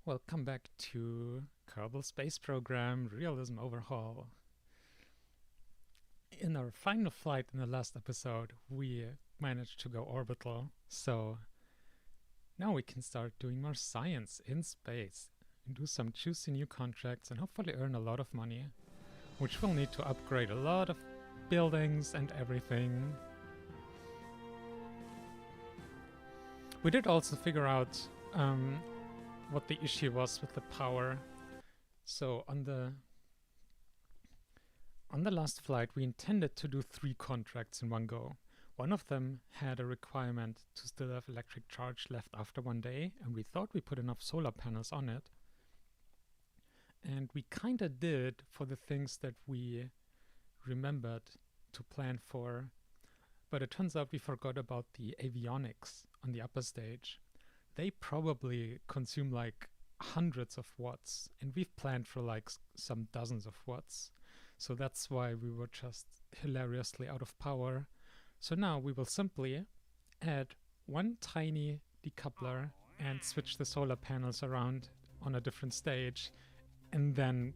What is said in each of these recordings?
Welcome back to Kerbal Space Program Realism Overhaul. In our final flight in the last episode, we managed to go orbital, so now we can start doing more science in space and do some juicy new contracts and hopefully earn a lot of money, which will need to upgrade a lot of buildings and everything. We did also figure out what the issue was with the power. So on the last flight we intended to do 3 contracts in one go. One of them had a requirement to still have electric charge left after 1 day, and we thought we put enough solar panels on it. And we kinda did for the things that we remembered to plan for, but it turns out we forgot about the avionics on the upper stage. They probably consume like hundreds of watts, and we've planned for like some dozens of watts. So that's why we were just hilariously out of power. So now we will simply add one tiny decoupler and switch the solar panels around on a different stage, and then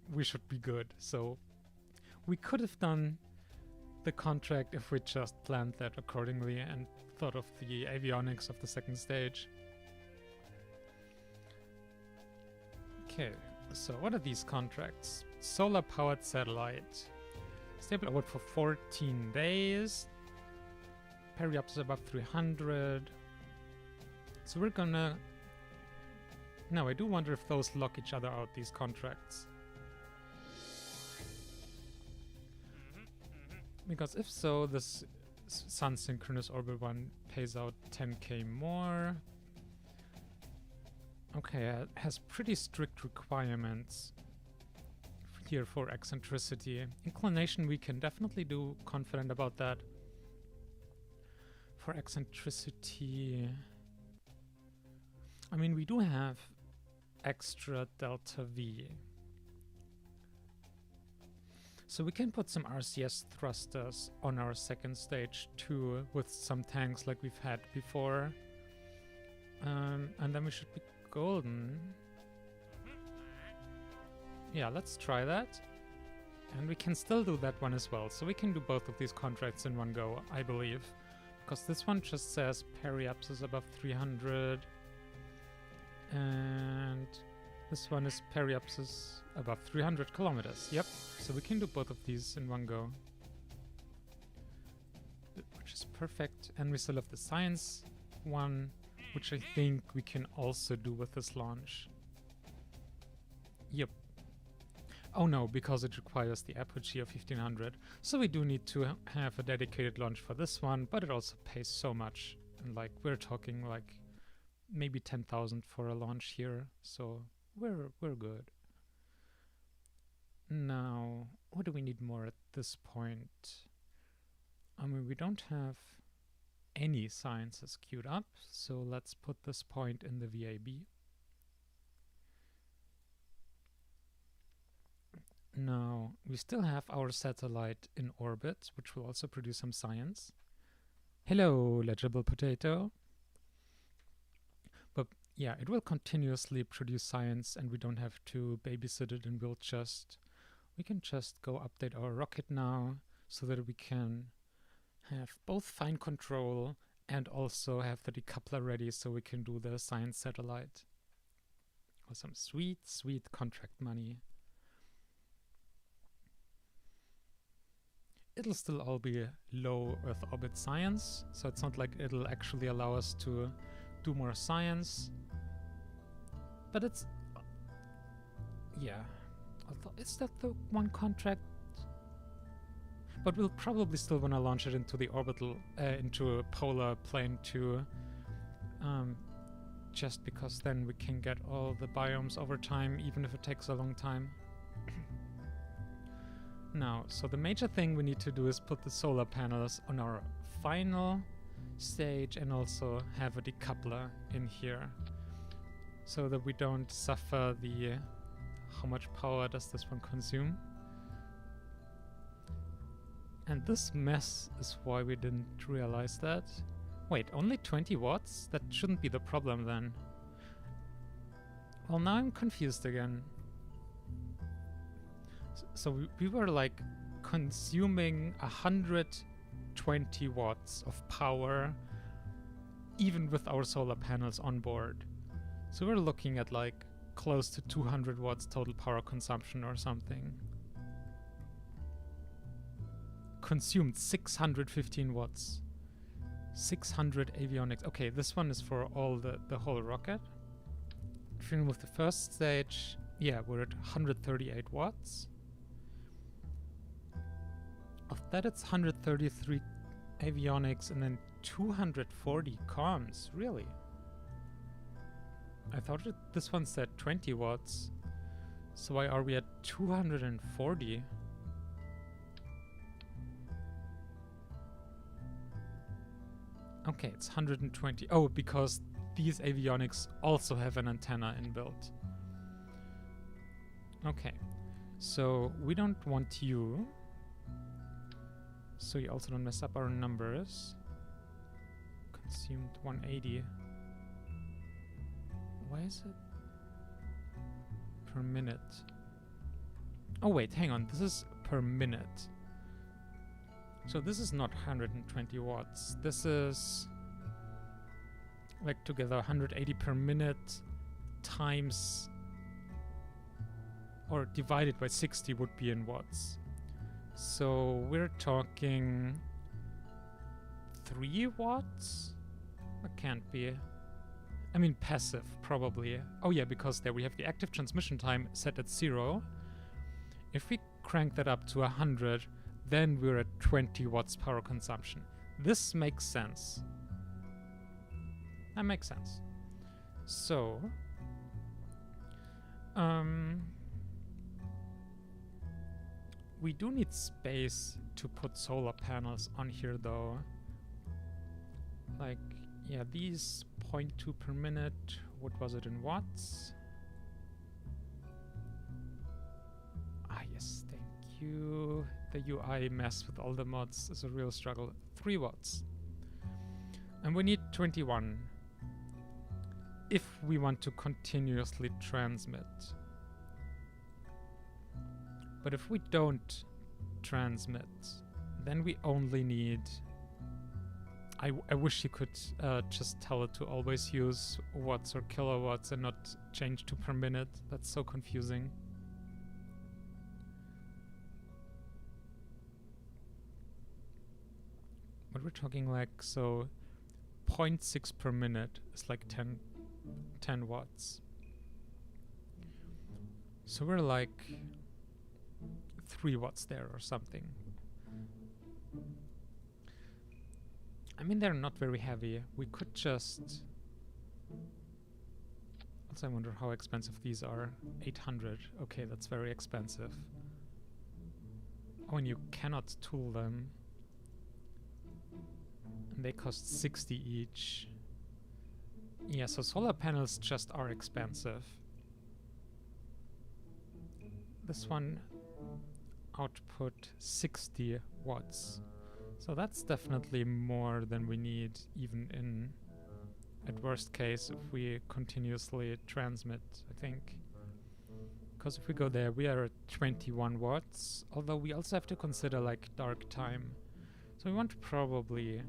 we should be good. So we could have done the contract if we just planned that accordingly and thought of the avionics of the second stage. Okay, so what are these contracts? Solar powered satellite. Stable orbit for 14 days. Periups above 300. So we're gonna... Now I do wonder if those lock each other out, these contracts. Because if so, this Sun Synchronous Orbit one pays out 10k more. Okay, it has pretty strict requirements here for eccentricity. Inclination we can definitely do, confident about that. For eccentricity... I mean, we do have extra delta V. So we can put some RCS thrusters on our second stage too, with some tanks like we've had before. And then we should be golden. Yeah, let's try that. And we can still do that one as well. So we can do both of these contracts in one go, I believe. Because this one just says periups is above 300. And this one is periups is above 300 kilometers. Yep, so we can do both of these in one go. Which is perfect. And we still have the science one, which I think we can also do with this launch. Yep. Oh no, because it requires the apogee of 1500. So we do need to have a dedicated launch for this one, but it also pays so much. And like, we're talking like maybe 10,000 for a launch here. So we're good. Now, what do we need more at this point? I mean, we don't have any sciences queued up, so let's put this point in the VAB. Now, we still have our satellite in orbit, which will also produce some science. Hello, legible potato. But yeah, it will continuously produce science and we don't have to babysit it, and we can just go update our rocket now so that we can have both fine control and also have the decoupler ready so we can do the science satellite. Or some sweet, sweet contract money. It'll still all be low Earth orbit science, so it's not like it'll actually allow us to do more science. But it's... yeah. Is that the one contract? But we'll probably still want to launch it into the orbital, into a polar plane too. Just because then we can get all the biomes over time, even if it takes a long time. Now, so the major thing we need to do is put the solar panels on our final stage and also have a decoupler in here so that we don't suffer the how much power does this one consume. And this mess is why we didn't realize that. Wait, only 20 watts? That shouldn't be the problem then. Well, now I'm confused again. So we were like consuming 120 watts of power even with our solar panels on board. So we're looking at like close to 200 watts total power consumption or something. Consumed 615 watts. 600 avionics. Okay, this one is for all the whole rocket. If we remove the first stage, yeah, we're at 138 watts. Of that, it's 133 avionics and then 240 comms. Really? I thought this one said 20 watts. So why are we at 240? Okay, it's 120. Oh, because these avionics also have an antenna inbuilt. Okay, so we don't want you. So you also don't mess up our numbers. Consumed 180. Why is it per minute? Oh wait, hang on. This is per minute. So this is not 120 watts. This is like together 180 per minute times or divided by 60 would be in watts. So we're talking 3 watts? That can't be. I mean passive, probably. Oh yeah, because there we have the active transmission time set at 0. If we crank that up to 100, then we're at 20 watts power consumption. This makes sense. That makes sense. So, we do need space to put solar panels on here though. Like, yeah, these 0.2 per minute, what was it in watts? Ah yes, thank you. The UI mess with all the mods is a real struggle. 3 watts. And we need 21 if we want to continuously transmit. But if we don't transmit, then we only need... I wish you could just tell it to always use watts or kilowatts and not change to per minute. That's so confusing. But we're talking like, so 0.6 per minute is like 10 watts. So we're like 3 watts there or something. I mean, they're not very heavy. We could just... Also, I wonder how expensive these are. 800. Okay, that's very expensive. Oh, and you cannot tool them. And they cost 60 each. Yeah, so solar panels just are expensive. This one output 60 watts. So that's definitely more than we need, even in, at worst case, if we continuously transmit, I think. Because if we go there, we are at 21 watts, although we also have to consider like dark time. So we want probably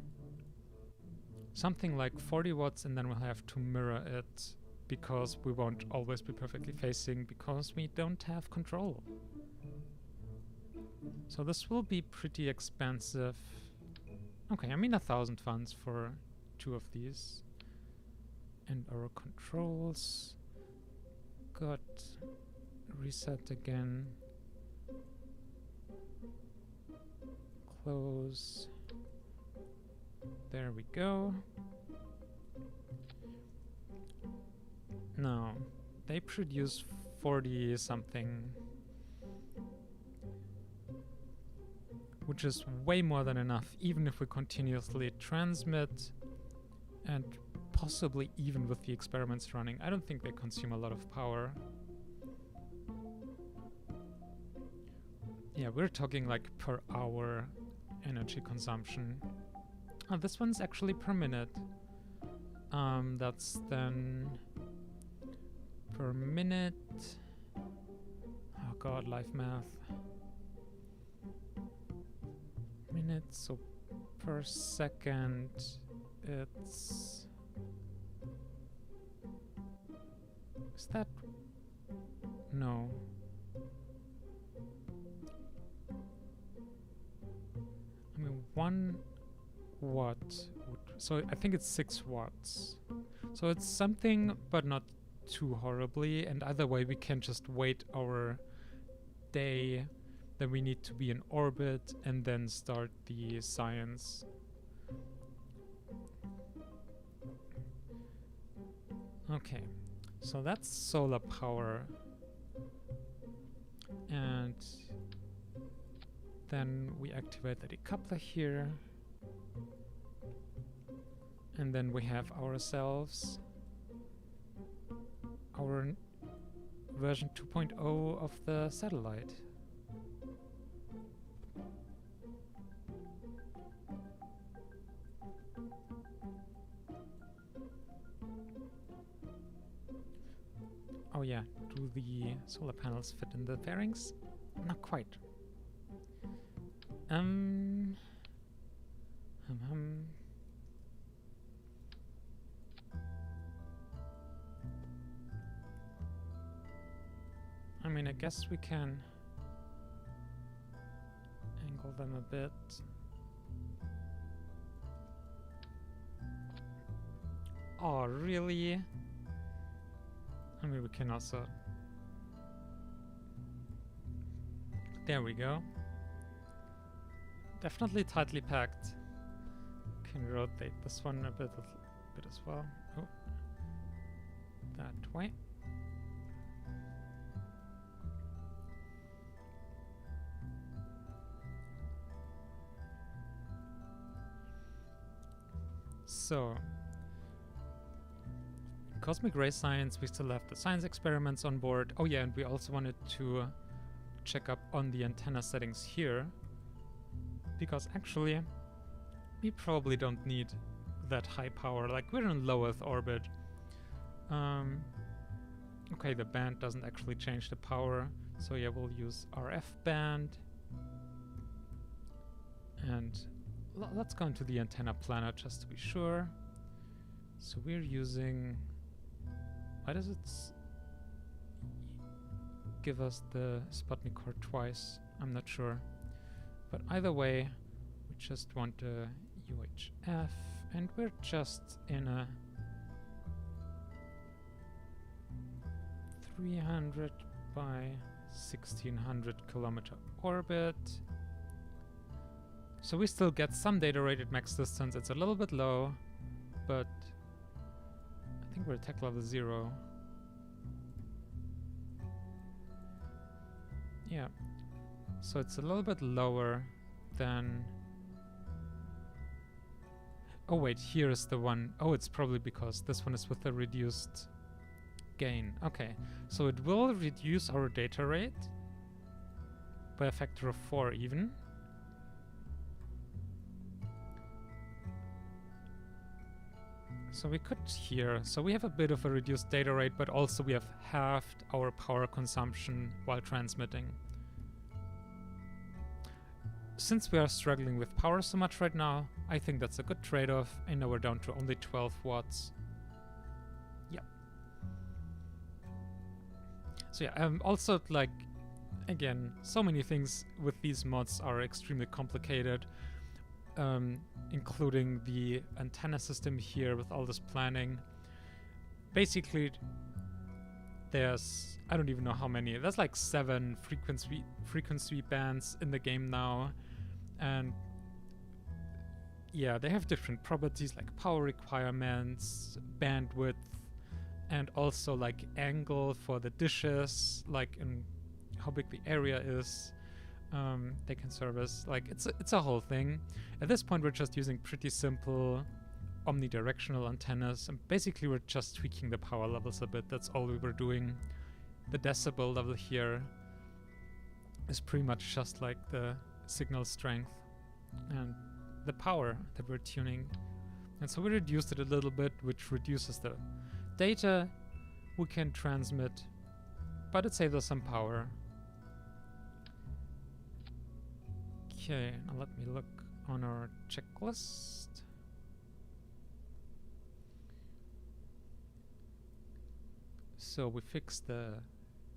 something like 40 watts, and then we'll have to mirror it, because we won't always be perfectly facing, because we don't have control. So this will be pretty expensive. Okay, I mean 1,000 funds for 2 of these. And our controls got reset again. Close. There we go. Now, they produce 40 something, which is way more than enough, even if we continuously transmit, and possibly even with the experiments running. I don't think they consume a lot of power. Yeah, we're talking like per hour energy consumption. Oh, this one's actually per minute. That's then per minute. Oh god, live math. Minutes, so per second it's... Is that... No. I mean, 1 watt would... So I think it's 6 watts. So it's something, but not too horribly. And either way, we can just wait our day. Then we need to be in orbit and then start the science. Okay, so that's solar power. And then we activate the decoupler here. And then we have ourselves our version 2.0 of the satellite. Oh yeah, do the solar panels fit in the fairings? Not quite. I mean, I guess we can angle them a bit. Oh, really? I mean, we can also... There we go. Definitely tightly packed. Can rotate this one a bit as well. Oh. That way. So, cosmic ray science, we still have the science experiments on board. Oh yeah, and we also wanted to check up on the antenna settings here, because actually we probably don't need that high power. Like, we're in low Earth orbit. Okay, the band doesn't actually change the power, so yeah, we'll use RF band. And let's go into the antenna planner just to be sure. So we're using... Why does it give us the Sputnik core twice? I'm not sure. But either way, we just want a UHF, and we're just in a 300 by 1600 kilometer orbit. So we still get some data rate at max distance. It's a little bit low, but I think we're at tech level 0. Yeah, so it's a little bit lower than... Oh wait, here is the one. Oh, it's probably because this one is with the reduced gain. Okay, so it will reduce our data rate by a factor of 4 even. So we could here, so we have a bit of a reduced data rate, but also we have halved our power consumption while transmitting. Since we are struggling with power so much right now, I think that's a good trade-off, and now we're down to only 12 watts. Yep. So yeah, also, like, again, so many things with these mods are extremely complicated. Including the antenna system here with all this planning. Basically, there's, I don't even know how many, there's like 7 frequency bands in the game now, and yeah, they have different properties like power requirements, bandwidth, and also like angle for the dishes, like in how big the area is. They can service, like, it's a whole thing. At this point, we're just using pretty simple omnidirectional antennas, and basically we're just tweaking the power levels a bit. That's all we were doing. The decibel level here is pretty much just like the signal strength and the power that we're tuning. And so we reduced it a little bit, which reduces the data, we can transmit, but it saves us some power. Okay, now let me look on our checklist. So we fixed the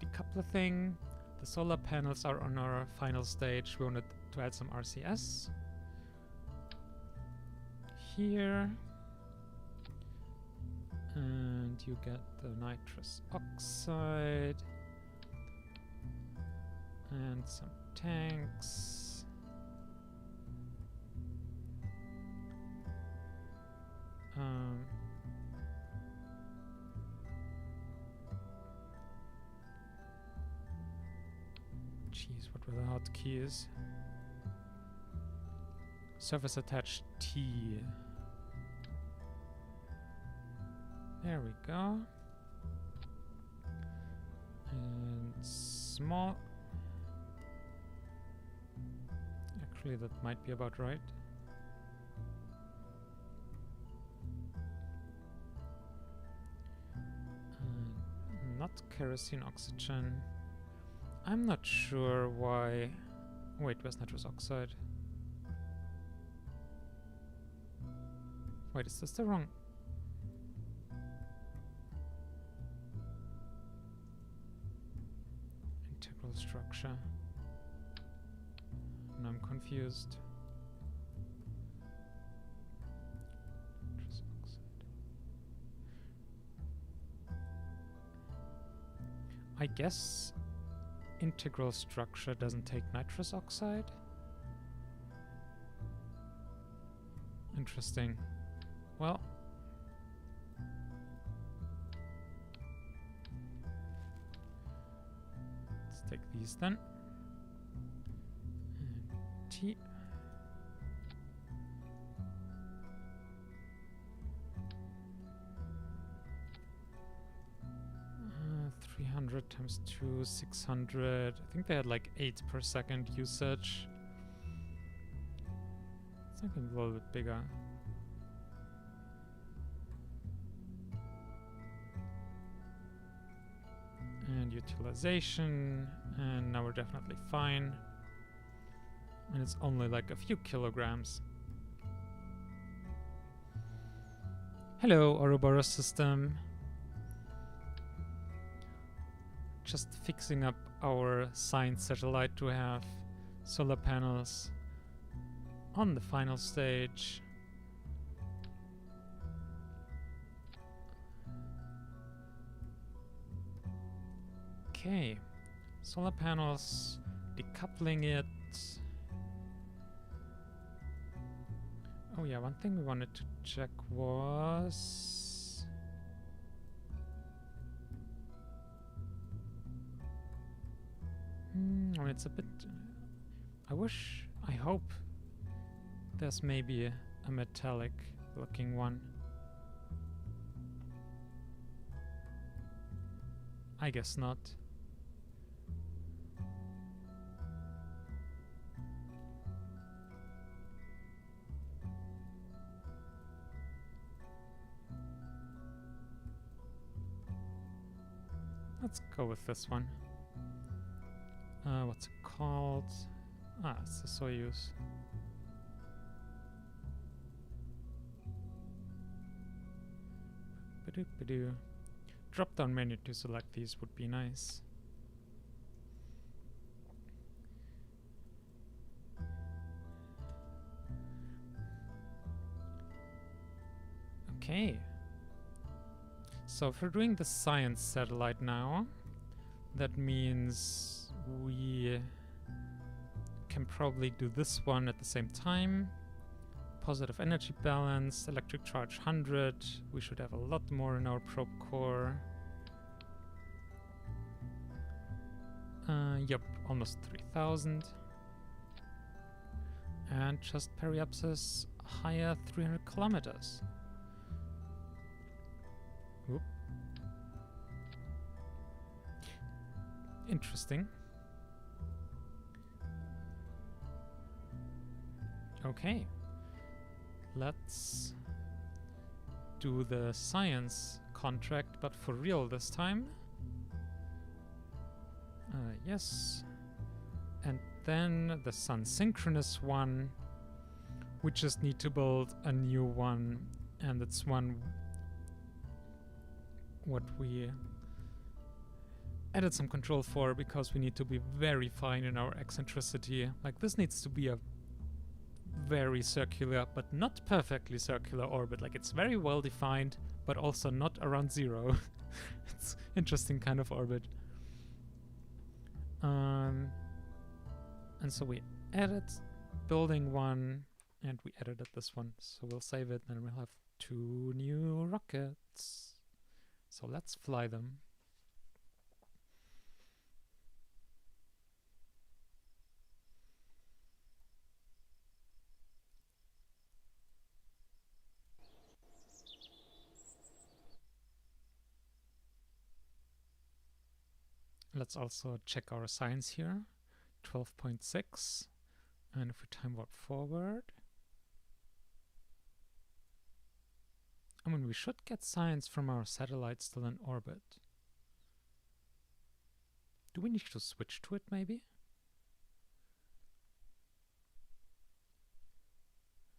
decoupler thing. The solar panels are on our final stage. We wanted to add some RCS. Here. And you get the nitrous oxide. And some tanks. Jeez, what were the hotkeys? Surface attached T. There we go. And small. Actually, that might be about right. Not kerosene oxygen. I'm not sure why. Wait, where's nitrous oxide? Wait, is this the wrong? Integral structure. And I'm confused. Nitrous oxide. I guess integral structure doesn't take nitrous oxide? Interesting. Well, let's take these then. And T. Times 2, 600. I think they had like 8 per second usage. It's like a little bit bigger. And utilization. And now we're definitely fine. And it's only like a few kilograms. Hello, Ouroboros system. Just fixing up our science satellite to have solar panels on the final stage. Okay, solar panels, decoupling it. Oh yeah, one thing we wanted to check was I mean, it's a bit... I hope there's maybe a metallic looking one. I guess not. Let's go with this one. What's it called? Ah, it's the Soyuz. Ba-doo. Drop down menu to select these would be nice. Okay. So if we're doing the science satellite now, that means we can probably do this one at the same time. Positive energy balance, electric charge 100. We should have a lot more in our probe core. Yep, almost 3000. And just periapsis higher 300 kilometers. Oop. Interesting. Okay. Let's do the science contract, but for real this time. Yes. And then the sun synchronous one. We just need to build a new one, and it's one what we added some control for, because we need to be very fine in our eccentricity. Like, this needs to be a very circular, but not perfectly circular orbit. Like, it's very well defined, but also not around 0. It's interesting kind of orbit. And so we added building 1, and we edited this one. So we'll save it, and we'll have 2 new rockets. So let's fly them. Let's also check our science here. 12.6. And if we time warp forward, I mean, we should get science from our satellite still in orbit. Do we need to switch to it, maybe?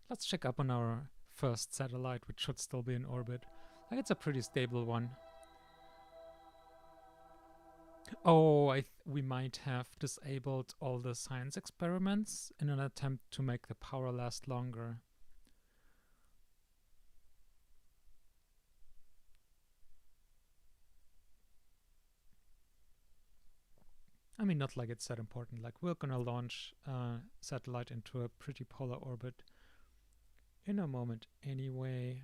Let's check up on our first satellite, which should still be in orbit. Like, it's a pretty stable one. Oh, we might have disabled all the science experiments in an attempt to make the power last longer. I mean, not like it's that important. Like, we're gonna launch a satellite into a pretty polar orbit in a moment anyway.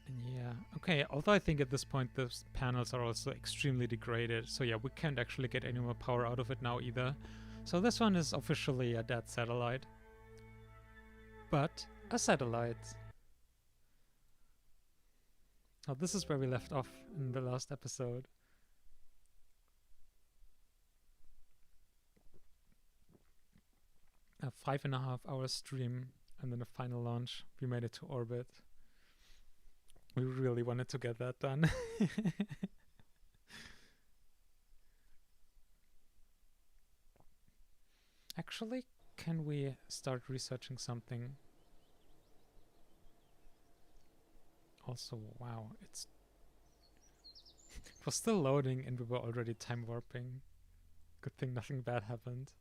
And yeah, okay, although I think at this point the panels are also extremely degraded, so yeah, we can't actually get any more power out of it now either. So this one is officially a dead satellite. But a satellite. Oh, this is where we left off in the last episode. A 5.5 hour stream, and then a final launch. We made it to orbit. We really wanted to get that done. Actually, can we start researching something? Also, wow, it was still loading and we were already time warping. Good thing nothing bad happened.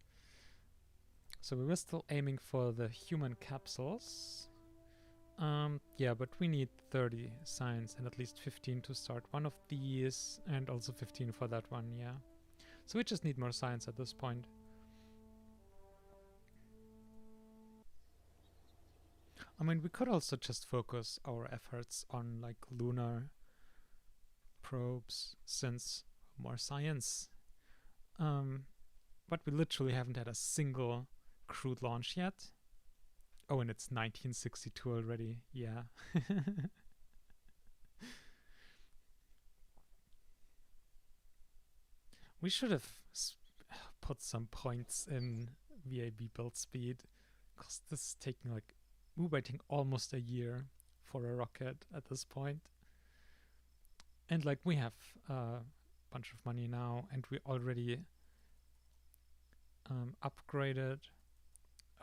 So we were still aiming for the human capsules. Yeah, but we need 30 science and at least 15 to start one of these, and also 15 for that one, yeah. So we just need more science at this point. I mean, we could also just focus our efforts on, like, lunar probes, since more science. But we literally haven't had a single crewed launch yet. Oh, and it's 1962 already. Yeah. We should have put some points in VAB build speed, because this is taking, like, we're waiting almost a year for a rocket at this point. And, like, we have a bunch of money now, and we already upgraded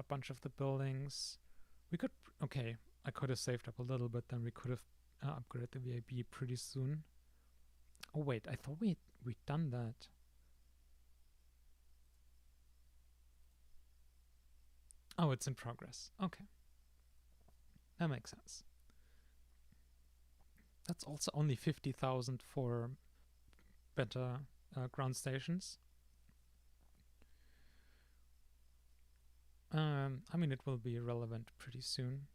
a bunch of the buildings. We could, okay, I could have saved up a little bit, then we could have upgraded the VAB pretty soon. Oh wait, I thought we'd done that. Oh, it's in progress. Okay. That makes sense. That's also only 50,000 for better ground stations. I mean, it will be relevant pretty soon.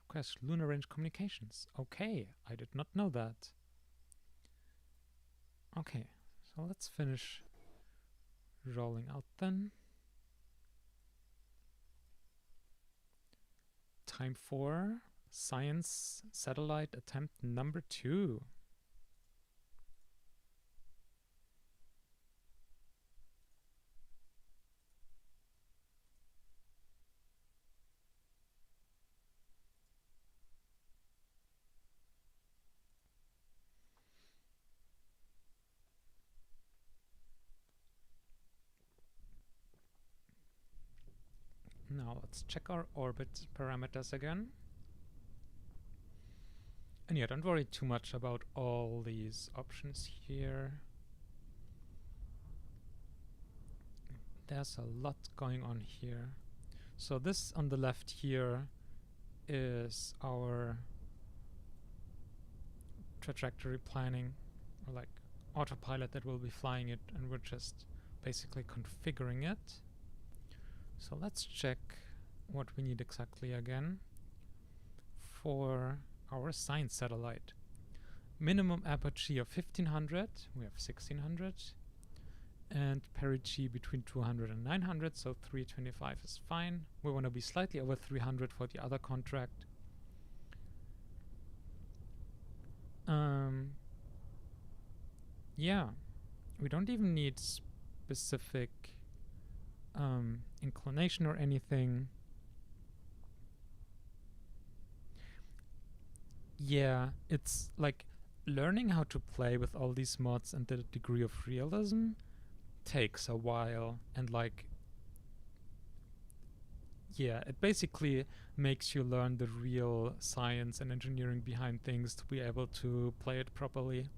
Request lunar range communications. Okay, I did not know that. Okay, so let's finish rolling out then. Time for science satellite attempt number 2. Now let's check our orbit parameters again. And yeah, don't worry too much about all these options here. There's a lot going on here. So this on the left here is our trajectory planning, or like autopilot that will be flying it, and we're just basically configuring it. So let's check what we need exactly again for our assigned satellite. Minimum apogee of 1500, we have 1600, and perigee between 200 and 900, so 325 is fine. We want to be slightly over 300 for the other contract. Yeah, we don't even need specific inclination or anything. Yeah, it's like learning how to play with all these mods and the degree of realism takes a while, and like, yeah, it basically makes you learn the real science and engineering behind things to be able to play it properly.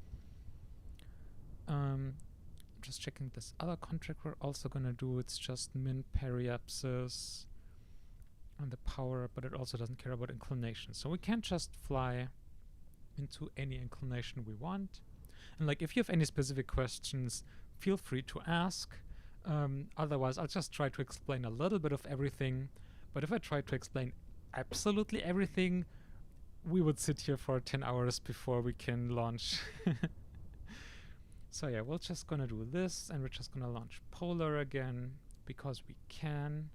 Just checking this other contract we're also gonna do. It's just min periapsis and the power, but it also doesn't care about inclination. So we can't just fly into any inclination we want. And like, if you have any specific questions, feel free to ask. Otherwise, I'll just try to explain a little bit of everything. But if I try to explain absolutely everything, we would sit here for 10 hours before we can launch. So yeah, we're just gonna do this, and we're just gonna launch polar again, because we can.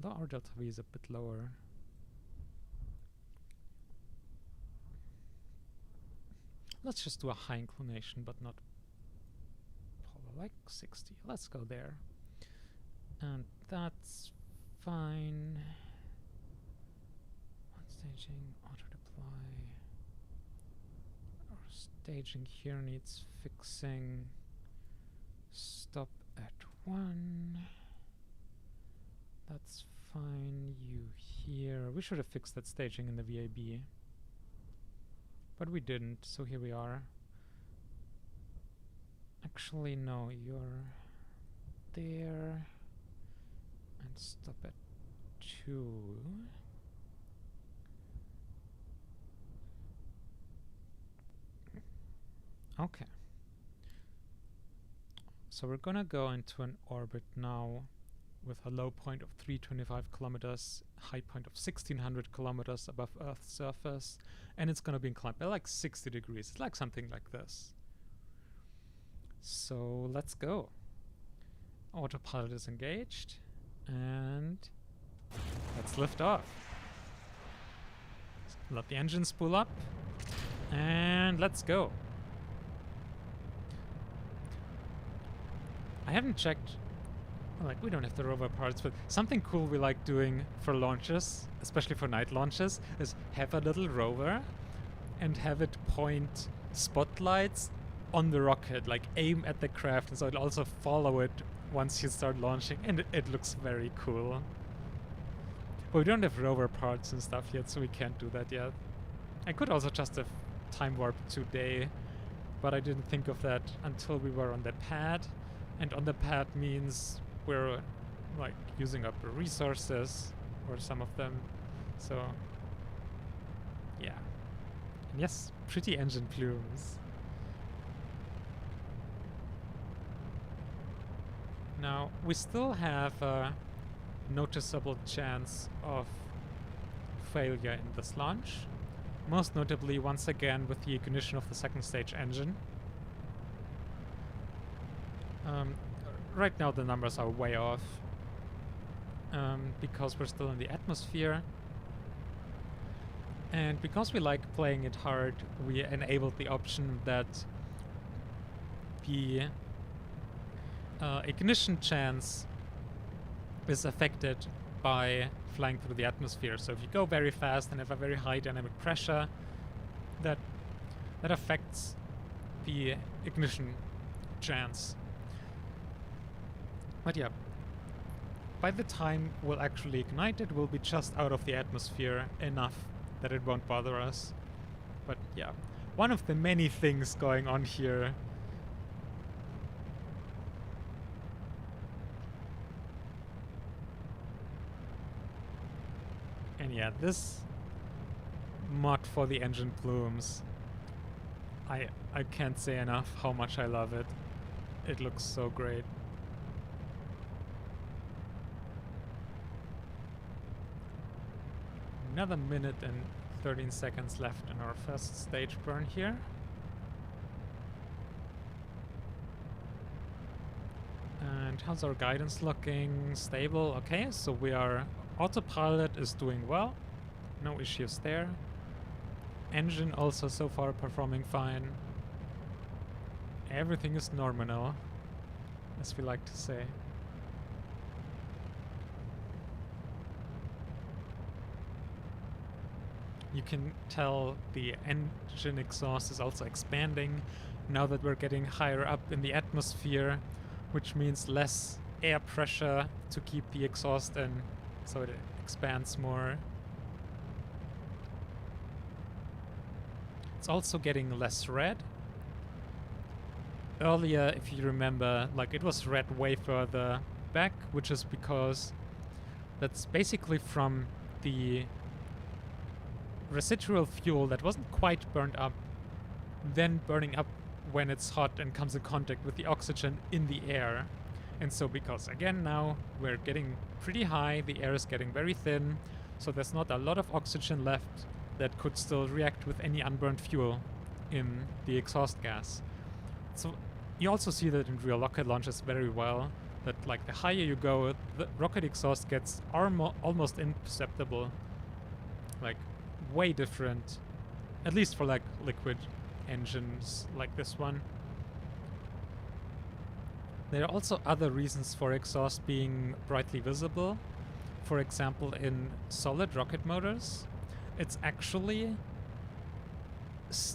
Although our delta V is a bit lower. Let's just do a high inclination, but not polar, like 60. Let's go there. And that's fine. On staging, auto deploy. Our staging here needs fixing. Stop at 1. That's fine. You here. We should have fixed that staging in the VAB. But we didn't, so here we are. Actually, no, you're there. And stop at 2. Okay. So we're gonna go into an orbit now with a low point of 325 kilometers, high point of 1600 kilometers above Earth's surface, and it's gonna be inclined by like 60 degrees. It's like something like this. So let's go. Autopilot is engaged, and let's lift off. Let the engine spool up, and let's go. I haven't checked, like, we don't have the rover parts, but something cool we like doing for launches, especially for night launches, is have a little rover and have it point spotlights on the rocket, like aim at the craft, and so it'll also follow it once you start launching, and it looks very cool. But we don't have rover parts and stuff yet, so we can't do that yet. I could also just have time warp today, but I didn't think of that until we were on the pad. And on the pad means we're like using up the resources, or some of them. So yeah. And yes, pretty engine plumes. Now we still have a noticeable chance of failure in this launch. Most notably, once again, with the ignition of the second stage engine. Right now the numbers are way off because we're still in the atmosphere, and because we like playing it hard, we enabled the option that the ignition chance is affected by flying through the atmosphere. So if you go very fast and have a very high dynamic pressure, that affects the ignition chance. But yeah, by the time we'll actually ignite it, we'll be just out of the atmosphere enough that it won't bother us. But yeah, one of the many things going on here. And yeah, this mod for the engine plumes, I can't say enough how much I love it. It looks so great. Another minute and 13 seconds left in our first stage burn here. And how's our guidance looking? Stable. Okay, so we are... Autopilot is doing well. No issues there. Engine also so far performing fine. Everything is nominal, as we like to say. You can tell the engine exhaust is also expanding now that we're getting higher up in the atmosphere, which means less air pressure to keep the exhaust in, so it expands more. It's also getting less red. Earlier, if you remember, like it was red way further back, which is because that's basically from the residual fuel that wasn't quite burned up, then burning up when it's hot and comes in contact with the oxygen in the air. And so because again now we're getting pretty high, the air is getting very thin, so there's not a lot of oxygen left that could still react with any unburned fuel in the exhaust gas. So you also see that in real rocket launches very well, that like the higher you go, the rocket exhaust gets almost imperceptible. Like way different, at least for like liquid engines like this one. There are also other reasons for exhaust being brightly visible. For example, in solid rocket motors, it's actually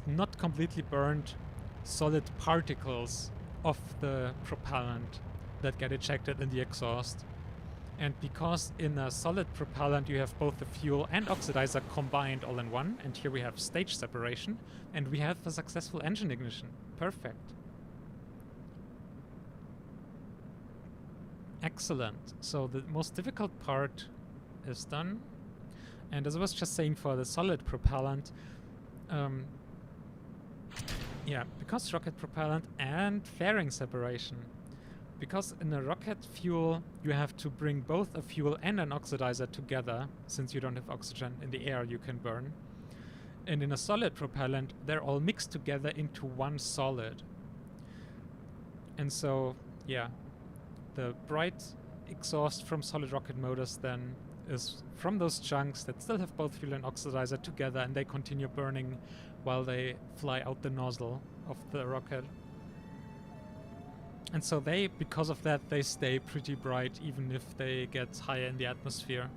not completely burned solid particles of the propellant that get ejected in the exhaust. And because in a solid propellant you have both the fuel and oxidizer combined all in one, and here we have stage separation, and we have a successful engine ignition. Perfect. Excellent. So the most difficult part is done. And as I was just saying for the solid propellant, yeah, because rocket propellant and fairing separation. Because in a rocket fuel, you have to bring both a fuel and an oxidizer together, since you don't have oxygen in the air you can burn. And in a solid propellant, they're all mixed together into one solid. And so, yeah, the bright exhaust from solid rocket motors then is from those chunks that still have both fuel and oxidizer together, and they continue burning while they fly out the nozzle of the rocket. And so they, because of that, they stay pretty bright even if they get higher in the atmosphere.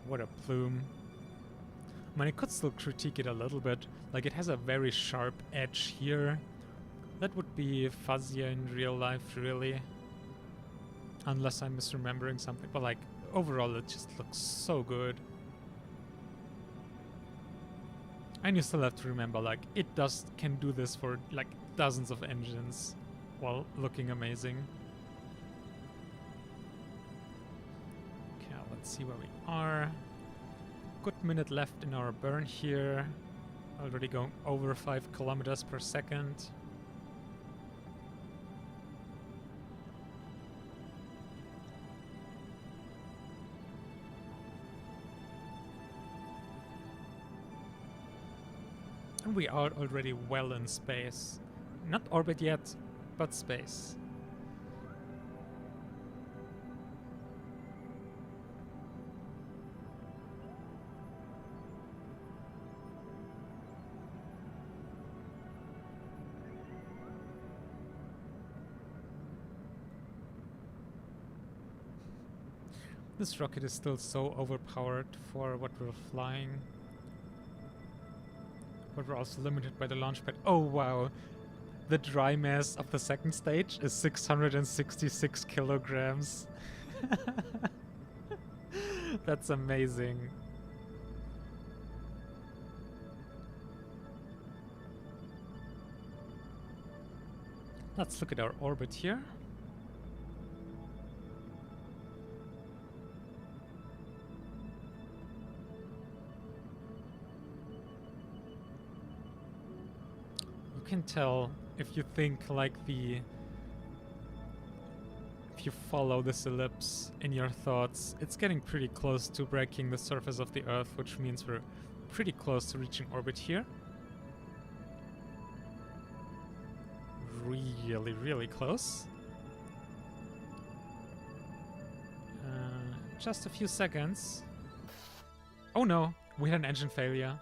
What a plume. I mean, I could still critique it a little bit. Like, it has a very sharp edge here. That would be fuzzier in real life, really. Unless I'm misremembering something. But, like, overall, it just looks so good. And you still have to remember, like, it can do this for, like, dozens of engines while looking amazing. Okay, let's see where we are. Good minute left in our burn here. Already going over 5 kilometers per second. And we are already well in space. Not orbit yet, but space. This rocket is still so overpowered for what we're flying. But we're also limited by the launch pad. Oh wow! The dry mass of the second stage is 666 kilograms. That's amazing. Let's look at our orbit here. You can tell if you think like if you follow this ellipse in your thoughts, it's getting pretty close to breaking the surface of the Earth, which means we're pretty close to reaching orbit here. Really, really close. Just a few seconds. Oh no, we had an engine failure.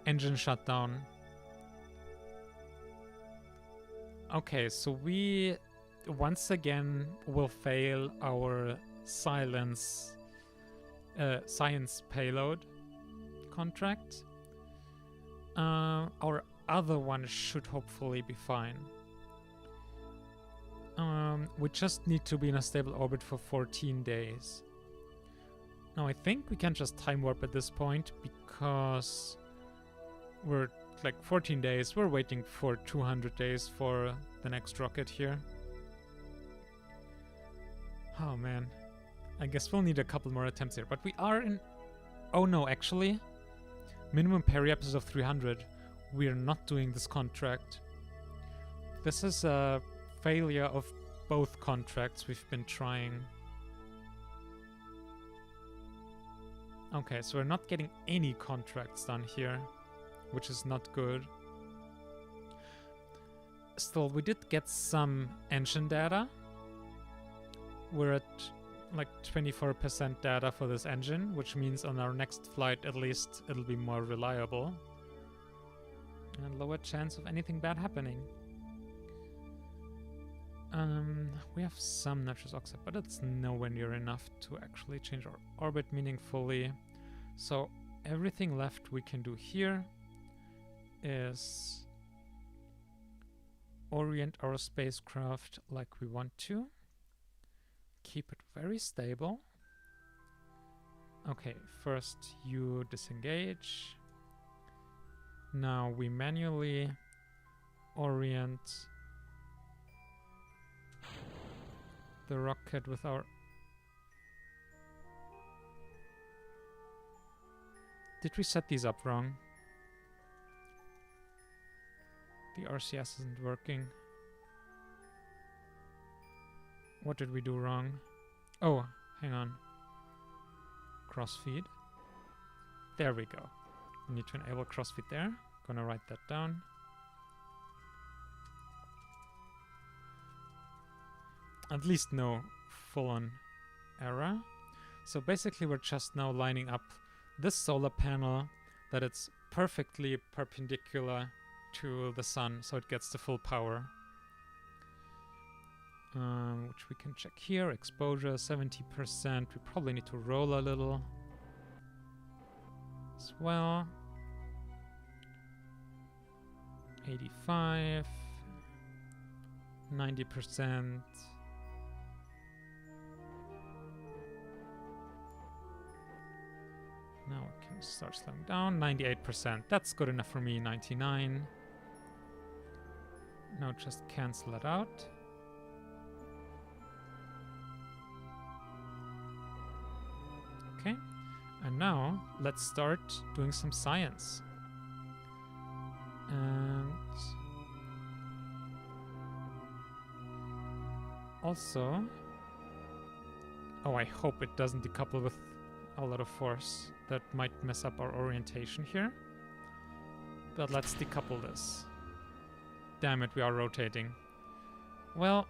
Engine shut down. Okay, so we once again will fail our science payload contract. Our other one should hopefully be fine. We just need to be in a stable orbit for 14 days. Now I think we can just time warp at this point because we're like 14 days. We're waiting for 200 days for the next rocket here. Oh man. I guess we'll need a couple more attempts here. But we are in... Oh no, actually. Minimum periapsis is of 300. We're not doing this contract. This is a failure of both contracts we've been trying. Okay, so we're not getting any contracts done here, which is not good. Still, we did get some engine data. We're at like 24% data for this engine, which means on our next flight at least it'll be more reliable. And lower chance of anything bad happening. We have some nitrous oxide, but it's nowhere near enough to actually change our orbit meaningfully. So everything left we can do here is orient our spacecraft like we want to. Keep it very stable. Okay, first you disengage. Now we manually orient the rocket with our... Did we set these up wrong? The RCS isn't working. What did we do wrong? Oh, hang on. Crossfeed. There we go. We need to enable crossfeed there. Gonna write that down. At least no full-on error. So basically we're just now lining up this solar panel that it's perfectly perpendicular to the sun, so it gets the full power. Which we can check here. Exposure 70%. We probably need to roll a little as well. 85, 90%. Now we can start slowing down. 98%. That's good enough for me. 99. Now just cancel it out. Okay. And now let's start doing some science. And also, oh, I hope it doesn't decouple with a lot of force. That might mess up our orientation here. But let's decouple this. Damn it, we are rotating. Well,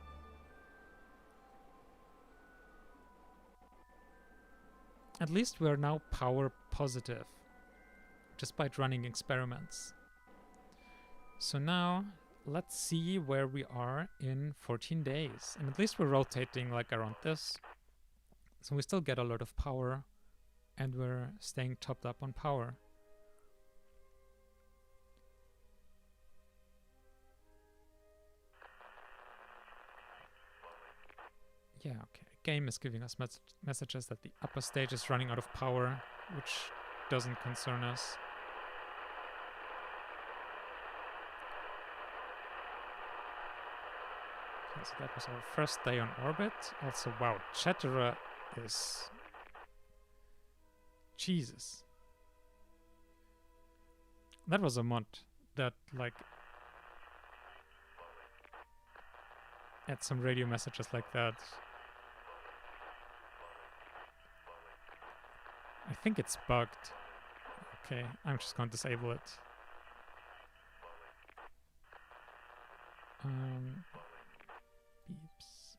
at least we are now power positive, despite running experiments. So now let's see where we are in 14 days. And at least we're rotating like around this. So we still get a lot of power and we're staying topped up on power. Yeah, okay. Game is giving us messages that the upper stage is running out of power, which doesn't concern us. Okay, so that was our first day on orbit. Also, wow, Chatterer is... Jesus. That was a mod that, like, had some radio messages like that. I think it's bugged. Okay, I'm just going to disable it. Beeps.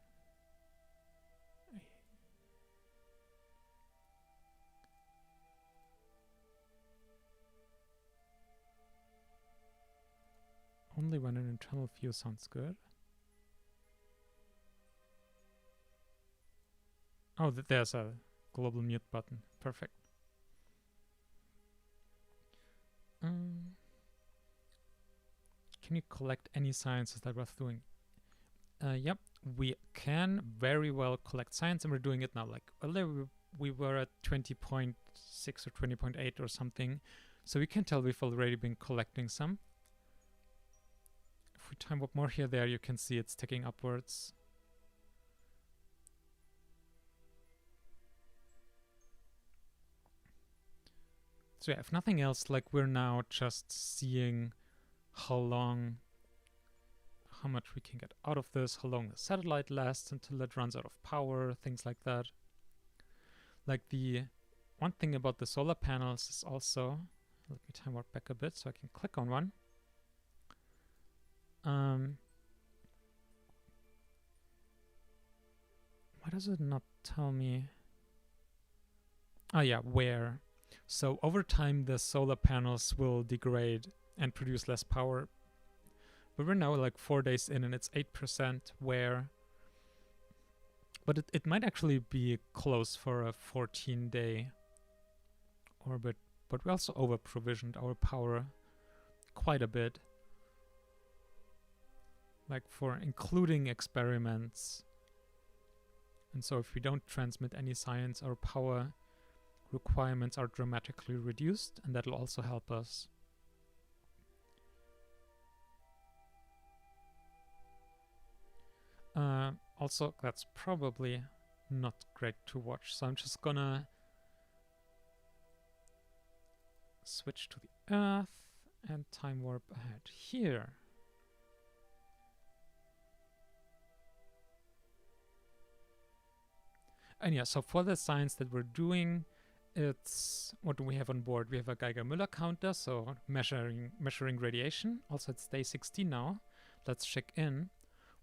Only when an internal view sounds good. Oh, there's a global mute button. Perfect. Can you collect any sciences that we're doing? Yep, we can very well collect science, and we're doing it now. Like earlier, we were at 20.6 or 20.8 or something, so we can tell we've already been collecting some. If we time up more here, there, you can see it's ticking upwards. So yeah, if nothing else, like we're now just seeing how much we can get out of this, how long the satellite lasts until it runs out of power, things like that. Like the one thing about the solar panels is also, let me time warp back a bit so I can click on one. Why does it not tell me? Oh yeah, where? So over time the solar panels will degrade and produce less power. But we're now like 4 days in and it's 8% wear. But it might actually be close for a 14-day orbit. But we also over-provisioned our power quite a bit. Like for including experiments. And so if we don't transmit any science, our power requirements are dramatically reduced, and that'll also help us. Also, that's probably not great to watch, so I'm just gonna switch to the Earth and time warp ahead here. And yeah, so for the science that we're doing, it's, what do we have on board? We have a Geiger-Müller counter, so measuring radiation. Also, it's day 16 now. Let's check in.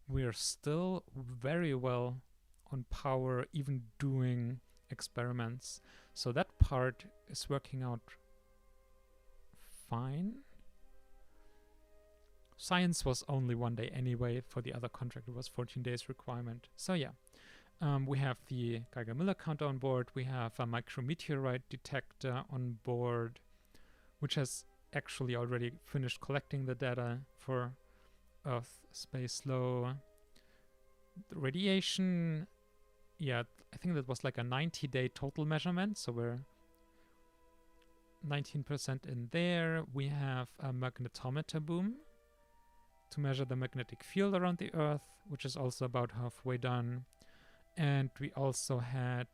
We're still very well on power, even doing experiments. So that part is working out fine. Science was only 1 day anyway. For the other contract, it was 14 days requirement. So yeah. We have the Geiger-Müller counter on board. We have a micrometeorite detector on board, which has actually already finished collecting the data for Earth space low. The radiation, yeah, I think that was like a 90-day total measurement, so we're 19% in there. We have a magnetometer boom to measure the magnetic field around the Earth, which is also about halfway done. And we also had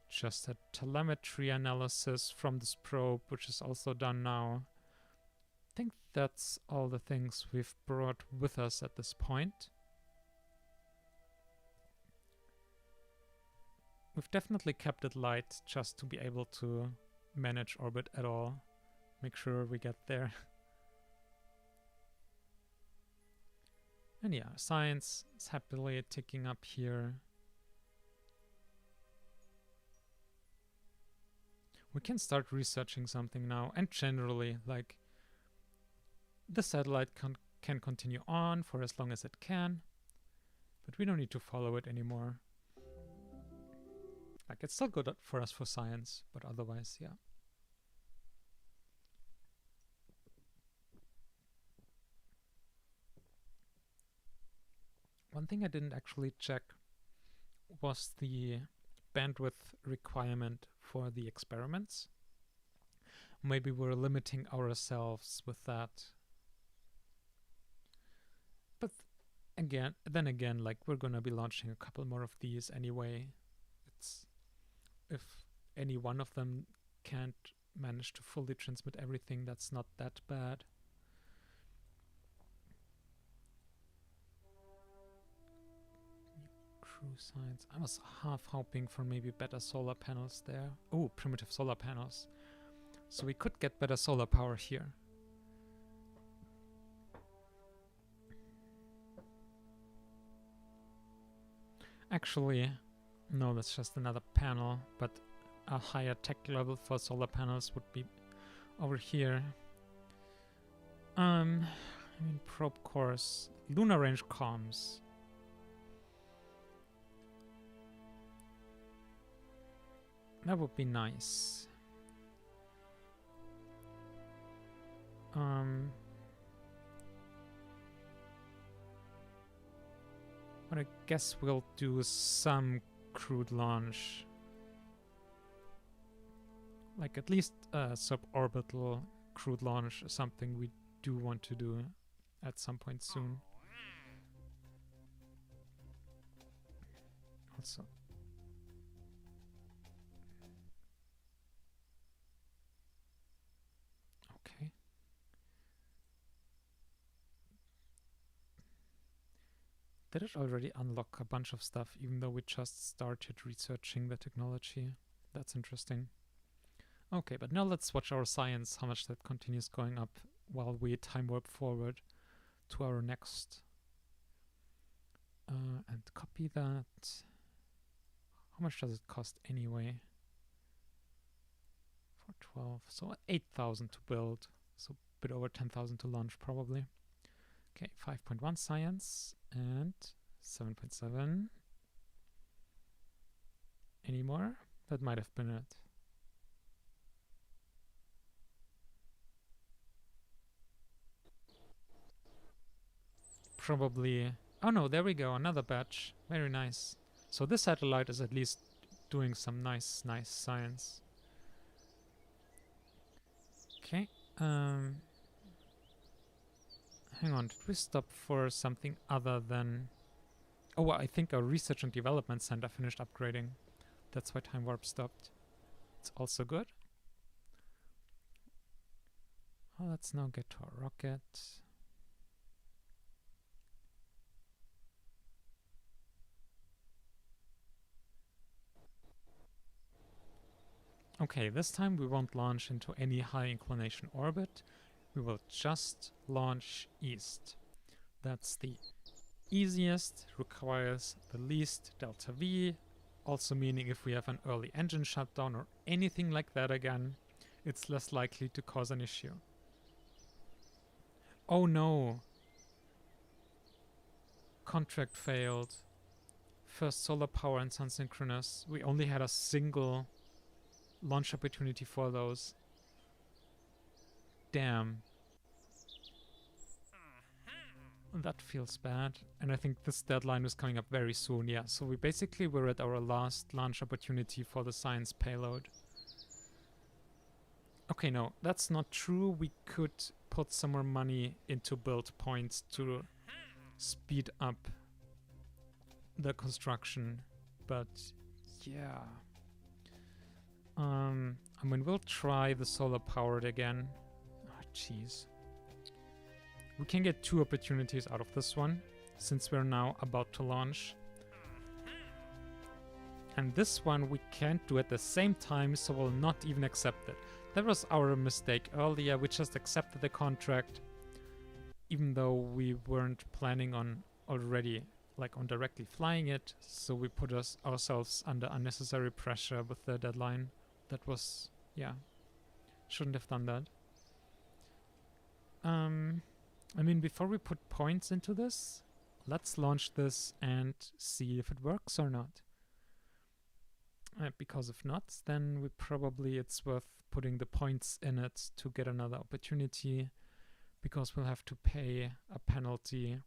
just a telemetry analysis from this probe, which is also done now. I think that's all the things we've brought with us at this point. We've definitely kept it light just to be able to manage orbit at all. Make sure we get there. And yeah, science is happily ticking up here. We can start researching something now, and generally, like, the satellite can continue on for as long as it can, but we don't need to follow it anymore. Like, it's still good for us for science, but otherwise, yeah. One thing I didn't actually check was the bandwidth requirement for the experiments. Maybe we're limiting ourselves with that. But then again, like, we're gonna be launching a couple more of these anyway. If any one of them can't manage to fully transmit everything, that's not that bad. Crew science. I was half hoping for maybe better solar panels there. Oh, primitive solar panels. So we could get better solar power here. Actually, no, that's just another panel, but a higher tech level for solar panels would be over here. I mean, probe cores, lunar range comms. That would be nice. But I guess we'll do some crewed launch. Like at least suborbital crewed launch is something we do want to do at some point soon. Also. Okay. Did it already unlock a bunch of stuff even though we just started researching the technology? That's interesting. Okay, but now let's watch our science, how much that continues going up while we time warp forward to our next. And copy that. How much does it cost anyway? For 12, so 8,000 to build, so a bit over 10,000 to launch probably. Okay, 5.1 science and 7.7. Any more? That might have been it. Probably. Oh no, there we go, another batch. Very nice. So this satellite is at least doing some nice science. Okay. Hang on, did we stop for something other than... Oh, well, I think our research and development center finished upgrading. That's why time warp stopped. It's also good. Well, let's now get to our rocket. Okay, this time we won't launch into any high inclination orbit. We will just launch east. That's the easiest, requires the least delta V, also meaning if we have an early engine shutdown or anything like that again, it's less likely to cause an issue. Oh no! Contract failed. First solar power and sun synchronous. We only had a single launch opportunity for those. Damn. That feels bad. And I think this deadline is coming up very soon, yeah. So we basically were at our last launch opportunity for the science payload. Okay, no, that's not true. We could put some more money into build points to speed up the construction. But yeah. I mean, we'll try the solar powered again. Oh, jeez. We can get 2 opportunities out of this one, since we're now about to launch. And this one we can't do at the same time, so we'll not even accept it. That was our mistake earlier. We just accepted the contract, even though we weren't planning on already, like, on directly flying it. So we put ourselves under unnecessary pressure with the deadline. That was, yeah, shouldn't have done that. I mean, before we put points into this, let's launch this and see if it works or not. Because if not, then it's worth putting the points in it to get another opportunity, because we'll have to pay a penalty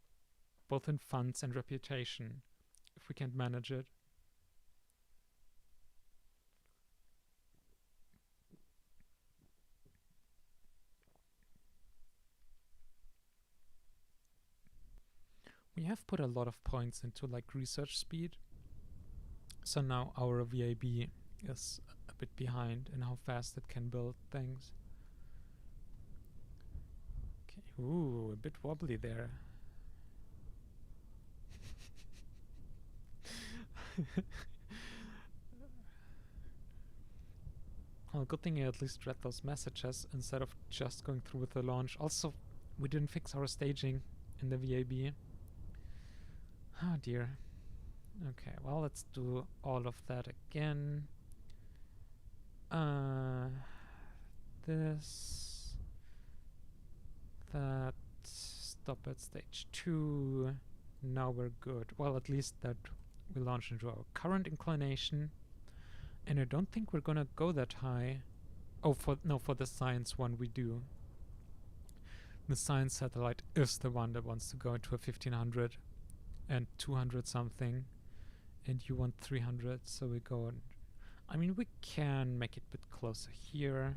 both in funds and reputation if we can't manage it. We have put a lot of points into like research speed, so now our VAB is a bit behind in how fast it can build things. Okay, ooh, a bit wobbly there. Well, good thing I at least read those messages instead of just going through with the launch. Also, we didn't fix our staging in the VAB. Oh dear. Okay, well, let's do all of that again. This, that, stop at stage 2. Now we're good. Well, at least that we launch into our current inclination. And I don't think we're gonna go that high. Oh, for the science one we do. The science satellite is the one that wants to go into a 1500 and 200 something. And you want 300, so we go. I mean, we can make it a bit closer here.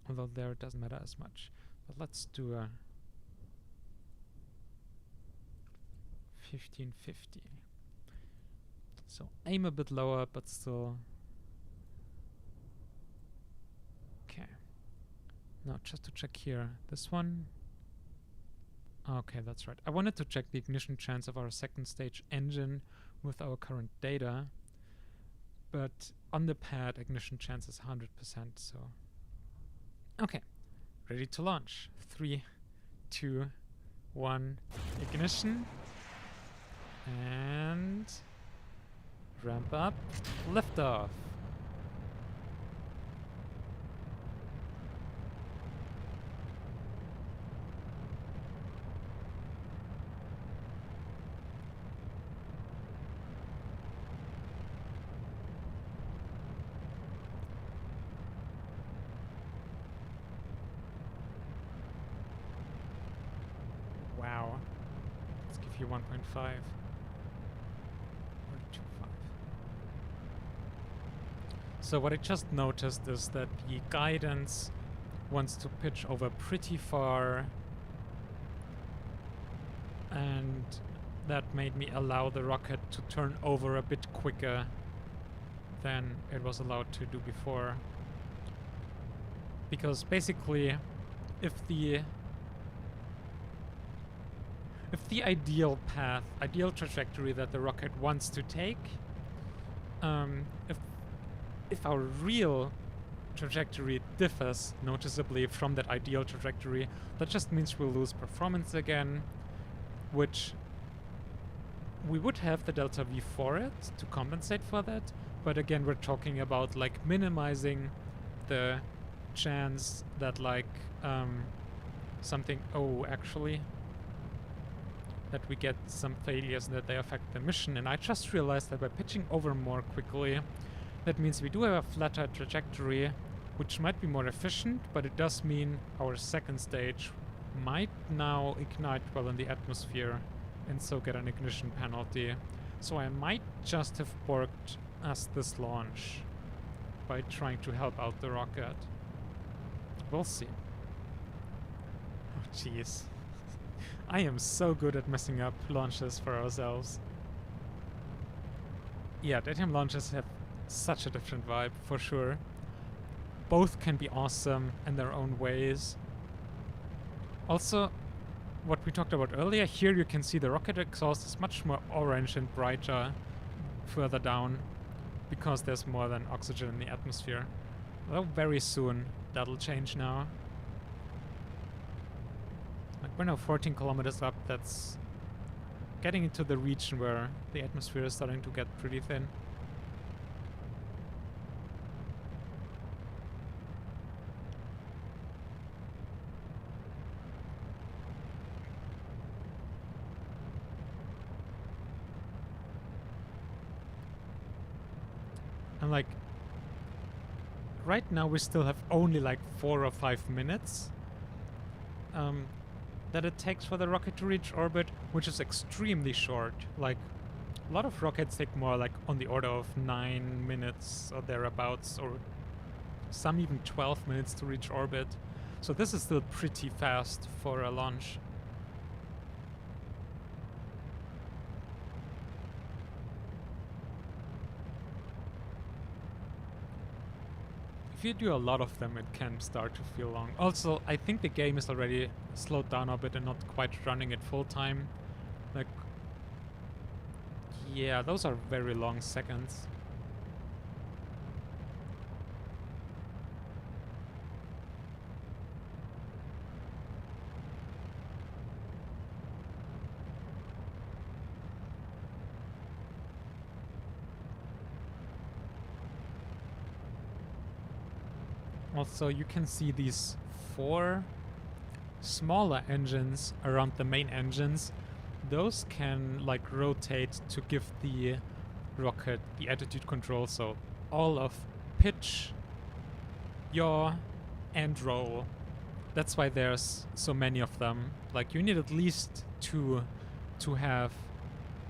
Although there it doesn't matter as much. But let's do a 1550. So aim a bit lower, but still. Okay. Now just to check here. This one. Okay, that's right. I wanted to check the ignition chance of our second stage engine with our current data. But on the pad, ignition chance is 100%, so. Okay. Ready to launch. 3, 2, 1. Ignition. And ramp up. Liftoff. Wow. Let's give you 1.5. Or 2.5. So what I just noticed is that the guidance wants to pitch over pretty far, and that made me allow the rocket to turn over a bit quicker than it was allowed to do before. Because basically, if the ideal path, ideal trajectory that the rocket wants to take, if our real trajectory differs noticeably from that ideal trajectory, that just means we'll lose performance again, which we would have the delta V for it to compensate for that, but again we're talking about like minimizing the chance that like that we get some failures and that they affect the mission. And I just realized that by pitching over more quickly, that means we do have a flatter trajectory, which might be more efficient, but it does mean our second stage might now ignite well in the atmosphere and so get an ignition penalty. So I might just have borked us this launch by trying to help out the rocket. We'll see. Oh jeez. I am so good at messing up launches for ourselves. Yeah, daytime launches have such a different vibe, for sure. Both can be awesome in their own ways. Also, what we talked about earlier, here you can see the rocket exhaust is much more orange and brighter further down, because there's more than oxygen in the atmosphere. Although very soon that'll change now. Like we're now 14 kilometers up. That's getting into the region where the atmosphere is starting to get pretty thin. And like, right now we still have only like 4 or 5 minutes that it takes for the rocket to reach orbit, which is extremely short. Like, a lot of rockets take more like on the order of 9 minutes or thereabouts, or some even 12 minutes to reach orbit. So this is still pretty fast for a launch. If you do a lot of them, it can start to feel long. Also, I think the game is already slowed down a bit and not quite running at full time. Like, yeah, those are very long seconds. Also, you can see these 4 smaller engines around the main engines. Those can like rotate to give the rocket the attitude control, so all of pitch, yaw, and roll. That's why there's so many of them. Like, you need at least 2 to have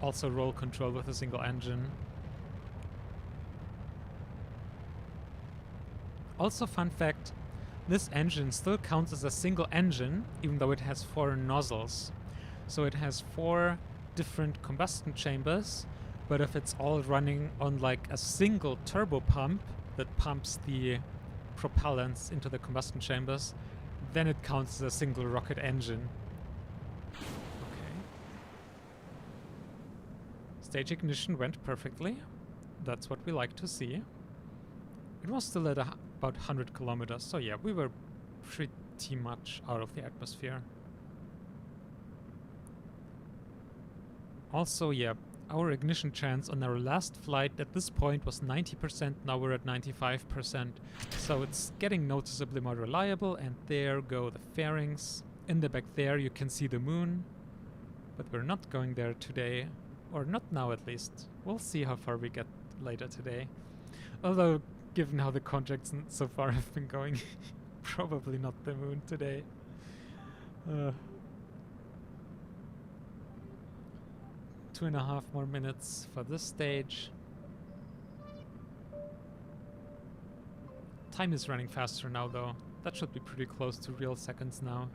also roll control with a single engine. Also, fun fact, this engine still counts as a single engine, even though it has 4 nozzles. So it has 4 different combustion chambers, but if it's all running on like a single turbo pump that pumps the propellants into the combustion chambers, then it counts as a single rocket engine. Okay. Stage ignition went perfectly. That's what we like to see. It was still at about 100 kilometers, so yeah, we were pretty much out of the atmosphere. Also, yeah, our ignition chance on our last flight at this point was 90%, now we're at 95%. So it's getting noticeably more reliable, and there go the fairings. In the back there you can see the moon, but we're not going there today, or not now at least. We'll see how far we get later today. Although, given how the contracts so far have been going, probably not the moon today. 2.5 more minutes for this stage. Time is running faster now though. That should be pretty close to real seconds now,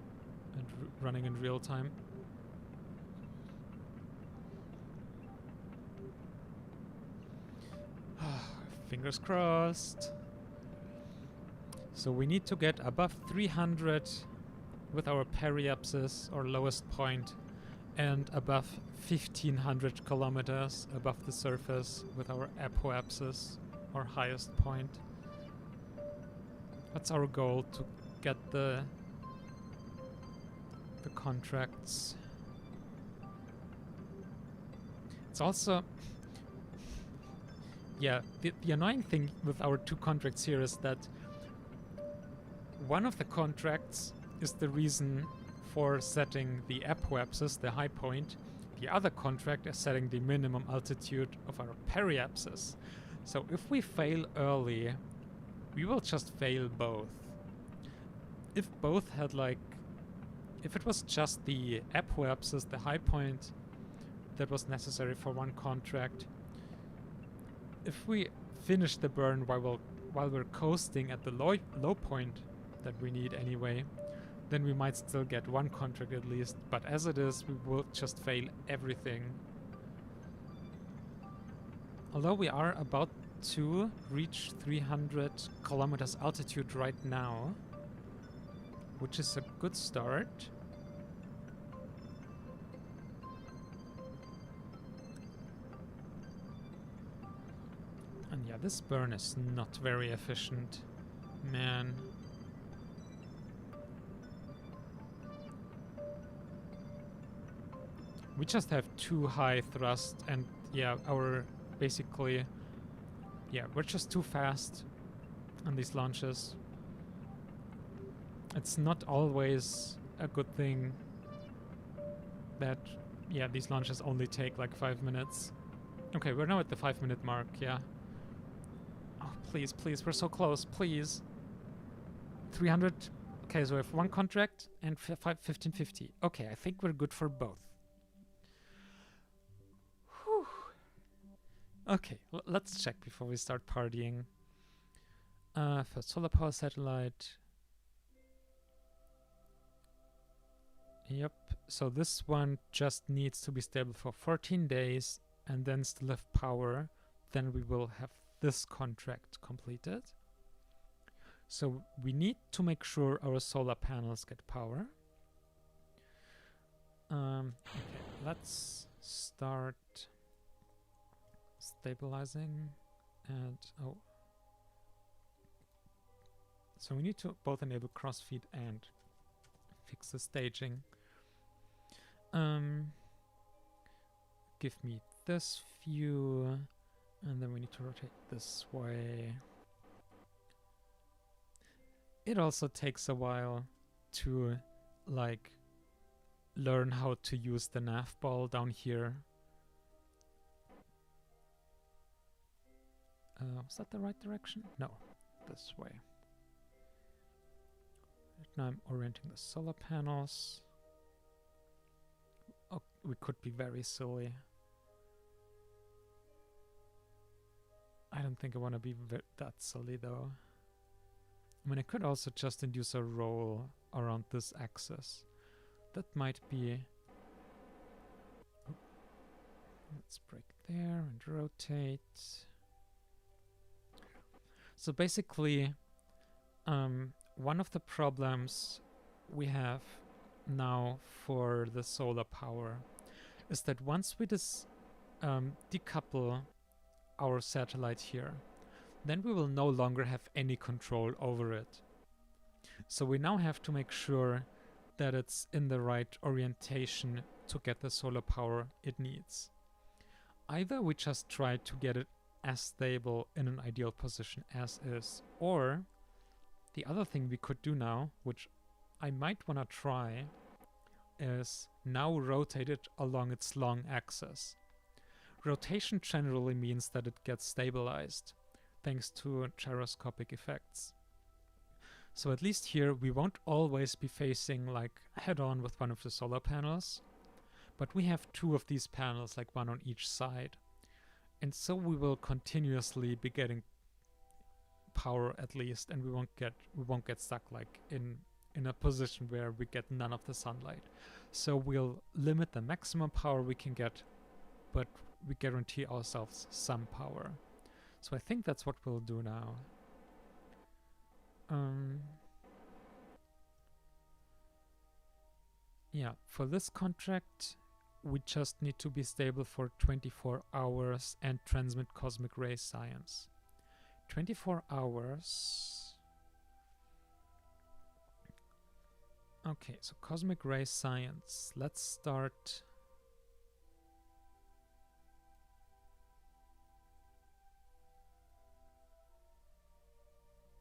and running in real time. Fingers crossed. So we need to get above 300 with our periapsis, or lowest point, and above 1500 kilometers above the surface with our apoapsis, or highest point. That's our goal, to get the contracts. It's also, yeah, the annoying thing with our 2 contracts here is that one of the contracts is the reason for setting the apoapsis, the high point. The other contract is setting the minimum altitude of our periapsis. So if we fail early, we will just fail both. If both had like, if it was just the apoapsis, the high point, that was necessary for one contract, if we finish the burn while we're coasting at the low point that we need anyway, then we might still get one contract at least, but as it is, we will just fail everything. Although we are about to reach 300 kilometers altitude right now, which is a good start. And yeah, this burn is not very efficient, man. We just have too high thrust, and yeah, basically, yeah, we're just too fast on these launches. It's not always a good thing that, yeah, these launches only take like 5 minutes. Okay, we're now at the 5-minute mark, yeah. please, please. We're so close, please. 300. Okay, so we have one contract and 1550. Okay, I think we're good for both. Whew. Okay, let's check before we start partying. First, solar power satellite. Yep, so this one just needs to be stable for 14 days and then still have power. Then we will have this contract completed. So we need to make sure our solar panels get power. Okay, let's start stabilizing and so we need to both enable crossfeed and fix the staging. Give me this view, and then we need to rotate this way. It also takes a while to like learn how to use the nav ball down here. Was that the right direction? No, this way. Right now I'm orienting the solar panels. Oh, we could be very silly. I don't think I want to be that silly though. I mean, I could also just induce a roll around this axis. That might be... Let's break there and rotate. So basically, one of the problems we have now for the solar power is that once we decouple our satellite here, then we will no longer have any control over it. So we now have to make sure that it's in the right orientation to get the solar power it needs. Either we just try to get it as stable in an ideal position as is, or the other thing we could do now, which I might want to try, is now rotate it along its long axis. Rotation generally means that it gets stabilized, thanks to gyroscopic effects. So at least here we won't always be facing like head-on with one of the solar panels, but we have two of these panels, like one on each side. And so we will continuously be getting power at least, and we won't get stuck like in a position where we get none of the sunlight. So we'll limit the maximum power we can get, but we guarantee ourselves some power. So I think that's what we'll do now. Yeah, for this contract, we just need to be stable for 24 hours and transmit cosmic ray science. 24 hours. Okay, so cosmic ray science. Let's start.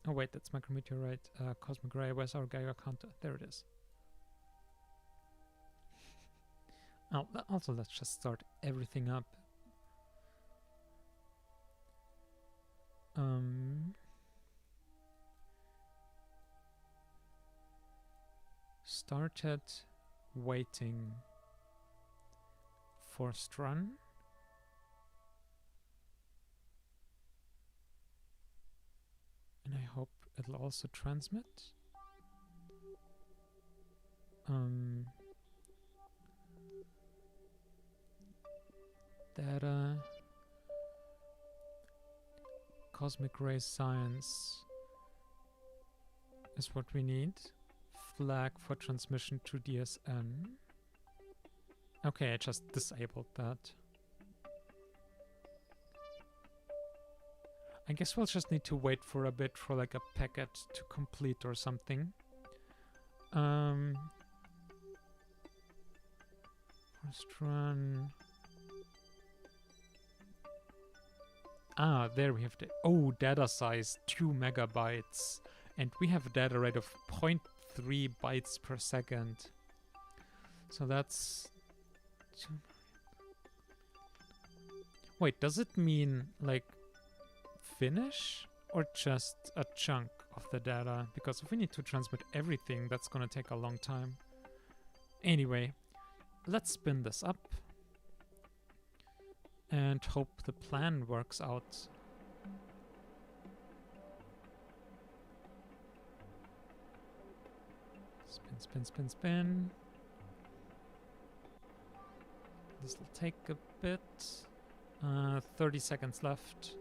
Oh wait, that's micrometeorite. Cosmic ray, where's our Geiger counter? There it is. Oh, also let's just start everything up. Started waiting for run. And I hope it'll also transmit. Data. Cosmic ray science is what we need. Flag for transmission to DSN. Okay, I just disabled that. I guess we'll just need to wait for a bit for like a packet to complete or something. First run. Ah, there we have the data size 2 megabytes, and we have a data rate of 0.3 bytes per second. So that's wait, does it mean like finish, or just a chunk of the data, because if we need to transmit everything, that's gonna take a long time. Anyway, let's spin this up and hope the plan works out. Spin, spin, spin, spin. This will take a bit. 30 seconds left.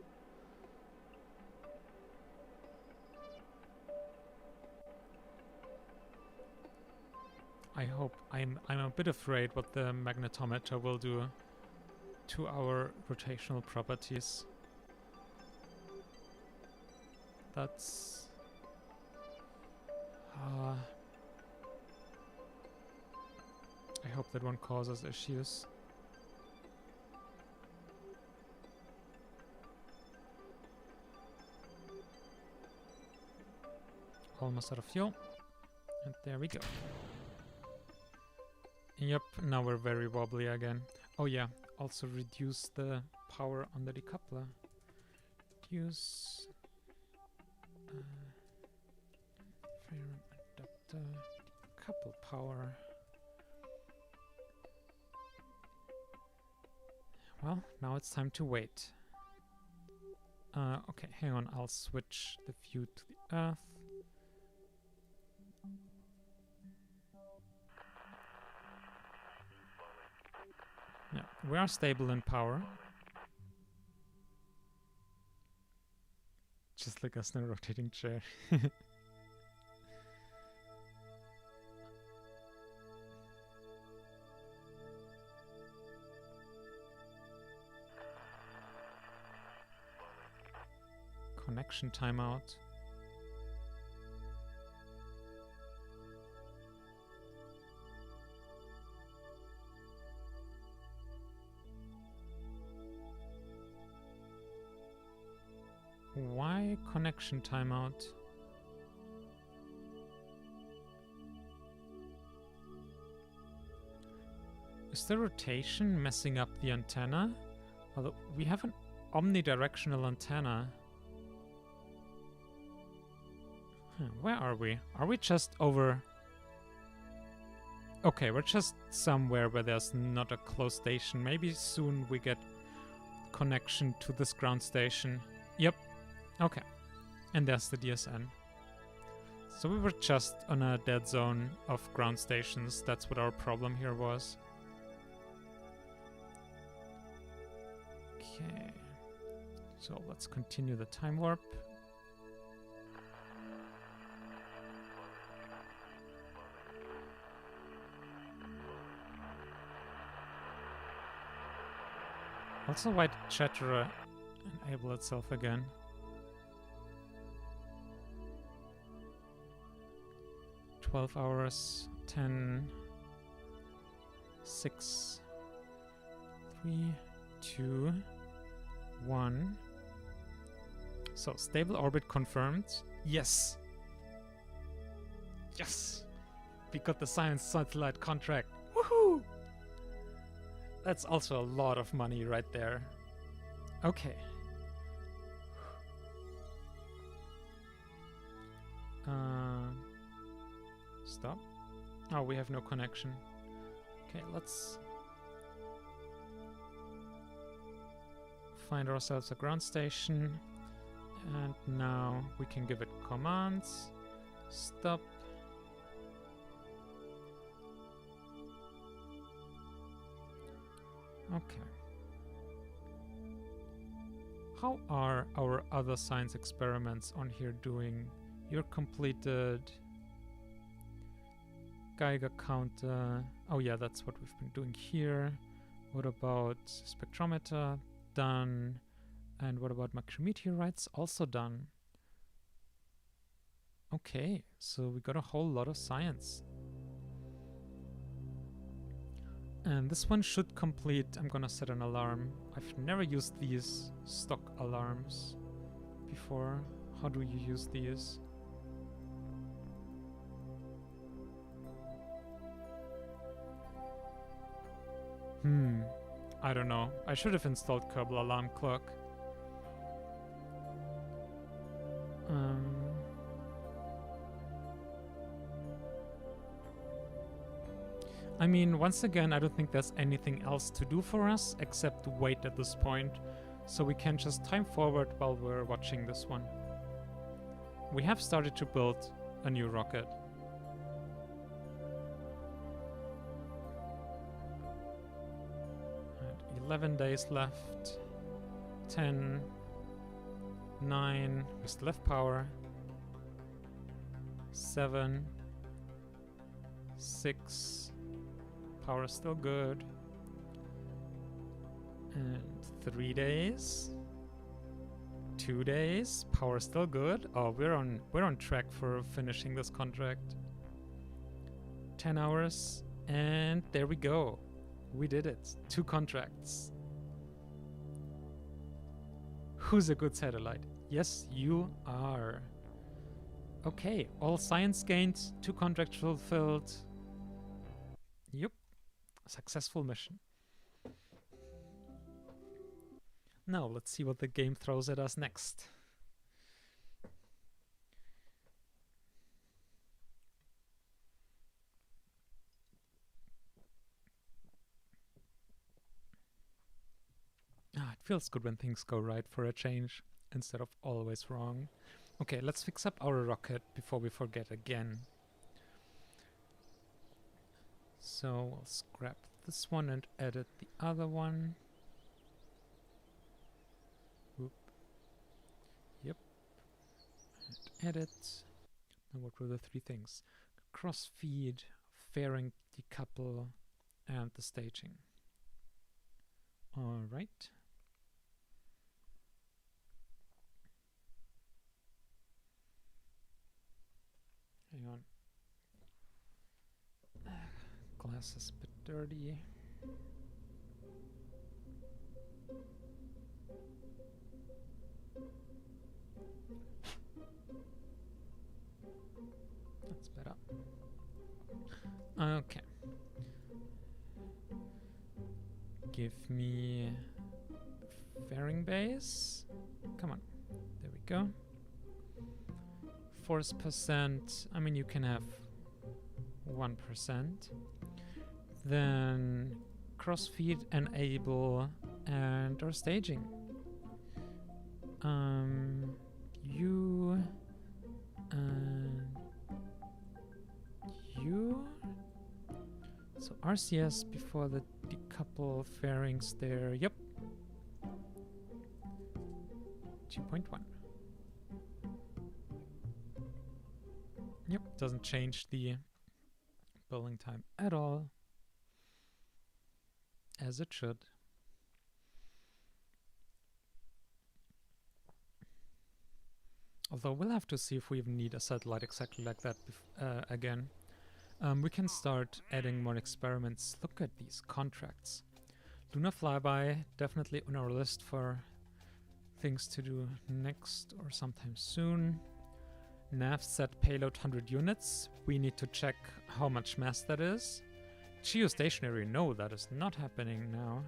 I hope. I'm a bit afraid what the magnetometer will do to our rotational properties. That's I hope that won't cause us issues. Almost out of fuel. And there we go. Yep, now we're very wobbly again. Oh yeah, also reduce the power on the decoupler. Reduce ferrite adapter decouple power. Well, now it's time to wait. Okay, hang on, I'll switch the view to the Earth. Yeah, we are stable in power. Just like us in a rotating chair. Connection timeout. Why connection timeout? Is the rotation messing up the antenna? Although we have an omnidirectional antenna. Where are we? Are we just over? Okay, we're just somewhere where there's not a close station. Maybe soon we get connection to this ground station. Yep. Okay. And there's the DSN. So we were just on a dead zone of ground stations. That's what our problem here was. Okay. So let's continue the time warp. Also, why did Chatterer enable itself again? $12, 10, 6, 3, 2, 1. So, stable orbit confirmed. Yes! Yes! We got the science satellite contract. Woohoo! That's also a lot of money right there. Okay. Stop. Oh, we have no connection. Okay, let's find ourselves a ground station. And now we can give it commands. Stop. Okay. How are our other science experiments on here doing? You're completed. Geiger counter. Oh yeah, that's what we've been doing here. What about spectrometer? Done. And what about macrometeorites? Also done. Okay, so we got a whole lot of science. And this one should complete. I'm gonna set an alarm. I've never used these stock alarms before. How do you use these? I don't know. I should have installed Kerbal Alarm Clock. I mean, once again, I don't think there's anything else to do for us except wait at this point, so we can just time forward while we're watching this one. We have started to build a new rocket. And 11 days left. 10, 9, we still have power. 7, 6, power is still good. And 3 days. 2 days, power still good. Oh, we're on track for finishing this contract. 10 hours, and there we go. We did it. 2 contracts. Who's a good satellite? Yes, you are. Okay, all science gained, 2 contracts fulfilled. Yep, successful mission. Now, let's see what the game throws at us next. Ah, it feels good when things go right for a change, instead of always wrong. Okay, let's fix up our rocket before we forget again. So, we'll scrap this one and edit the other one. Edit. Now what were the 3 things? Crossfeed, fairing decouple, and the staging. Alright. Hang on. Glass is a bit dirty. That's better. Okay. Give me the fairing base. Come on. There we go. Force percent. I mean, you can have 1%. Then crossfeed, enable, and our staging. You and you. So RCS before the decouple fairings there. Yep. 2.1. Yep, doesn't change the building time at all. As it should. Although we'll have to see if we even need a satellite exactly like that again. We can start adding more experiments. Look at these contracts. Lunar flyby, definitely on our list for things to do next or sometime soon. Nav set payload 100 units. We need to check how much mass that is. Geostationary, no, that is not happening now.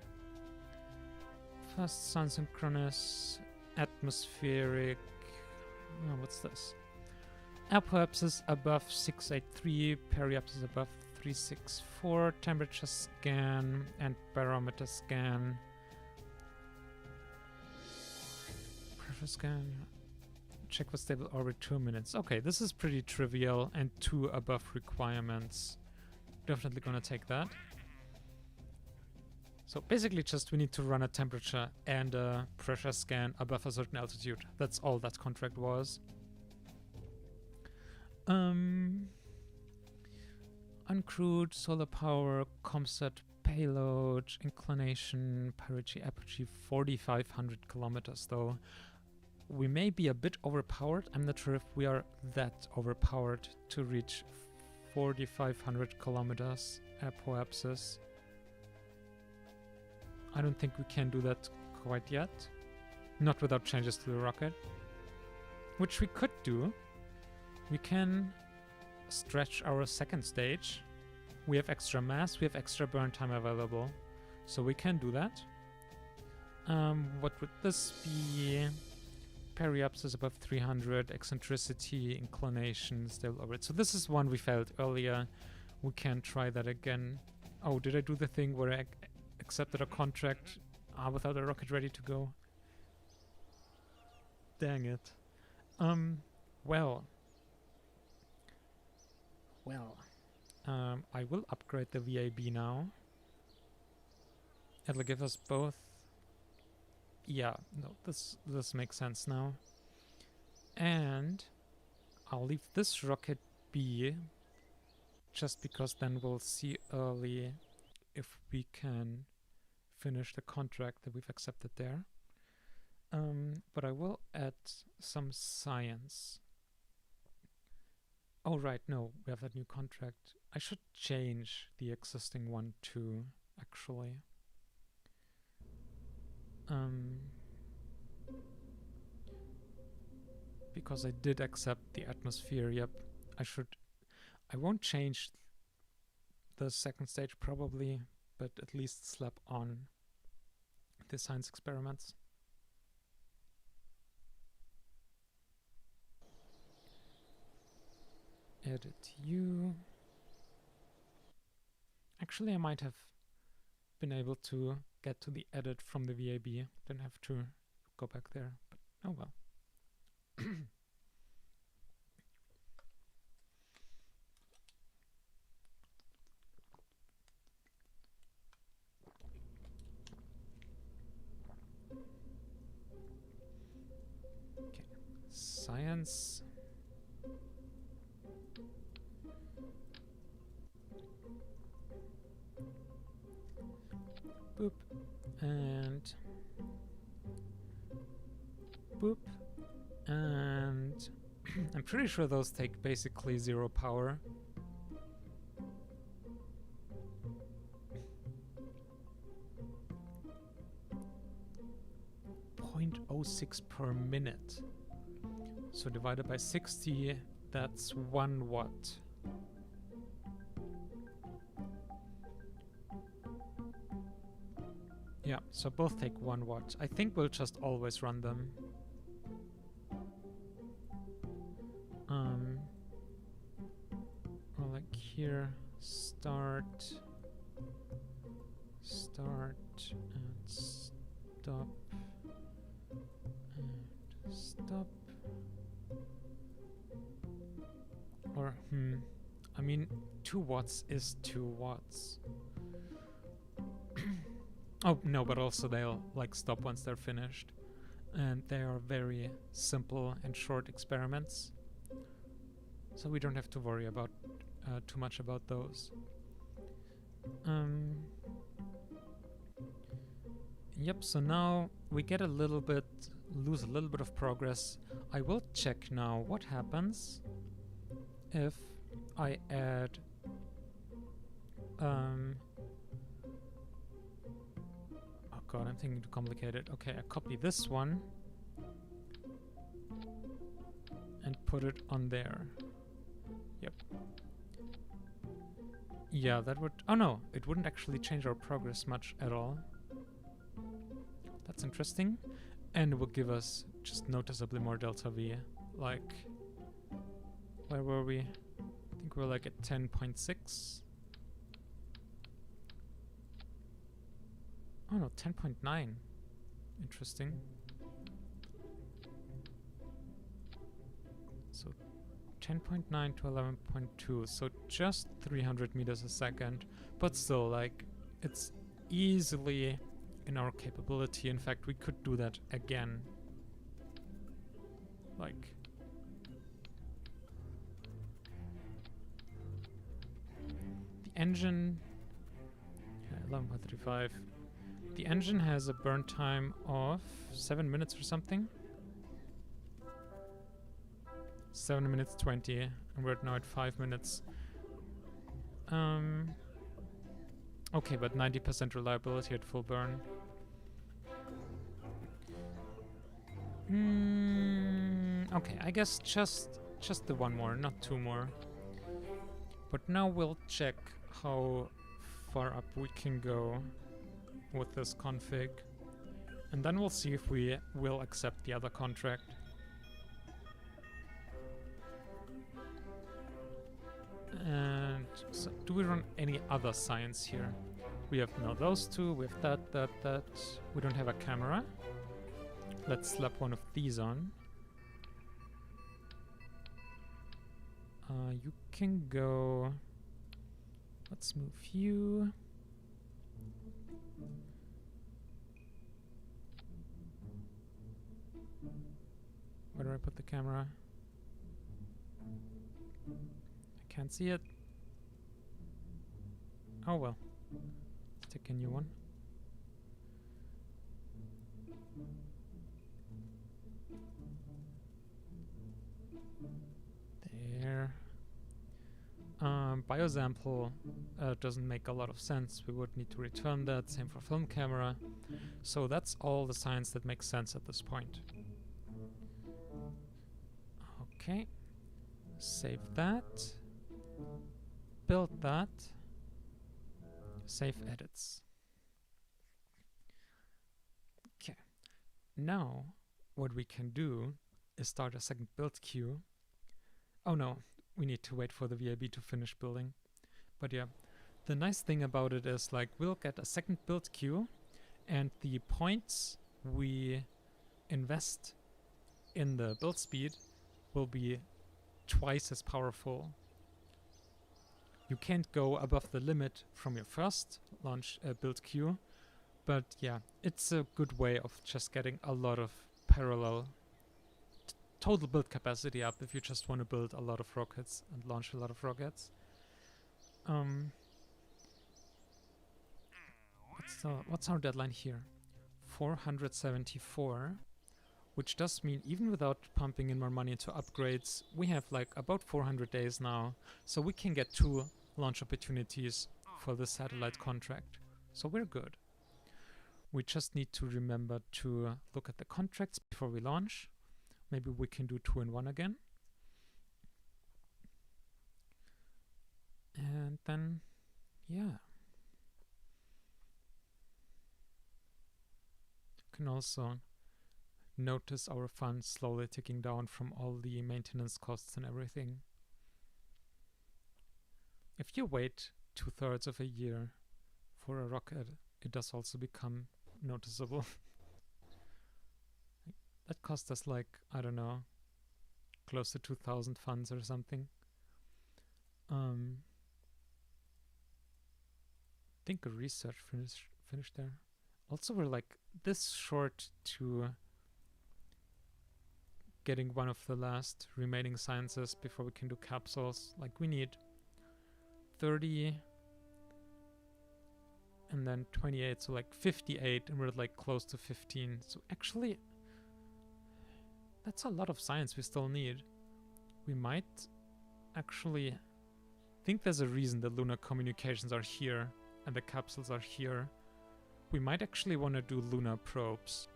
Fast sun synchronous, atmospheric. Oh, what's this? Apoapsis above 683, periapsis above 364, temperature scan and barometer scan. Pressure scan. Check for stable orbit 2 minutes. Okay, this is pretty trivial and 2 above requirements. Definitely gonna take that. So basically just we need to run a temperature and a pressure scan above a certain altitude. That's all that contract was. Uncrewed, solar power, comsat payload, inclination, perigee, apogee, 4,500 kilometers though. We may be a bit overpowered. I'm not sure if we are that overpowered to reach 4,500 kilometers apoapsis. I don't think we can do that quite yet. Not without changes to the rocket. Which we could do. We can stretch our second stage. We have extra mass, we have extra burn time available. So we can do that. What would this be? Periapsis above 300, eccentricity, inclination, stable orbit. So this is one we failed earlier. We can try that again. Oh, did I do the thing where I accepted a contract without a rocket ready to go? Dang it. Well. I will upgrade the VAB now. It'll give us both. Yeah, no, this makes sense now. And I'll leave this rocket be, just because then we'll see early if we can finish the contract that we've accepted there. But I will add some science. Oh right, no, we have that new contract. I should change the existing one too, actually. Because I did accept the atmosphere, yep. I won't change the second stage probably, but at least slap on the science experiments. Edit you. Actually, I might have been able to get to the edit from the VAB. Didn't have to go back there, but oh well. Okay, science. Boop. And boop. And I'm pretty sure those take basically 0 power. .06 per minute. So divided by 60, that's 1 watt. Yeah, so both take 1 watt. I think we'll just always run them. Or like here, start, and stop, and stop. Or, I mean, 2 watts is 2 watts. Oh, no, but also they'll like stop once they're finished. And they are very simple and short experiments. So we don't have to worry about too much about those. Yep, so now we get a little bit, lose a little bit of progress. I will check now what happens if I add oh god, I'm thinking too complicated. Okay, I copy this one and put it on there. Yep. Yeah, that would... Oh no, it wouldn't actually change our progress much at all. That's interesting. And it will give us just noticeably more delta V. Like... Where were we? I think we're like at 10.6. Oh no, 10.9. Interesting. So 10.9 to 11.2, so just 300 meters a second. But still, like, it's easily in our capability. In fact, we could do that again. Like... The engine... 11.35. The engine has a burn time of 7 minutes or something. 7 minutes 20, and we're now at 5 minutes. Okay, but 90% reliability at full burn. Okay, I guess just the one more, not 2 more. But now we'll check how far up we can go with this config, and then we'll see if we will accept the other contract. And So do we run any other science here? We have now those two, we have that. We don't have a camera. Let's slap one of these on. You can go... Let's move you. Where do I put the camera? I can't see it. Oh well. Let's take a new one. There. Biosample doesn't make a lot of sense. We would need to return that. Same for film camera. So that's all the science that makes sense at this point. Okay. Save that. Build that. Save edits. Okay. Now, what we can do is start a second build queue. Oh no, we need to wait for the VIB to finish building. But yeah, the nice thing about it is, like, we'll get a second build queue, and the points we invest in the build speed will be twice as powerful. You can't go above the limit from your first launch build queue, but yeah, it's a good way of just getting a lot of parallel total build capacity up if you just want to build a lot of rockets and launch a lot of rockets. What's our deadline here? 474, which does mean even without pumping in more money into upgrades, we have like about 400 days now, so we can get 2 launch opportunities for the satellite contract. So we're good. We just need to remember to look at the contracts before we launch. Maybe we can do 2 in 1 again. And then, yeah. You can also notice our funds slowly ticking down from all the maintenance costs and everything. If you wait 2/3 of a year for a rocket, it does also become noticeable. That cost us like, I don't know, close to 2,000 funds or something. I think a research finished there. Also, we're like this short to getting one of the last remaining sciences before we can do capsules. Like, we need 30 and then 28, so like 58, and we're like close to 15. So actually, that's a lot of science we still need. We might actually think there's a reason the lunar communications are here and the capsules are here. We might actually want to do lunar probes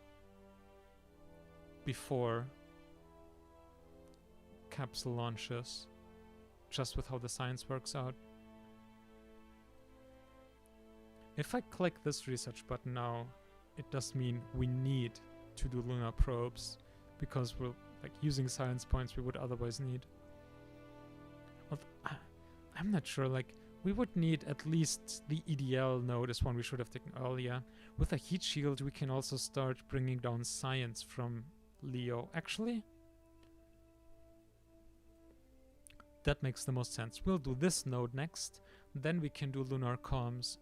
before capsule launches, just with how the science works out. If I click this research button now, it does mean we need to do lunar probes, because we're like using science points we would otherwise need. Well, I'm not sure, like, we would need at least the EDL node is one we should have taken earlier. With a heat shield we can also start bringing down science from Leo. Actually, that makes the most sense. We'll do this node next, then we can do lunar comms.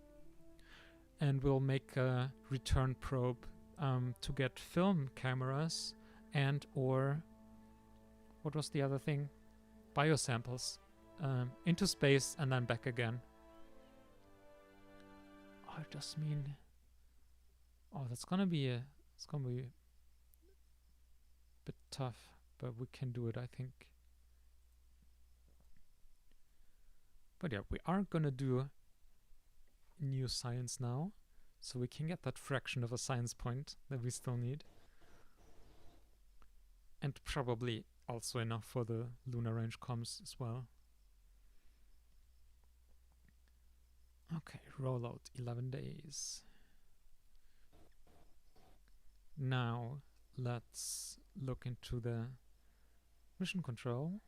And we'll make a return probe to get film cameras and or what was the other thing? Biosamples into space and then back again. Oh, it does mean, oh, that's gonna be a bit tough, but we can do it, I think. But yeah, we are gonna do new science now, so we can get that fraction of a science point that we still need. And probably also enough for the lunar range comms as well. Okay, rollout 11 days. Now let's look into the mission control.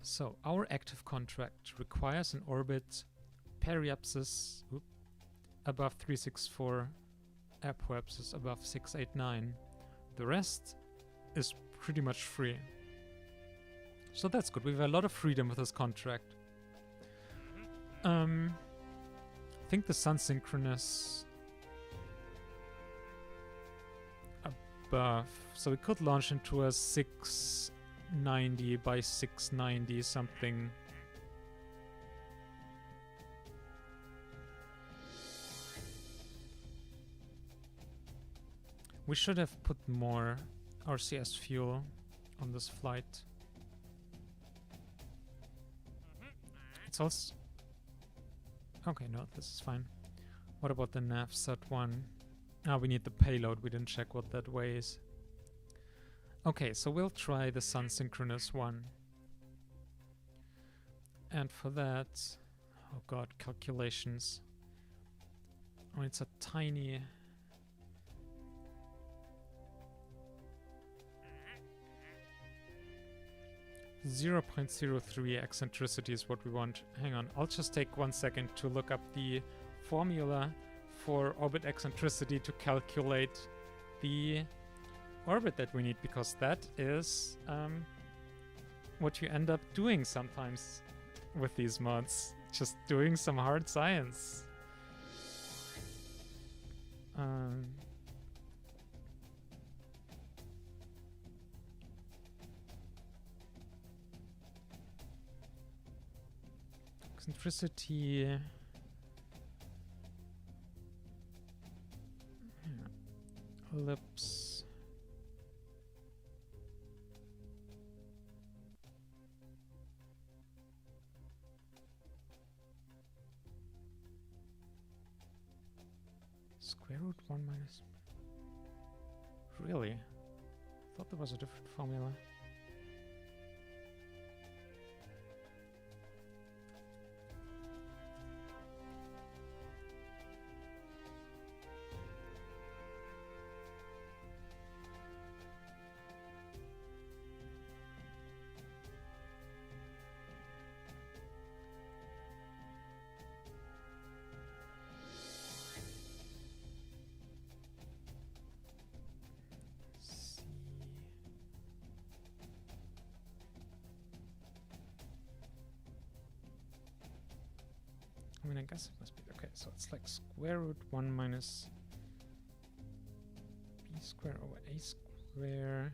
So our active contract requires an orbit periapsis above 364, apoapsis above 689. The rest is pretty much free. So that's good. We have a lot of freedom with this contract. I think the sun synchronous above. So we could launch into a 690 by 690 something. We should have put more RCS fuel on this flight. It's also... Okay, no, this is fine. What about the NavSat-1? Ah, we need the payload. We didn't check what that weighs. Okay, so we'll try the sun synchronous one. And for that... Oh god, calculations. Oh, it's a tiny... 0.03 eccentricity is what we want. Hang on, I'll just take 1 second to look up the formula for orbit eccentricity to calculate the orbit that we need, because that is what you end up doing sometimes with these mods. Just doing some hard science. Eccentricity. Yeah. Ellipse. Square root 1 minus... Really? I thought there was a different formula. I mean, I guess it must be... Okay, so it's like square root 1 minus b square over a square.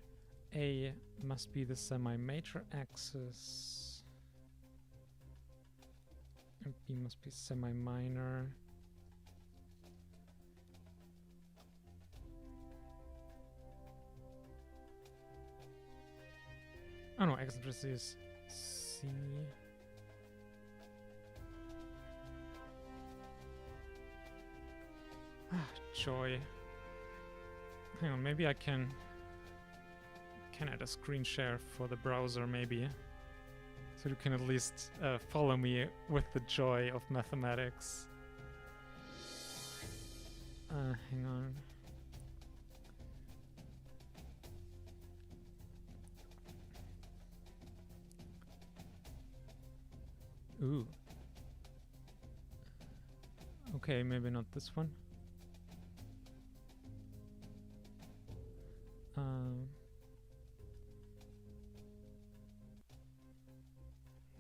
A must be the semi-major axis. And b must be semi-minor. Oh no, eccentricity is c. Joy. Hang on, maybe I can add a screen share for the browser, maybe, so you can at least follow me with the joy of mathematics. Hang on. Ooh. Okay, maybe not this one.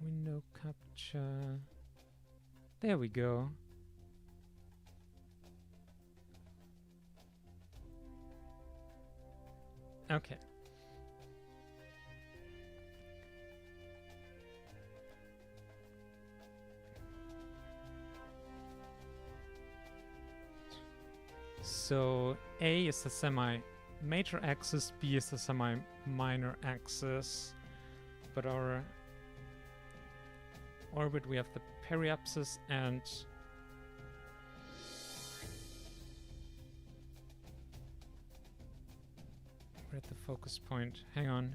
Window capture. There we go. Okay. So A is the semi-major axis, B is the semi-minor axis, but our orbit, we have the periapsis and we're at the focus point. Hang on.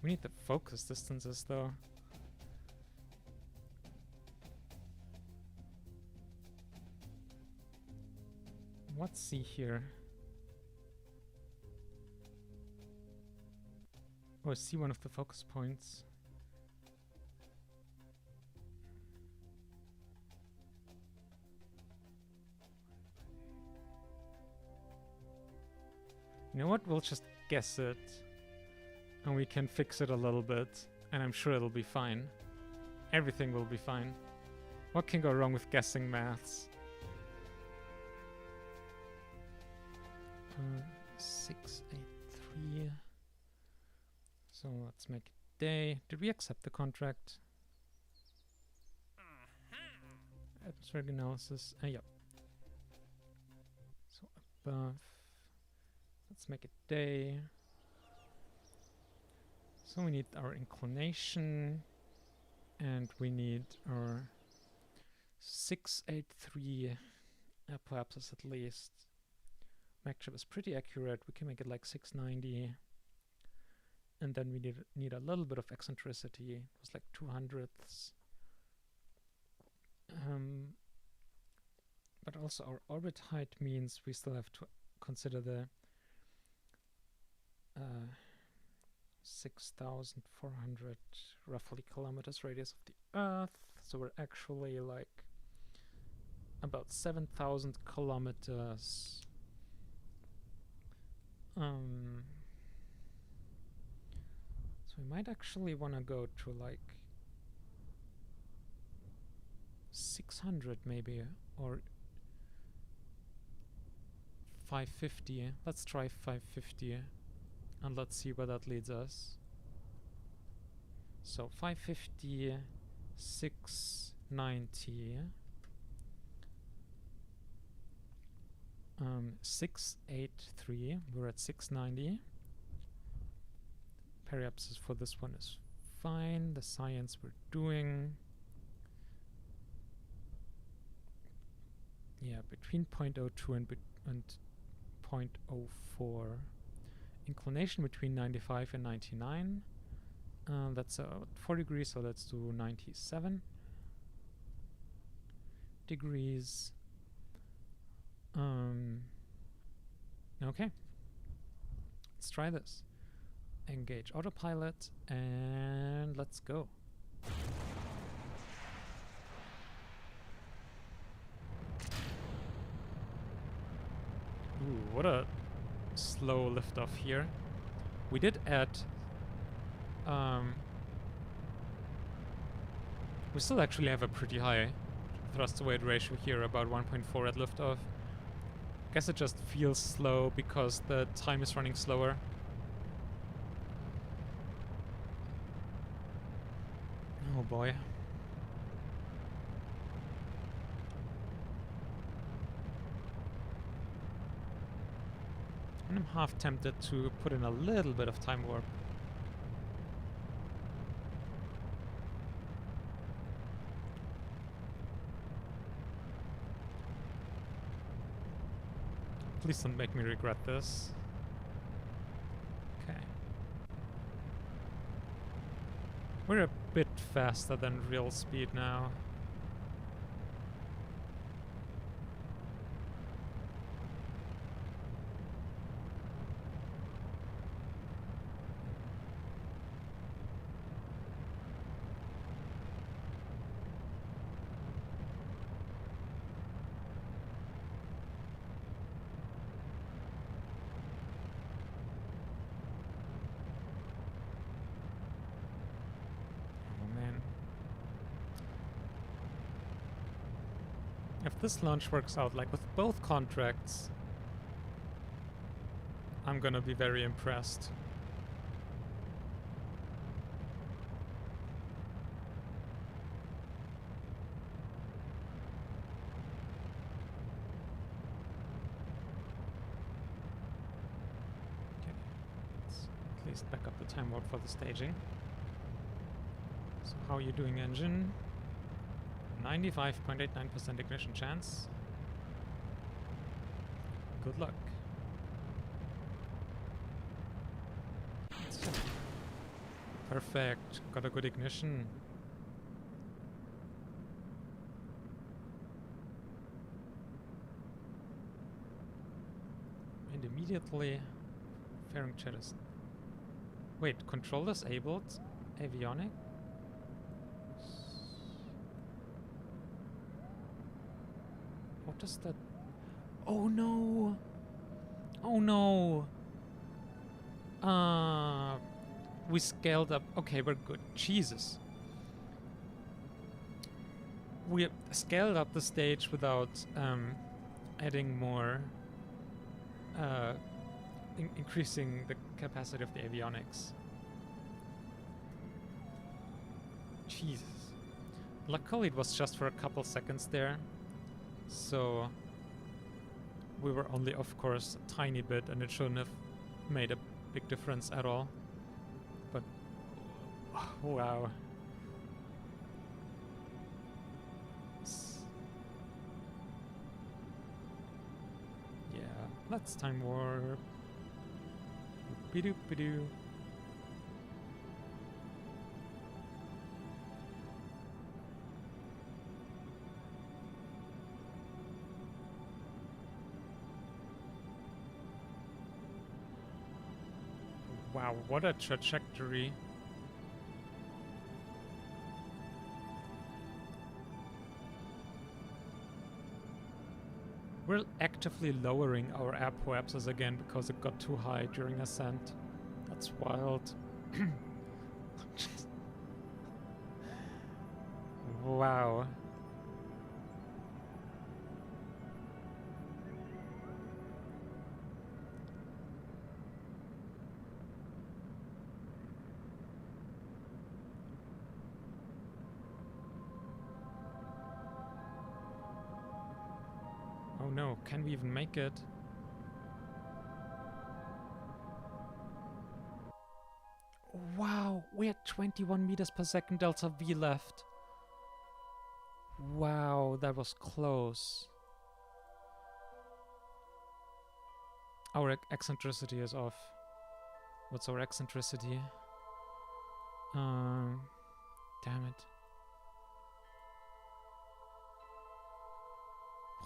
We need the focus distances though. What's C here? Oh, I see one of the focus points. You know what? We'll just guess it. And we can fix it a little bit. And I'm sure it'll be fine. Everything will be fine. What can go wrong with guessing maths? 683. So let's make it day. Did we accept the contract? Atmospheric analysis. Yep. So above. Let's make it day. So we need our inclination. And we need our 683 apoapsis at least. MacChip is pretty accurate. We can make it like 690. And then we need a little bit of eccentricity. It was like 200ths. But also our orbit height means we still have to consider the 6,400 roughly kilometers radius of the Earth. So we're actually like about 7,000 kilometers. So we might actually want to go to like 600 maybe, or 550. Let's try 550 and let's see where that leads us. So 550, 690, 683, we're at 690. Periapsis for this one is fine. The science we're doing, yeah, between 0.02 and 0.04. Inclination between 95 and 99. That's 4 degrees, so let's do 97 degrees. Okay, let's try this. Engage autopilot and let's go. Ooh, what a slow liftoff here. We did add we still actually have a pretty high thrust to weight ratio here, about 1.4 at liftoff. Guess it just feels slow because the time is running slower. Oh boy. And I'm half tempted to put in a little bit of time warp. Please don't make me regret this. Okay. We're a bit faster than real speed now. If this launch works out, like with both contracts, I'm gonna be very impressed. Okay, let's at least back up the time warp for the staging. So how are you doing, engine? 95.89% ignition chance. Good luck. Perfect. Got a good ignition. And immediately fairing jet is Wait, control disabled? Avionic? What does that... Oh no! Oh no! We scaled up. Okay, we're good. Jesus. We scaled up the stage without adding more, increasing the capacity of the avionics. Jesus. Luckily it was just for a couple seconds there, so we were only off course a tiny bit and it shouldn't have made a big difference at all. But wow. Yeah, let's time warp. Doop-a-doop-a-doo. Wow, what a trajectory. We're actively lowering our air poapses again because it got too high during ascent. That's wild. Wow. Oh no, can we even make it? Wow, we had 21 meters per second delta V left. Wow, that was close. Our eccentricity is off. What's our eccentricity? Damn it.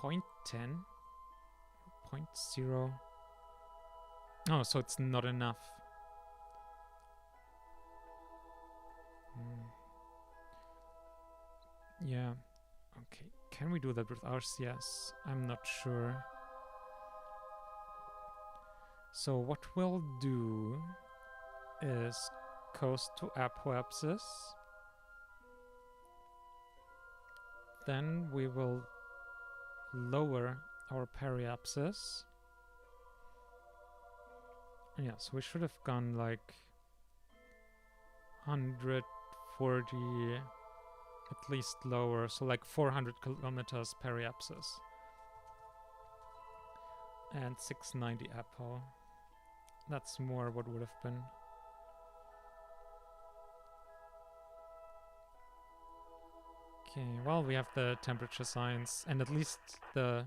0.10? 0.0? Oh, so it's not enough. Yeah. Okay. Can we do that with RCS? I'm not sure. So what we'll do is coast to apoapsis. Then we will lower our periapsis. Yeah, so we should have gone like 140 at least lower, so like 400 kilometers periapsis. And 690 apo. That's more what would have been. Okay, well, we have the temperature science and at least the...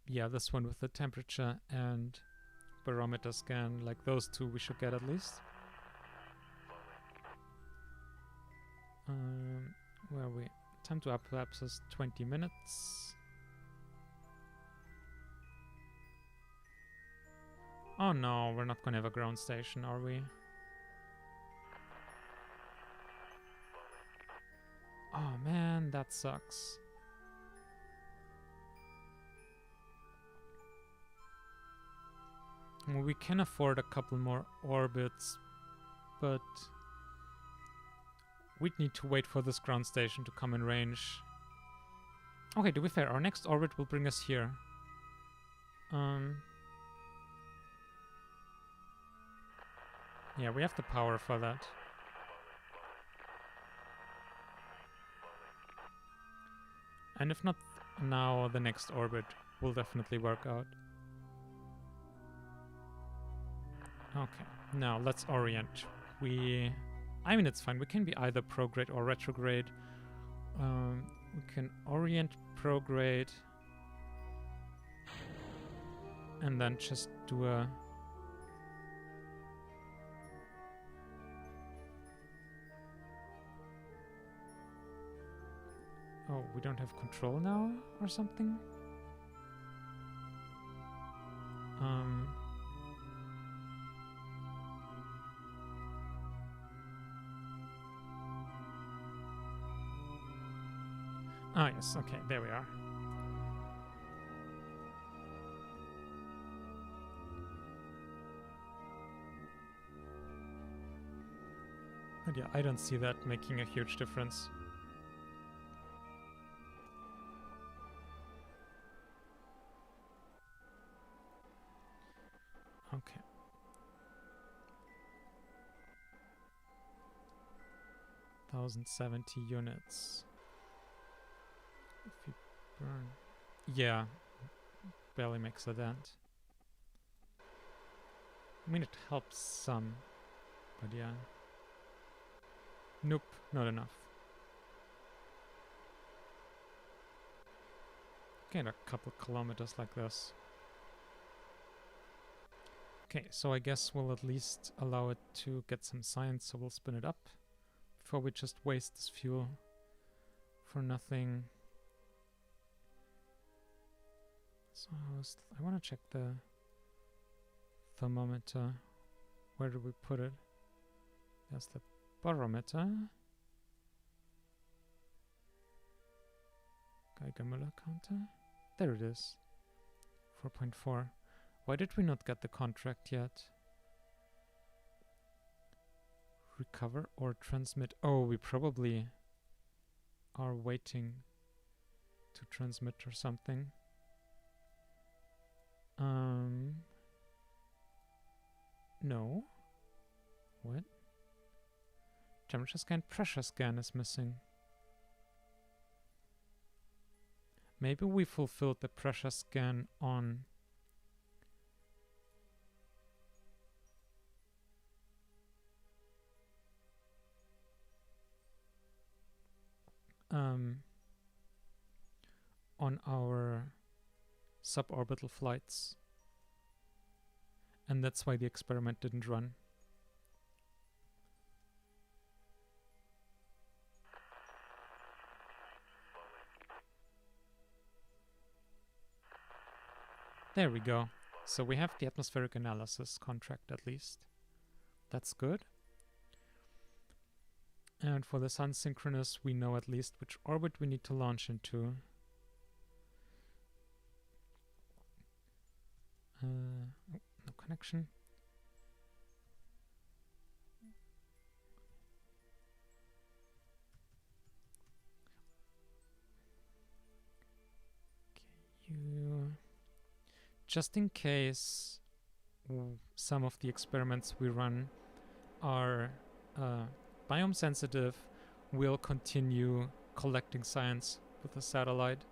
Yeah, this one with the temperature and barometer scan, like those two we should get at least. Where are we? Time to apoapsis 20 minutes. Oh no, we're not gonna have a ground station, are we? Oh man, that sucks. Well, we can afford a couple more orbits, but we'd need to wait for this ground station to come in range. Okay, to be fair, our next orbit will bring us here. Yeah, we have the power for that. And if not now, the next orbit will definitely work out. Okay, now let's orient. I mean, it's fine. We can be either prograde or retrograde. We can orient prograde and then just do a... Oh, we don't have control now or something? Ah, yes, okay, there we are. But yeah, I don't see that making a huge difference. Okay. $1,070 units. If you burn... Yeah, barely makes a dent. I mean, it helps some, but yeah. Nope, not enough. Gain a couple kilometers like this. Okay, so I guess we'll at least allow it to get some science, so we'll spin it up before we just waste this fuel for nothing. So I want to check the thermometer. Where did we put it? There's the barometer. Geiger-Müller counter. There it is. 4.4. Why did we not get the contract yet? Recover or transmit? Oh, we probably are waiting to transmit or something. No. What? Temperature scan, pressure scan is missing. Maybe we fulfilled the pressure scan on... on our suborbital flights. And that's why the experiment didn't run. There we go. So we have the atmospheric analysis contract at least. That's good. And for the sun synchronous, we know at least which orbit we need to launch into. Oh, no connection. Okay, just in case some of the experiments we run are biome sensitive, we'll continue collecting science with the satellite.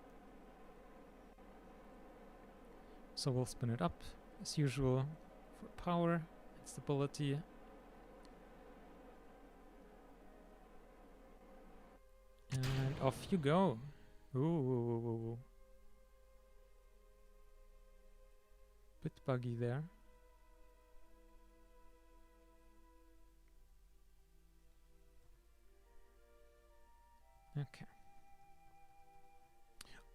So we'll spin it up as usual for power and stability. And off you go. Ooh. Bit buggy there. Okay.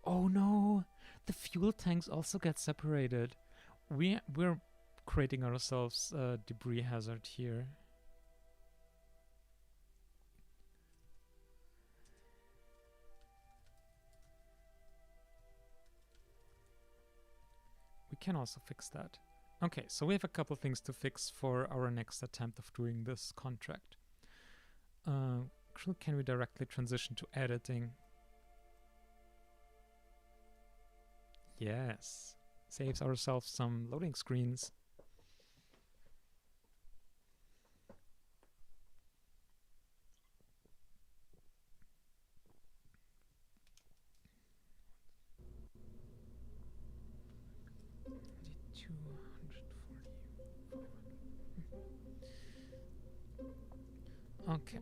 Oh no! The fuel tanks also get separated. We're creating ourselves a debris hazard here. We can also fix that. Okay, so we have a couple things to fix for our next attempt of doing this contract. Actually, can we directly transition to editing? Yes. Saves ourselves some loading screens. Okay.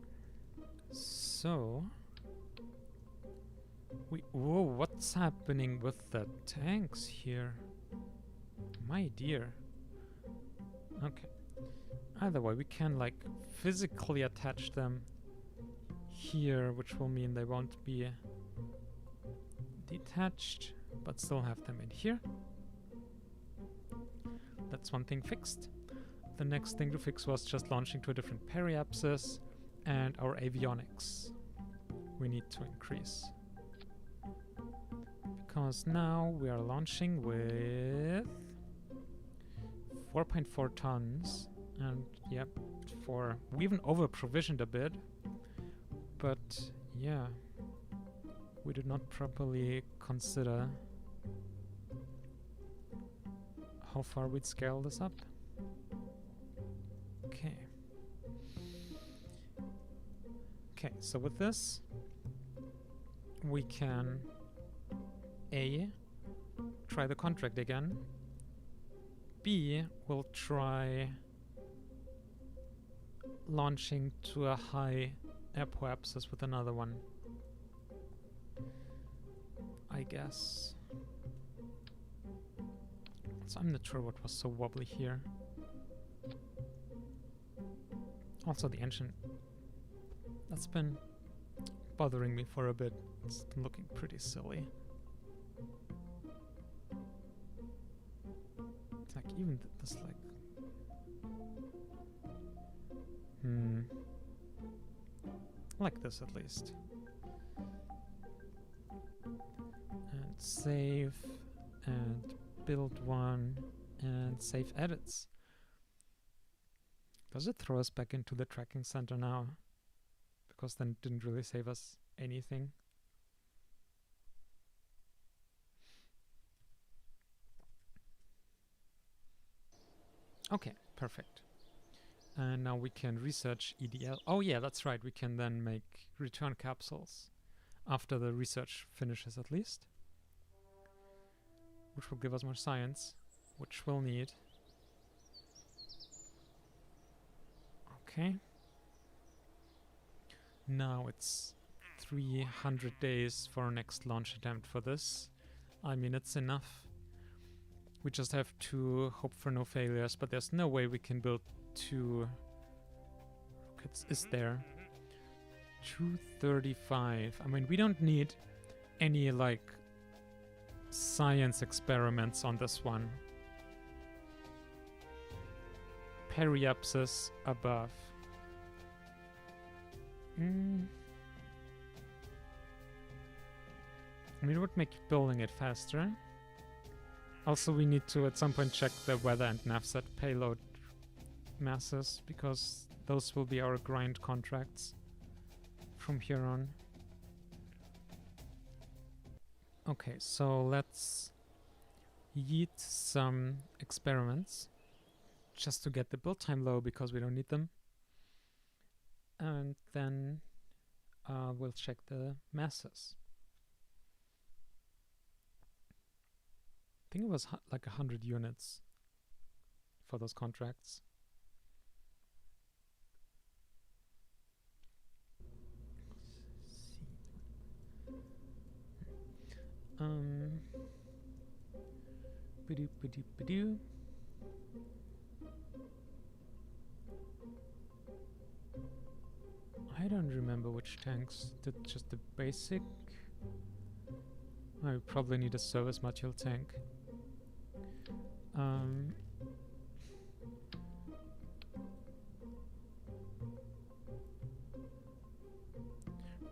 So whoa, what's happening with the tanks here? My dear. Okay. Either way, we can like physically attach them here, which will mean they won't be detached, but still have them in here. That's one thing fixed. The next thing to fix was just launching to a different periapsis, and our avionics we need to increase. Because now we are launching with 4.4 tons. And yep, we even over provisioned a bit. But yeah, we did not properly consider how far we'd scale this up. Okay. Okay, so with this, we can A, try the contract again. B, we'll try launching to a high apoapsis with another one, I guess. So I'm not sure what was so wobbly here. Also the engine, that's been bothering me for a bit. It's looking pretty silly. It's like even this like like this at least. And save and build one and save edits. Does it throw us back into the tracking center now? Because then it didn't really save us anything. Okay, perfect. And now we can research EDL. Oh yeah, that's right. We can then make return capsules after the research finishes at least. Which will give us more science, which we'll need. Okay. Now it's 300 days for our next launch attempt for this. I mean, it's enough. We just have to hope for no failures, but there's no way we can build 2 rockets, is there? 235. I mean, we don't need any, like, science experiments on this one. Periapsis above. I mean, it would make building it faster. Also, we need to at some point check the weather and navset payload masses, because those will be our grind contracts from here on. Okay, so let's yeet some experiments just to get the build time low, because we don't need them. And then we'll check the masses. I think it was like 100 units for those contracts. Ba-doo. I don't remember which tanks. Did just the basic? I probably need a service module tank.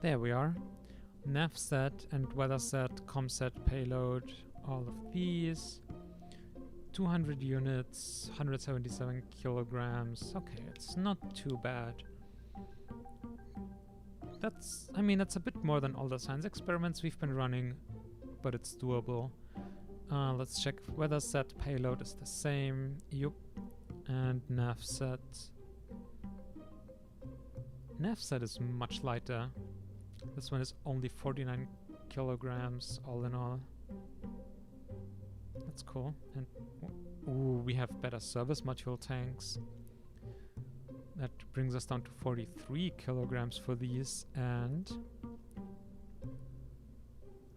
There we are. Navset and weatherset, comset, payload, all of these. 200 units, 177 kilograms. Okay, it's not too bad. That's, I mean, that's a bit more than all the science experiments we've been running, but it's doable. Let's check if weatherset payload is the same. Yup. And navset. Navset is much lighter. This one is only 49 kilograms all in all. That's cool. And ooh, we have better service module tanks. That brings us down to 43 kilograms for these and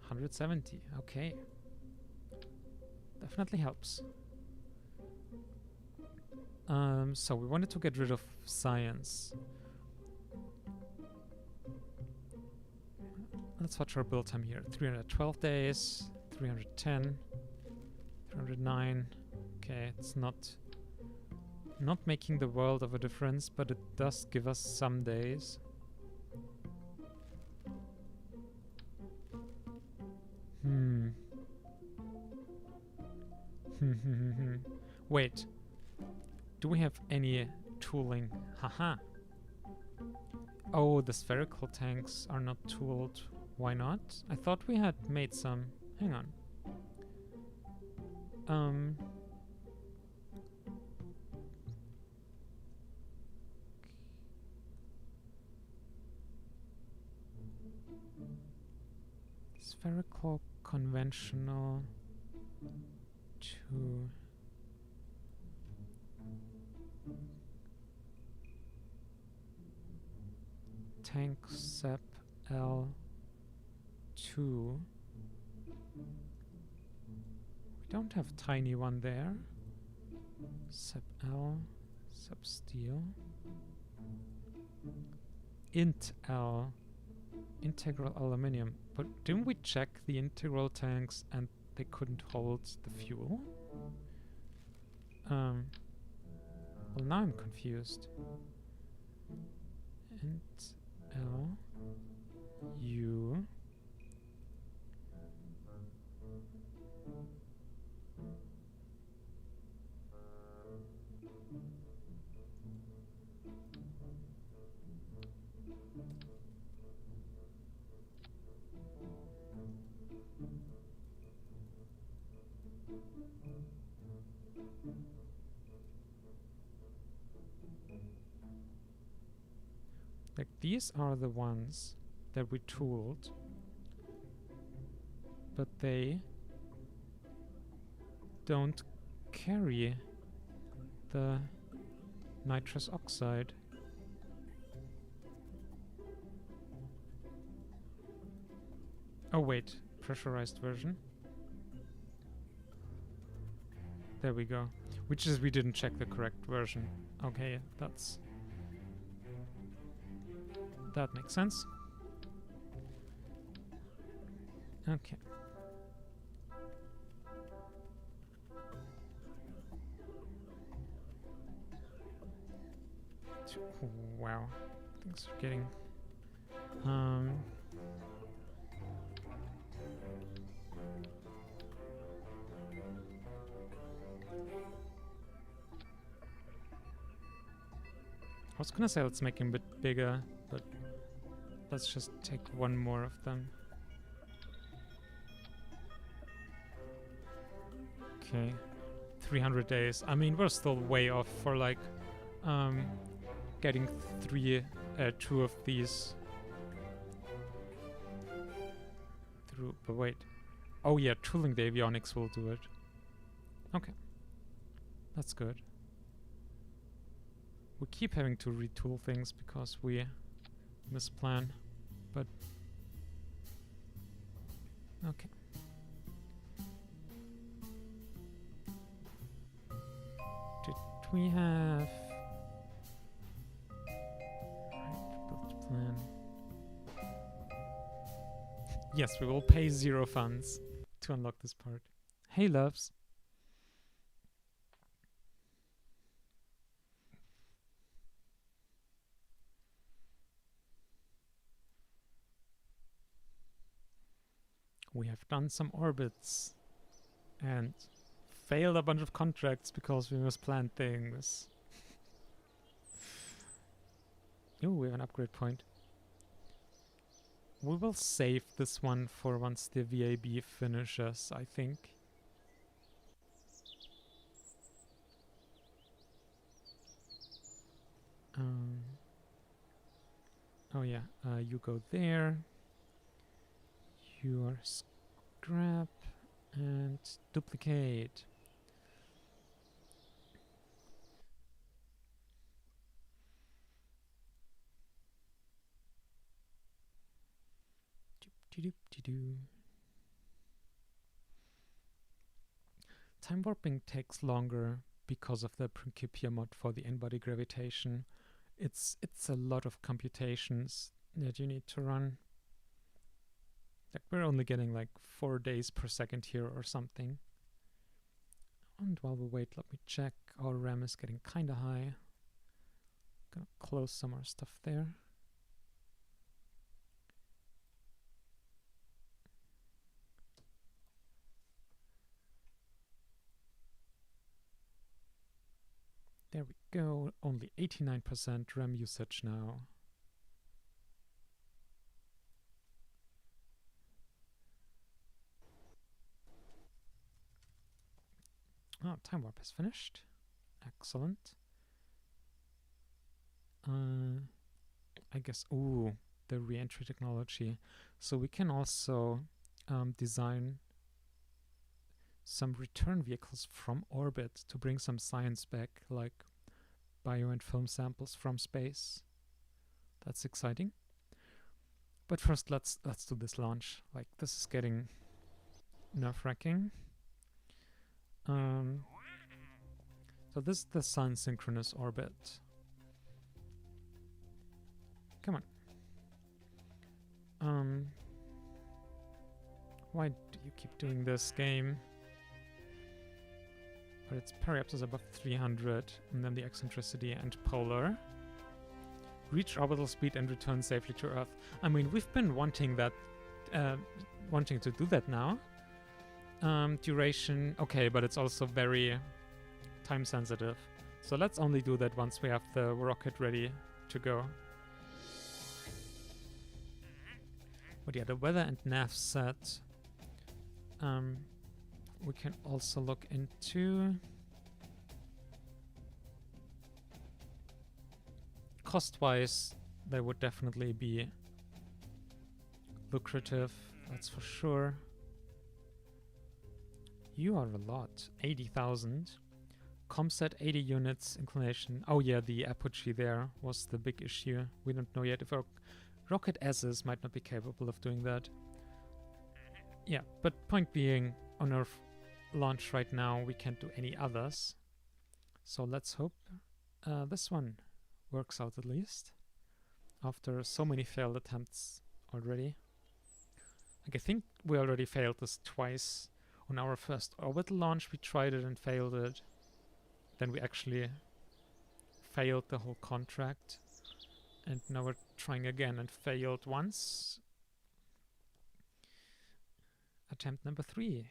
170. Okay. Definitely helps. So we wanted to get rid of science. Let's watch our build time here. 312 days, 310, 309. Okay, it's not making the world of a difference, but it does give us some days. Wait. Do we have any tooling? Haha. Oh, the spherical tanks are not tooled. Why not? I thought we had made some. Hang on. Spherical, conventional, 2. Tank SEP L2. We don't have tiny one there. SEP L, SEP steel. Int L, integral aluminium. But didn't we check the integral tanks and they couldn't hold the fuel? Well, now I'm confused. Int L U like these are the ones that we tooled, but they don't carry the nitrous oxide. Oh wait, pressurized version. There we go. Which is we didn't check the correct version. Okay, that makes sense. Okay. Wow, things are getting I was gonna say let's make him a bit bigger, but let's just take one more of them. Okay, 300 days. I mean, we're still way off for like getting 2 of these through. But wait, oh yeah, tooling the avionics will do it. Okay, that's good. We keep having to retool things because we misplan, but okay. Did we have build plan? Yes, we will pay 0 funds to unlock this part. Hey, loves. We have done some orbits and failed a bunch of contracts because we misplanned things. Ooh, we have an upgrade point. We will save this one for once the VAB finishes, I think. Oh yeah, you go there. You are scrap and duplicate. Time warping takes longer because of the Principia mod for the in-body gravitation. It's a lot of computations that you need to run. Like we're only getting like 4 days per second here or something. And while we wait, let me check. Our RAM is getting kinda high. Gonna close some more stuff there. go. Only 89% RAM usage now. Oh, time warp has finished. Excellent. I guess, ooh, the re-entry technology. So we can also design some return vehicles from orbit to bring some science back, like bio and film samples from space. That's exciting. But first, let's do this launch. Like, this is getting nerve-wracking. So this is the sun synchronous orbit. Come on. Why do you keep doing this, game? But its periapsis above 300, and then the eccentricity and polar. Reach orbital speed and return safely to Earth. I mean, we've been wanting that, wanting to do that now. Duration, okay, but it's also very time sensitive. So let's only do that once we have the rocket ready to go. But yeah, the weather and nav set. We can also look into cost-wise, they would definitely be lucrative, that's for sure. You are a lot. 80,000. Comset 80 units inclination. Oh yeah, the apogee there was the big issue. We don't know yet if our rocket S's might not be capable of doing that. Yeah, but point being, on our launch right now, we can't do any others. So let's hope this one works out at least. After so many failed attempts already. Like, I think we already failed this twice. On our first orbital launch, we tried it and failed it. Then we actually failed the whole contract. And now we're trying again and failed once. Attempt number 3.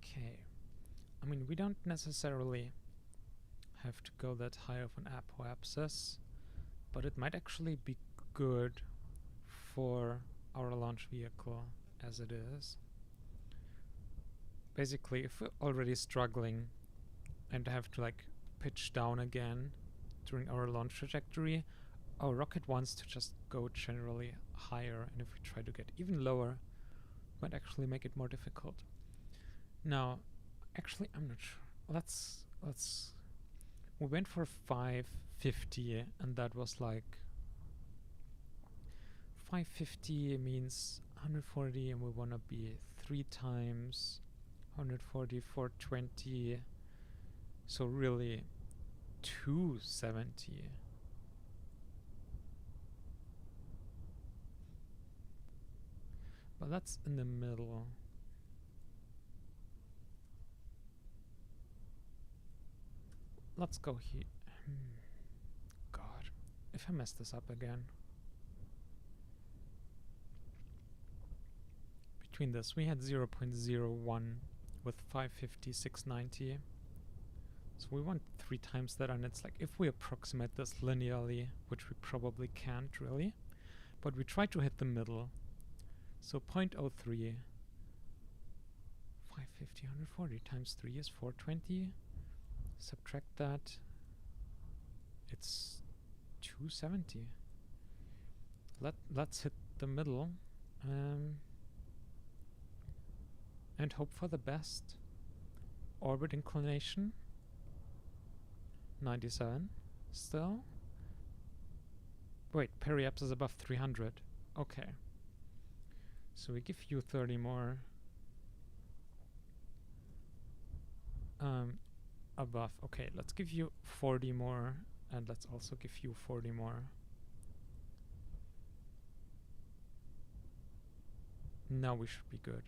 Okay. I mean, we don't necessarily have to go that high of an apoapsis, but it might actually be good for our launch vehicle as it is. Basically, if we're already struggling and have to like pitch down again during our launch trajectory, our rocket wants to just go generally higher, and if we try to get even lower, it might actually make it more difficult. Now, actually, I'm not sure. We went for 550, and that was like 550 means 140, and we want to be 3 times 140, 420. So really 270. But that's in the middle. Let's go here. God, if I mess this up again. Between this, we had 0.01 with 550, 690. So we want 3 times that, and it's like, if we approximate this linearly, which we probably can't really, but we try to hit the middle. So 0.03, 550, 140 times 3 is 420. Subtract that, it's 270. Let's hit the middle and hope for the best. Orbit inclination 97 still. Wait, periapsis above 300. Okay. So we give you 30 more. above. Okay, let's give you 40 more, and let's also give you 40 more. Now we should be good.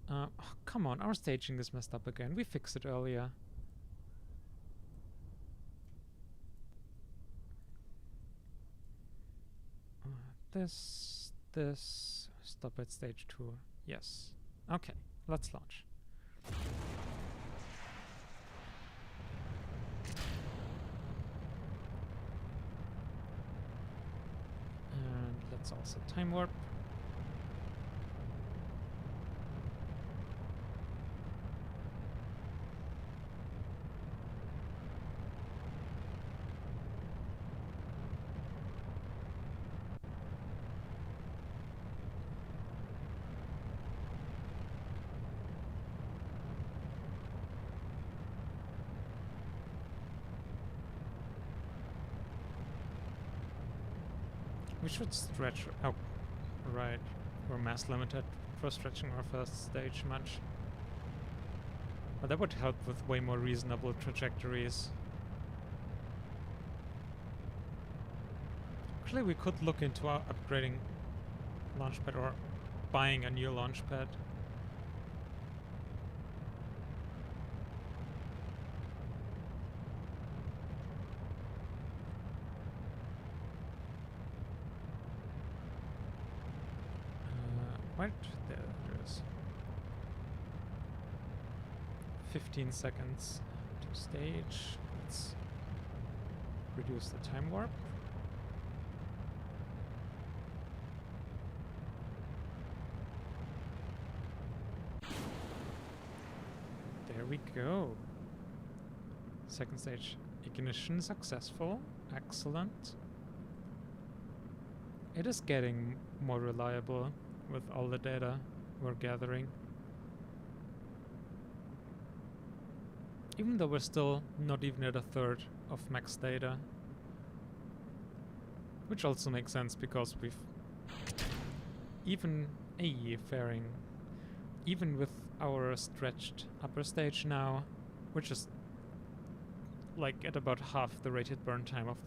Oh, come on, our staging is messed up again. We fixed it earlier. This, stop at stage 2. Yes. Okay, let's launch. And let's also time warp. We should stretch. Oh, right. We're mass limited for stretching our first stage much. But that would help with way more reasonable trajectories. Actually, we could look into upgrading launchpad or buying a new launchpad. What? There it is. 15 seconds to stage. Let's reduce the time warp. There we go. Second stage ignition successful. Excellent. It is getting more reliable with all the data we're gathering. Even though we're still not even at a third of max data. Which also makes sense because we've even faring. Even with our stretched upper stage now, we're just like at about half the rated burn time of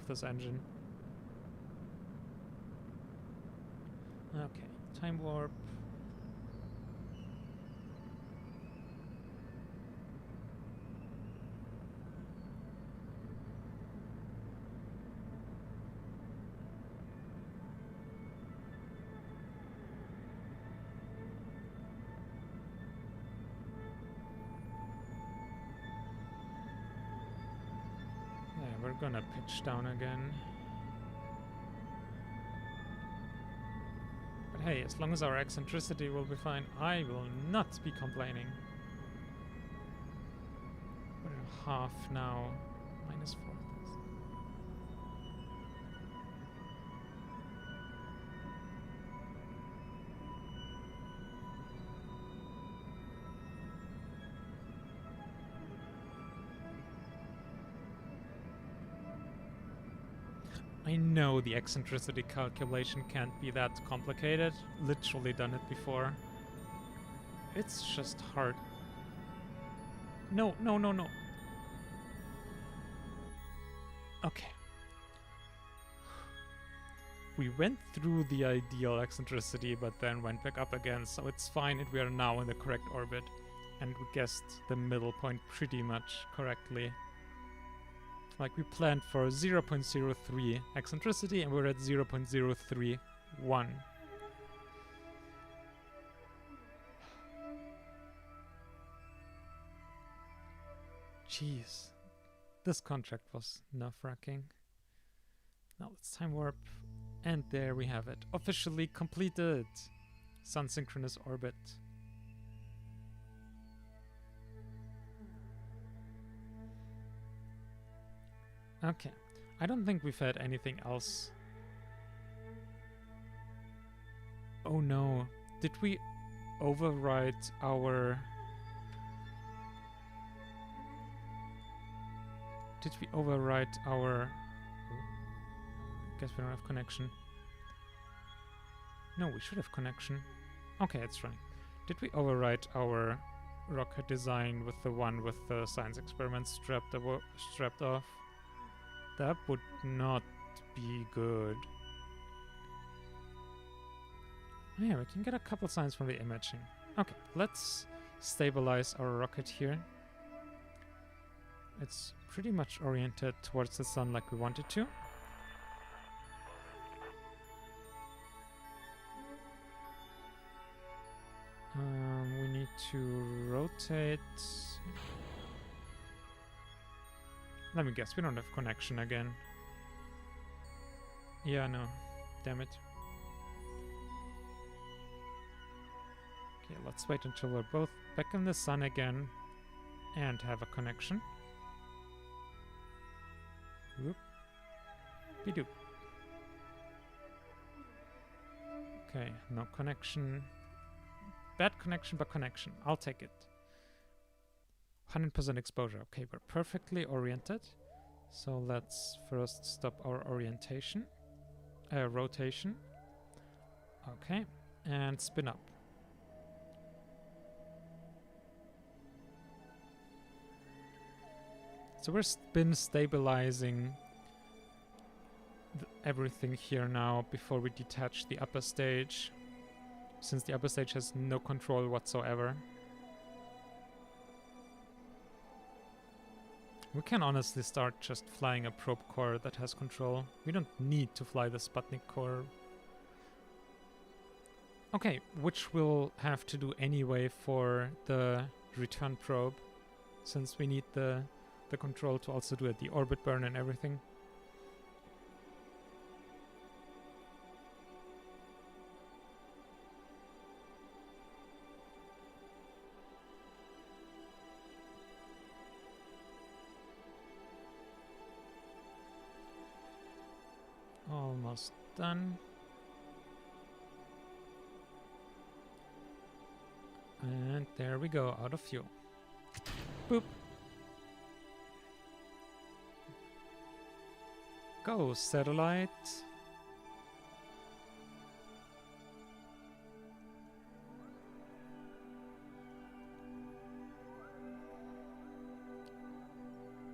this engine. Okay, time warp. Yeah, we're gonna pitch down again. Hey, as long as our eccentricity will be fine, I will not be complaining. We're at half now. -4. I know the eccentricity calculation can't be that complicated. Literally done it before. It's just hard. No, no, no, no. Okay. We went through the ideal eccentricity, but then went back up again, so it's fine, and we are now in the correct orbit. And we guessed the middle point pretty much correctly. Like, we planned for 0.03 eccentricity, and we're at 0.031. Jeez. This contract was nerve-wracking. Now let's time warp. And there we have it. Officially completed. Sun-synchronous orbit. Okay, I don't think we've had anything else. Oh no, did we overwrite our... I guess we don't have connection. No, we should have connection. Okay, it's fine. Did we overwrite our rocket design with the one with the science experiments strapped off. That would not be good. Yeah, we can get a couple signs from the imaging. Okay, let's stabilize our rocket here. It's pretty much oriented towards the sun like we want it to. We need to rotate. Let me guess, we don't have connection again. Yeah, no. Damn it. Okay, let's wait until we're both back in the sun again and have a connection. Whoop. Be-doop. Okay, no connection. Bad connection, but connection. I'll take it. 100% exposure. Okay, we're perfectly oriented. So let's first stop our rotation. Okay, and spin up. So we're spin stabilizing everything here now before we detach the upper stage, since the upper stage has no control whatsoever. We can honestly start just flying a probe core that has control. We don't need to fly the Sputnik core. Okay, which we'll have to do anyway for the return probe, since we need the control to also do it, the orbit burn and everything. Almost done. And there we go, out of fuel. Boop. Go, satellite.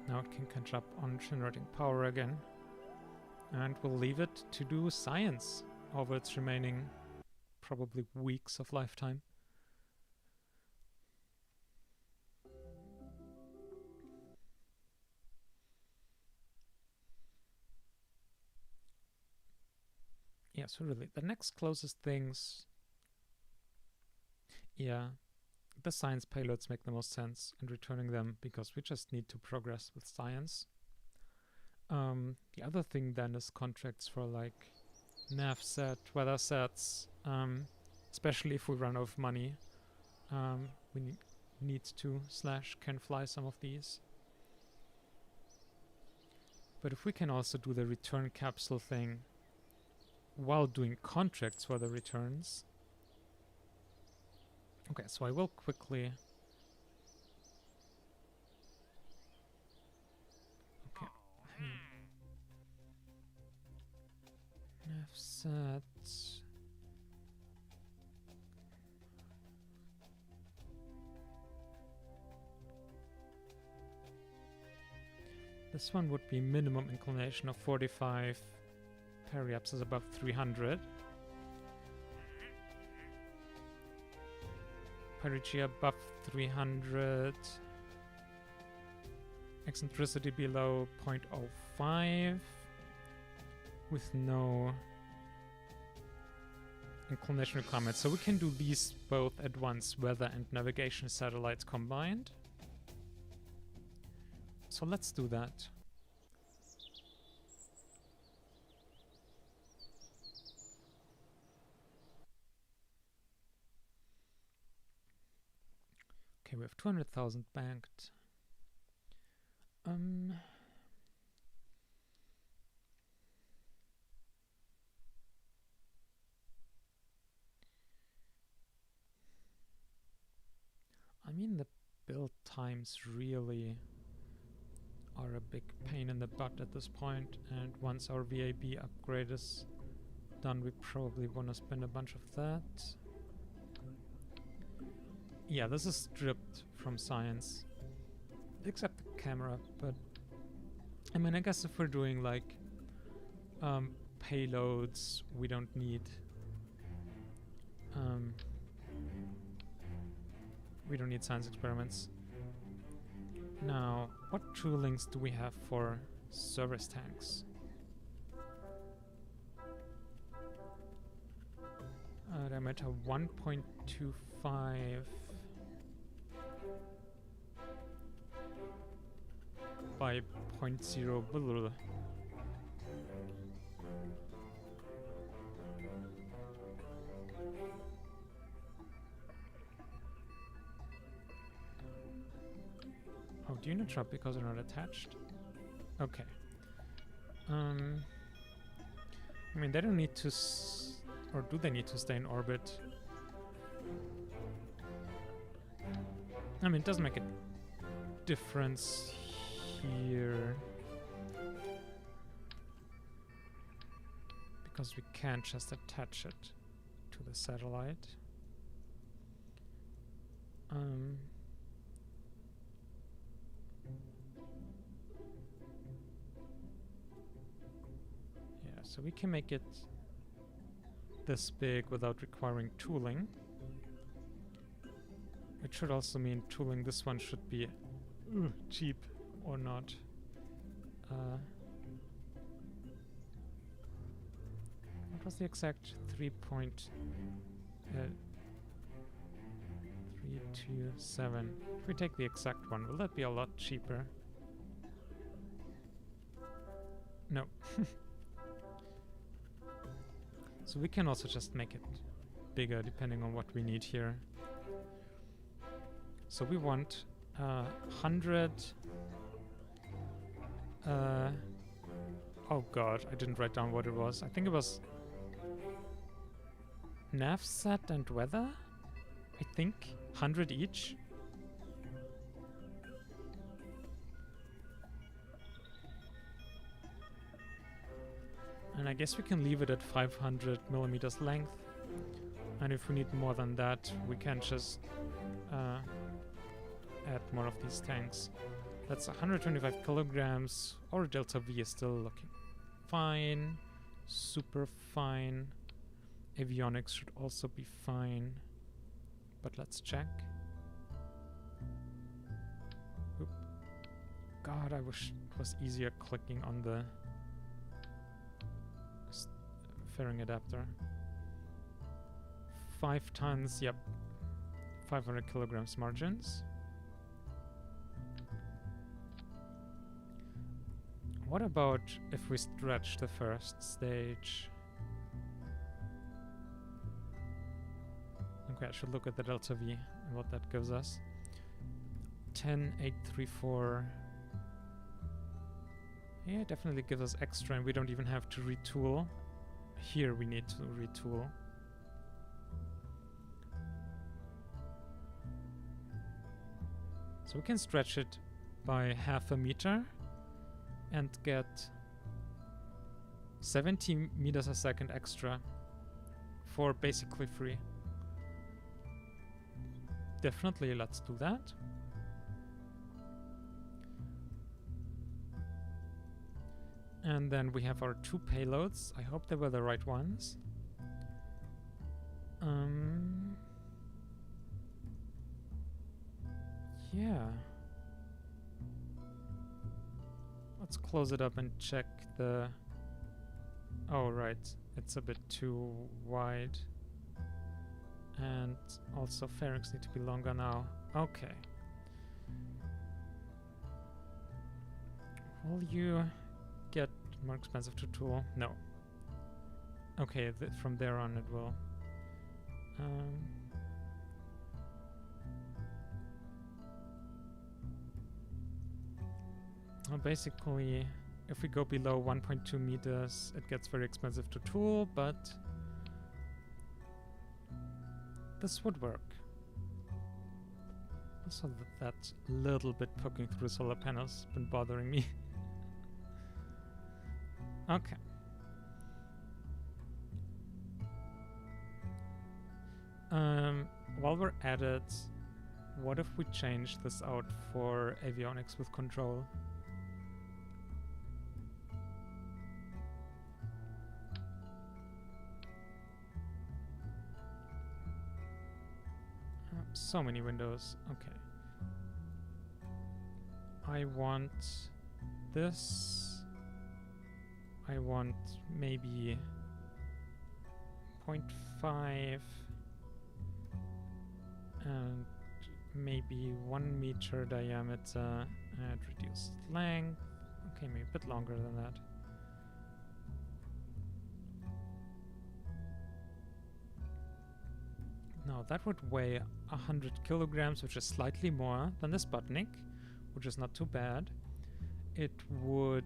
Now it can catch up on generating power again. And we'll leave it to do science over its remaining probably weeks of lifetime. Yeah, so really, the next closest things... Yeah, the science payloads make the most sense in returning them, because we just need to progress with science. The other thing then is contracts for like nav set, weather sets, especially if we run out of money. We need to / can fly some of these. But if we can also do the return capsule thing while doing contracts for the returns. Okay, so I will quickly... Okay. Nav set... This one would be minimum inclination of 45. Periapsis is above 300. Perigeia above 300. Eccentricity below 0.05. With no inclination requirement. So we can do these both at once, weather and navigation satellites combined. So let's do that. Okay, we have 200,000 banked. I mean, the build times really are a big pain in the butt at this point, and once our VAB upgrade is done, we probably want to spend a bunch of that. Yeah, this is stripped from science. Except the camera, but I mean, I guess if we're doing like payloads, we don't need science experiments. Now, what toolings do we have for service tanks? Diameter 1.25 by 0.0. Blah. Oh, do you not drop because they're not attached? Okay. I mean, they don't need to or do they need to stay in orbit? I mean, it doesn't make a difference here. Because we can't just attach it to the satellite. Yeah, so we can make it this big without requiring tooling. It should also mean tooling this one should be cheap or not. What was the exact 3.327? If we take the exact one, will that be a lot cheaper? No. So we can also just make it bigger depending on what we need here. So we want 100. Oh god, I didn't write down what it was. I think it was navsat and weather. I think 100 each. And I guess we can leave it at 500 millimeters length. And if we need more than that, we can just add more of these tanks. That's 125 kilograms. Our delta V is still looking fine. Super fine. Avionics should also be fine. But let's check. Oop. God, I wish it was easier clicking on the fairing adapter. 5 tons, yep. 500 kilograms margins. What about if we stretch the first stage? Okay, I should look at the delta V and what that gives us. 10,834. Yeah, it definitely gives us extra and we don't even have to retool. Here we need to retool. So we can stretch it by 0.5 meter and get 70 meters a second extra for basically free. Definitely, let's do that. And then we have our 2 payloads. I hope they were the right ones. Yeah. Let's close it up and check the... Oh, right. It's a bit too wide. And also fairings need to be longer now. Okay. Will you get more expensive to tool? No. Okay, from there on it will. Well, basically, if we go below 1.2 meters, it gets very expensive to tool, but this would work. Also, that little bit poking through solar panels has been bothering me. Okay. While we're at it, What if we change this out for avionics with control? So many windows. Okay. I want this. I want maybe 0.5 and maybe 1 meter diameter and reduced length. Okay, maybe a bit longer than that. Now that would weigh 100 kilograms, which is slightly more than the Sputnik, which is not too bad. It would...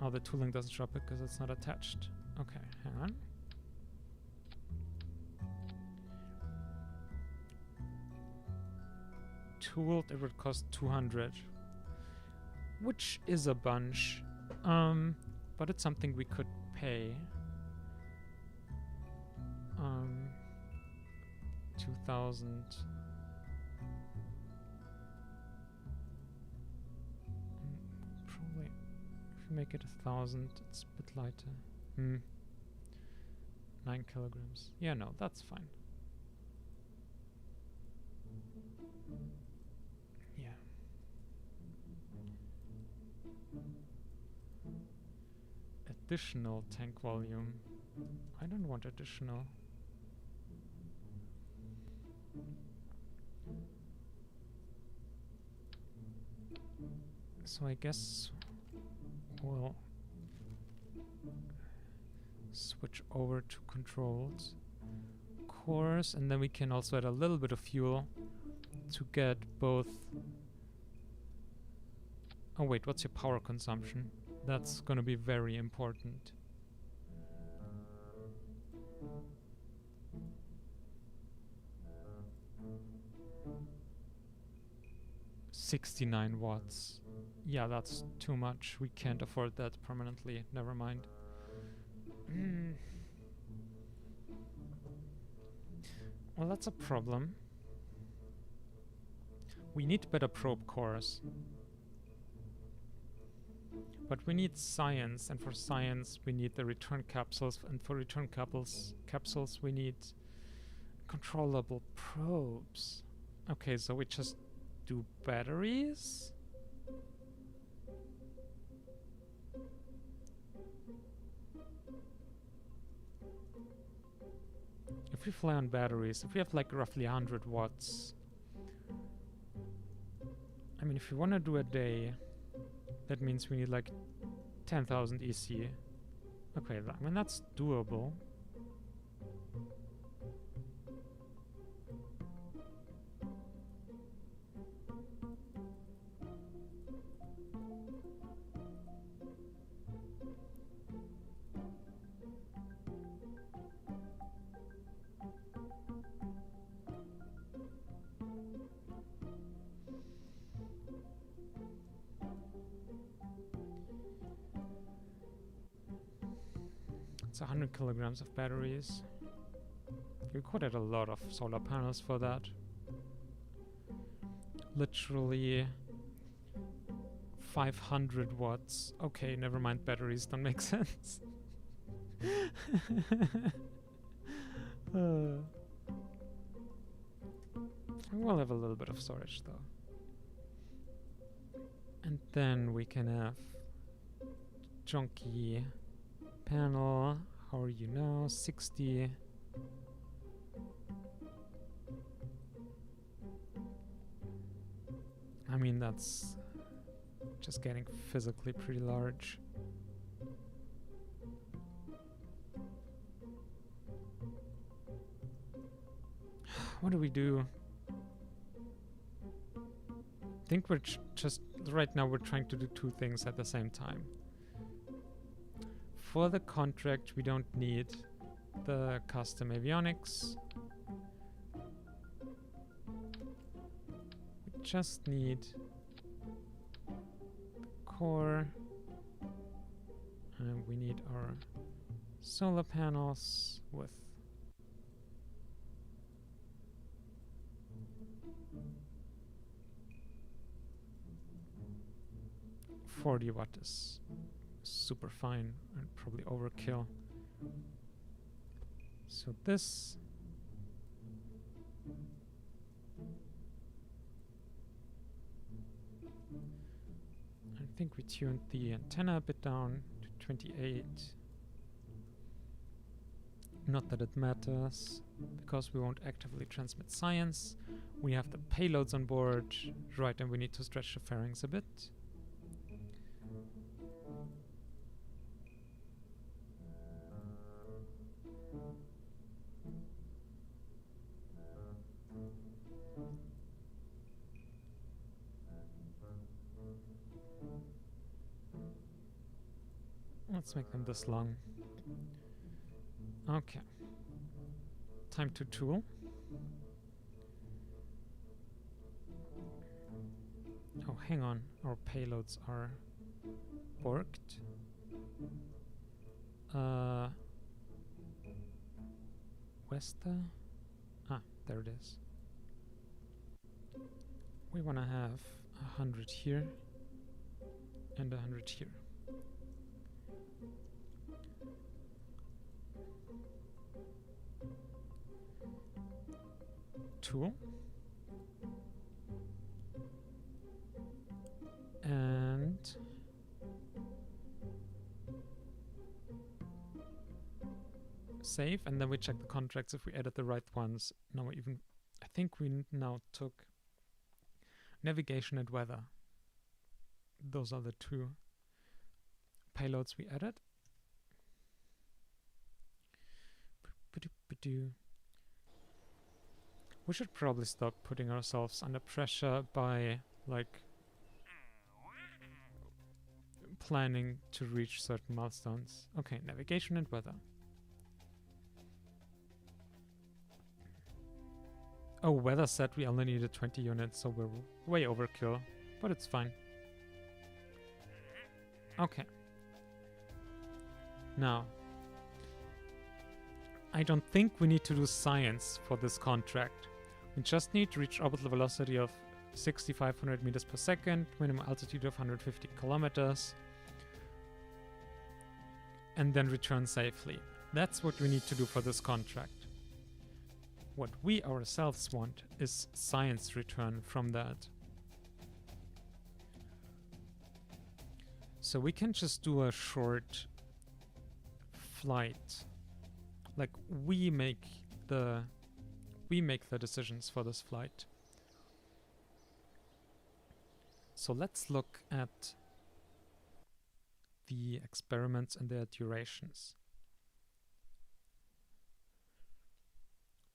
Oh, the tooling doesn't show up because it's not attached. Okay, hang on. Tooled, it would cost 200, which is a bunch, but it's something we could pay. 2,000. Probably, if you make it 1,000, it's a bit lighter. 9 kilograms. Yeah, no, that's fine. Yeah. Additional tank volume. I don't want additional. So I guess we'll switch over to controlled cores, and then we can also add a little bit of fuel to get both... Oh wait, what's your power consumption? That's gonna be very important. $69 watts. Yeah, that's too much. We can't afford that permanently. Never mind. Well, that's a problem. We need better probe cores. But we need science, and for science we need the return capsules, and for return capsules we need controllable probes. Okay, so we just do batteries? If we fly on batteries, if we have like roughly 100 watts, I mean, if you want to do a day, that means we need like 10,000 EC. Okay, I mean, that's doable. It's 100 kilograms of batteries. You could add a lot of solar panels for that. Literally 500 watts. Okay, never mind, batteries don't make sense. We'll have a little bit of storage though. And then we can have junky panel. How are you now? 60. I mean, that's just getting physically pretty large. What do we do? I think we're just right now we're trying to do two things at the same time. For the contract, we don't need the custom avionics. We just need the core. And we need our solar panels with 40 watt is super fine and probably overkill. So this I think we tuned the antenna a bit down to 28. Not that it matters, because we won't actively transmit science. We have the payloads on board, right, and we need to stretch the fairings a bit. Let's make them this long. Okay. Time to tool. Oh, hang on. Our payloads are borked. Wester? Ah, there it is. We want to have 100 here and 100 here. Tool. And save, and then we check the contracts if we added the right ones. No, I think we now took navigation and weather. Those are the two payloads we added. We should probably stop putting ourselves under pressure by, like, planning to reach certain milestones. Okay, navigation and weather. Oh, weather said we only needed 20 units, so we're way overkill, but it's fine. Okay. Now, I don't think we need to do science for this contract. We just need to reach orbital velocity of 6,500 meters per second, minimum altitude of 150 kilometers, and then return safely. That's what we need to do for this contract. What we ourselves want is science return from that. So we can just do a short flight. Like, we make the decisions for this flight. So let's look at the experiments and their durations.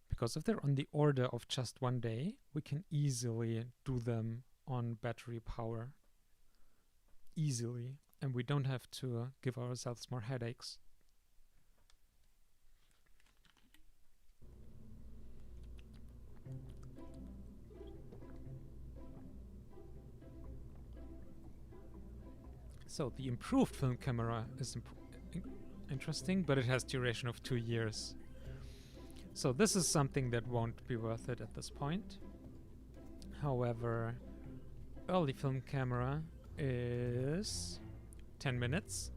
Because if they're on the order of just 1 day, we can easily do them on battery power. Easily. And we don't have to give ourselves more headaches. So the improved film camera is interesting, but it has duration of 2 years. So this is something that won't be worth it at this point. However, early film camera is 10 minutes.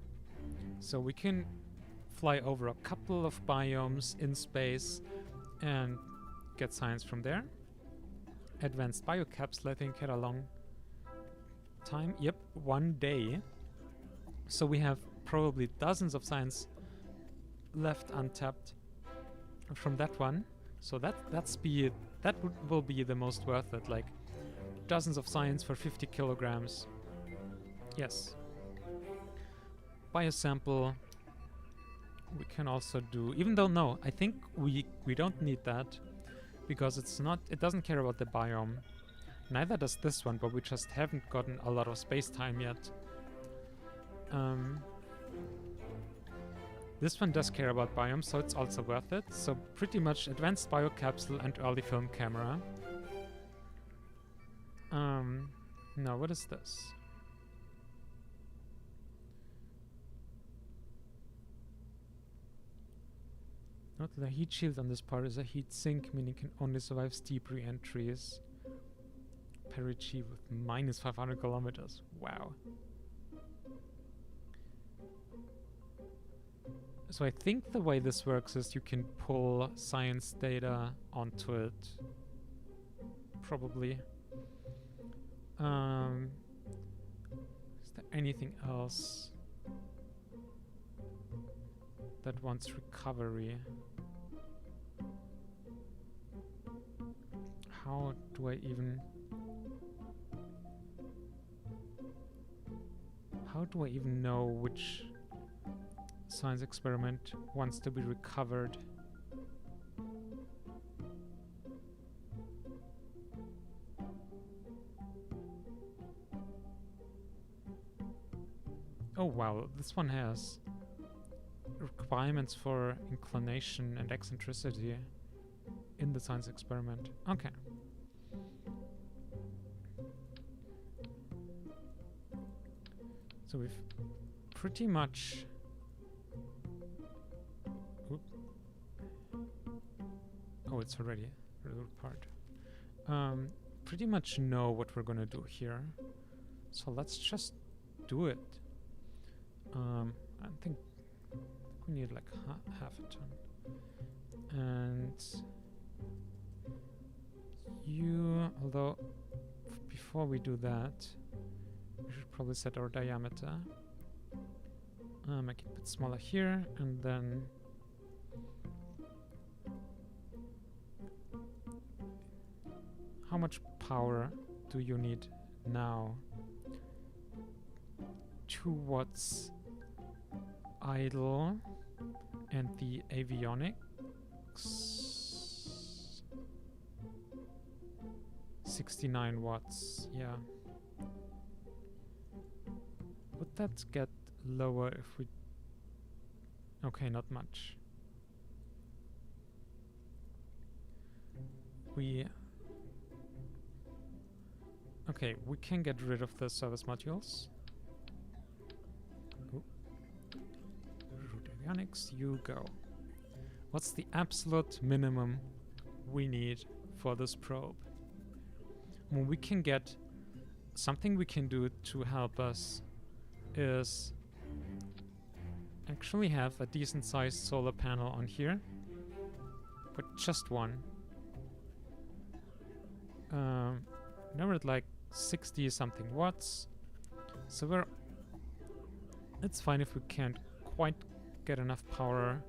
So we can fly over a couple of biomes in space and get science from there. Advanced biocapsule, I think, had a long time. Yep, 1 day. So we have probably dozens of science left untapped from that one. So that will be the most worth it. Like, dozens of science for 50 kilograms. Yes. Biosample. We can also do, even though no, I think we don't need that, because it doesn't care about the biome. Neither does this one, but we just haven't gotten a lot of space time yet. This one does care about biomes, so it's also worth it. So pretty much advanced biocapsule and early film camera. Now what is this? Not the heat shield on this part is a heat sink, meaning can only survive steep re-entries. Perigee with minus 500 kilometers. Wow. So I think the way this works is you can pull science data onto it. Probably. Is there anything else that wants recovery? How do I even... How do I even know which science experiment wants to be recovered? Oh wow, this one has requirements for inclination and eccentricity in the science experiment. Okay. So we've pretty much... Oop. Oh, it's already a little part. Pretty much know what we're gonna do here. So let's just do it. I think we need like half a ton. And you, although before we do that, we should probably set our diameter. Make it a bit smaller here, and then how much power do you need now? 2 watts idle, and the avionics 69 watts. Yeah. Would that get lower if we... Okay, not much. Okay, we can get rid of the service modules. Root avionics, you go. What's the absolute minimum we need for this probe? Well, we can get... Something we can do to help us is actually have a decent sized solar panel on here, but just one. Now we're at like 60 something watts, so it's fine if we can't quite get enough power,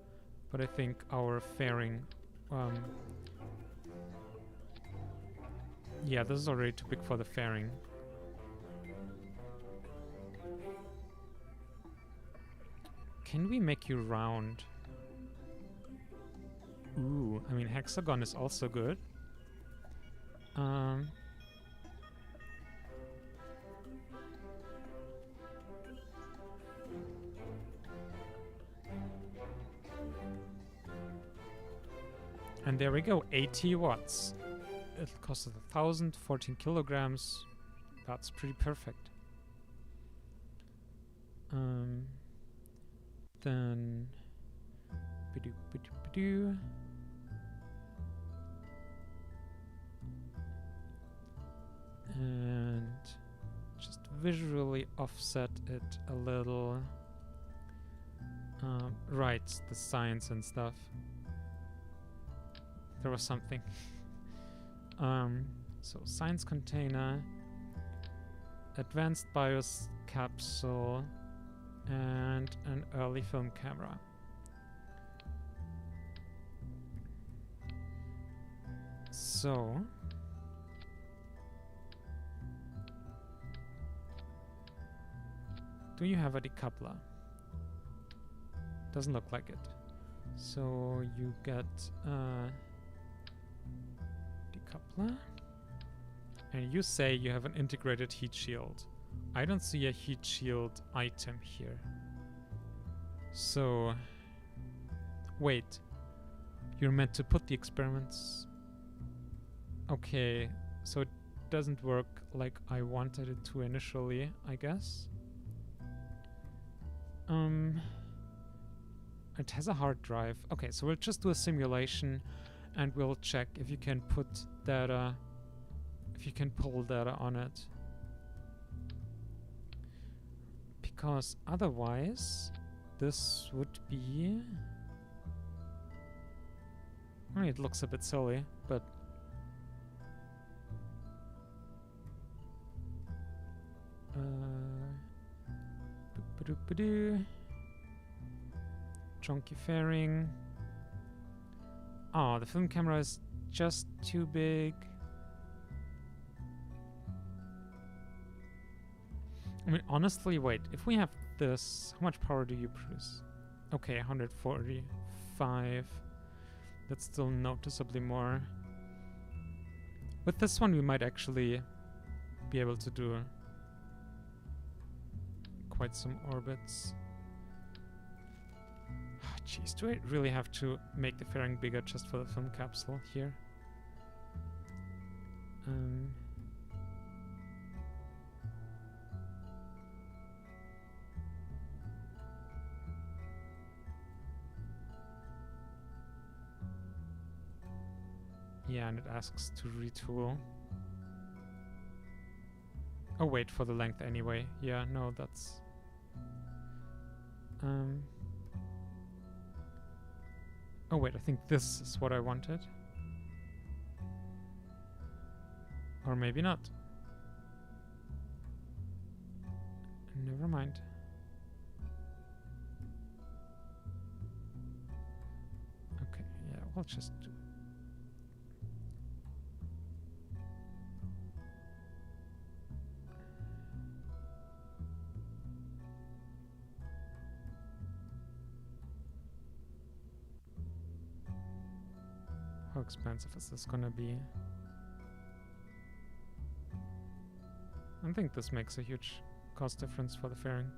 but I think our fairing, yeah, this is already too big for the fairing. Can we make you round? Ooh, I mean hexagon is also good. And there we go, 80 watts. It costs 1,000, 14 kilograms. That's pretty perfect. Then... And just visually offset it a little. Right, the science and stuff. There was something. So science container, advanced BIOS capsule, and an early film camera. So do you have a decoupler? Doesn't look like it. So you get decoupler, and you say you have an integrated heat shield. I don't see a heat shield item here. So wait, you're meant to put the experiments. Okay, so it doesn't work like I wanted it to initially, I guess. It has a hard drive. Okay, so we'll just do a simulation and we'll check if you can put data, if you can pull data on it. Because otherwise, this would be... I mean, it looks a bit silly, but... Chunky fairing. Oh, the film camera is just too big. I mean, honestly, wait. If we have this, how much power do you produce? Okay, 145. That's still noticeably more. With this one, we might actually be able to do quite some orbits. Jeez, do I really have to make the fairing bigger just for the film capsule here? Yeah, and it asks to retool. Oh wait, for the length anyway. Yeah, no, that's... Oh wait, I think this is what I wanted. Or maybe not. Never mind. Okay, yeah, we'll just do... How expensive is this gonna be? I think this makes a huge cost difference for the fairing.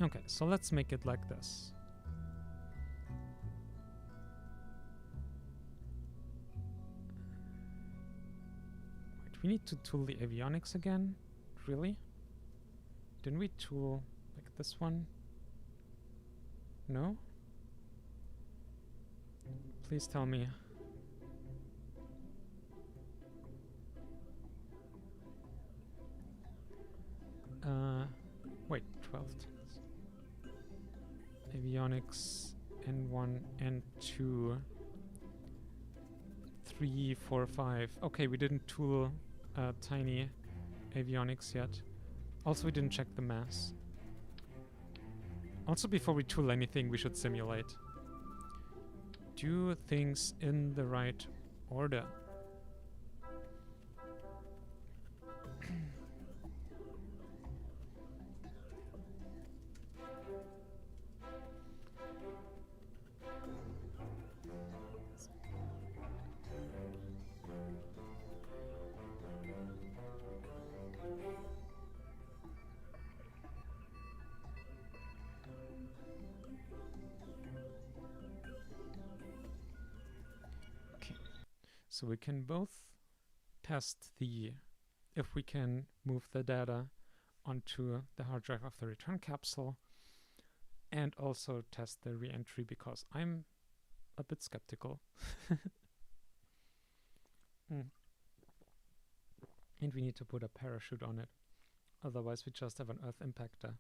Okay, so let's make it like this. Wait, we need to tool the avionics again? Really? Didn't we tool like this one? No? Please tell me. Wait, 12 tons. Avionics, N1, N2, 3, 4, 5. Okay, we didn't tool tiny avionics yet. Also, we didn't check the mass. Also, before we tool anything, we should simulate. Do things in the right order. So we can both test if we can move the data onto the hard drive of the return capsule, and also test the re-entry, because I'm a bit skeptical. And we need to put a parachute on it. Otherwise we just have an Earth impactor.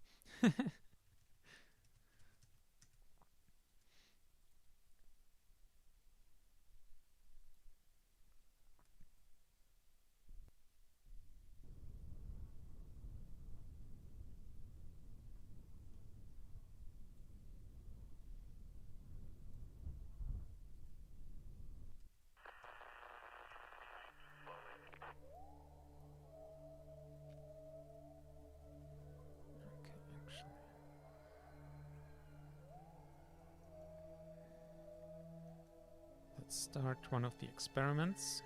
Start one of the experiments.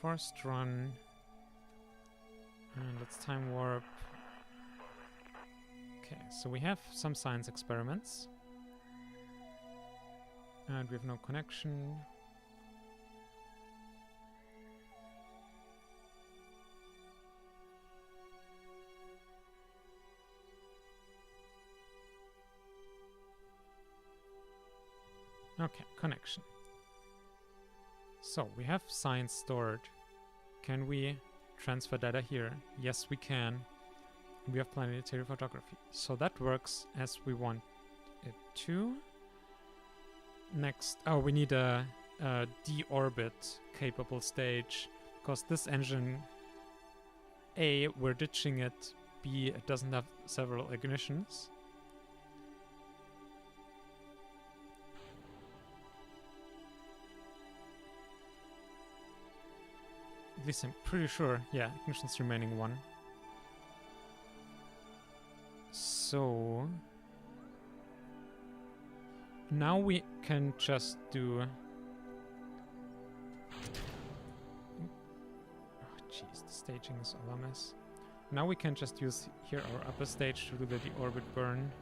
Forced run. And let's time warp. Okay, so we have some science experiments. And we have no connection. Okay, connection. So, we have science stored. Can we transfer data here? Yes, we can. We have planetary photography. So that works as we want it to. Next, oh, we need a deorbit capable stage, because this engine, A, we're ditching it, B, it doesn't have several ignitions. At least I'm pretty sure, yeah, ignition's remaining 1. So now we can just do... Oh jeez, the staging is all a mess. Now we can just use here our upper stage to do the deorbit burn.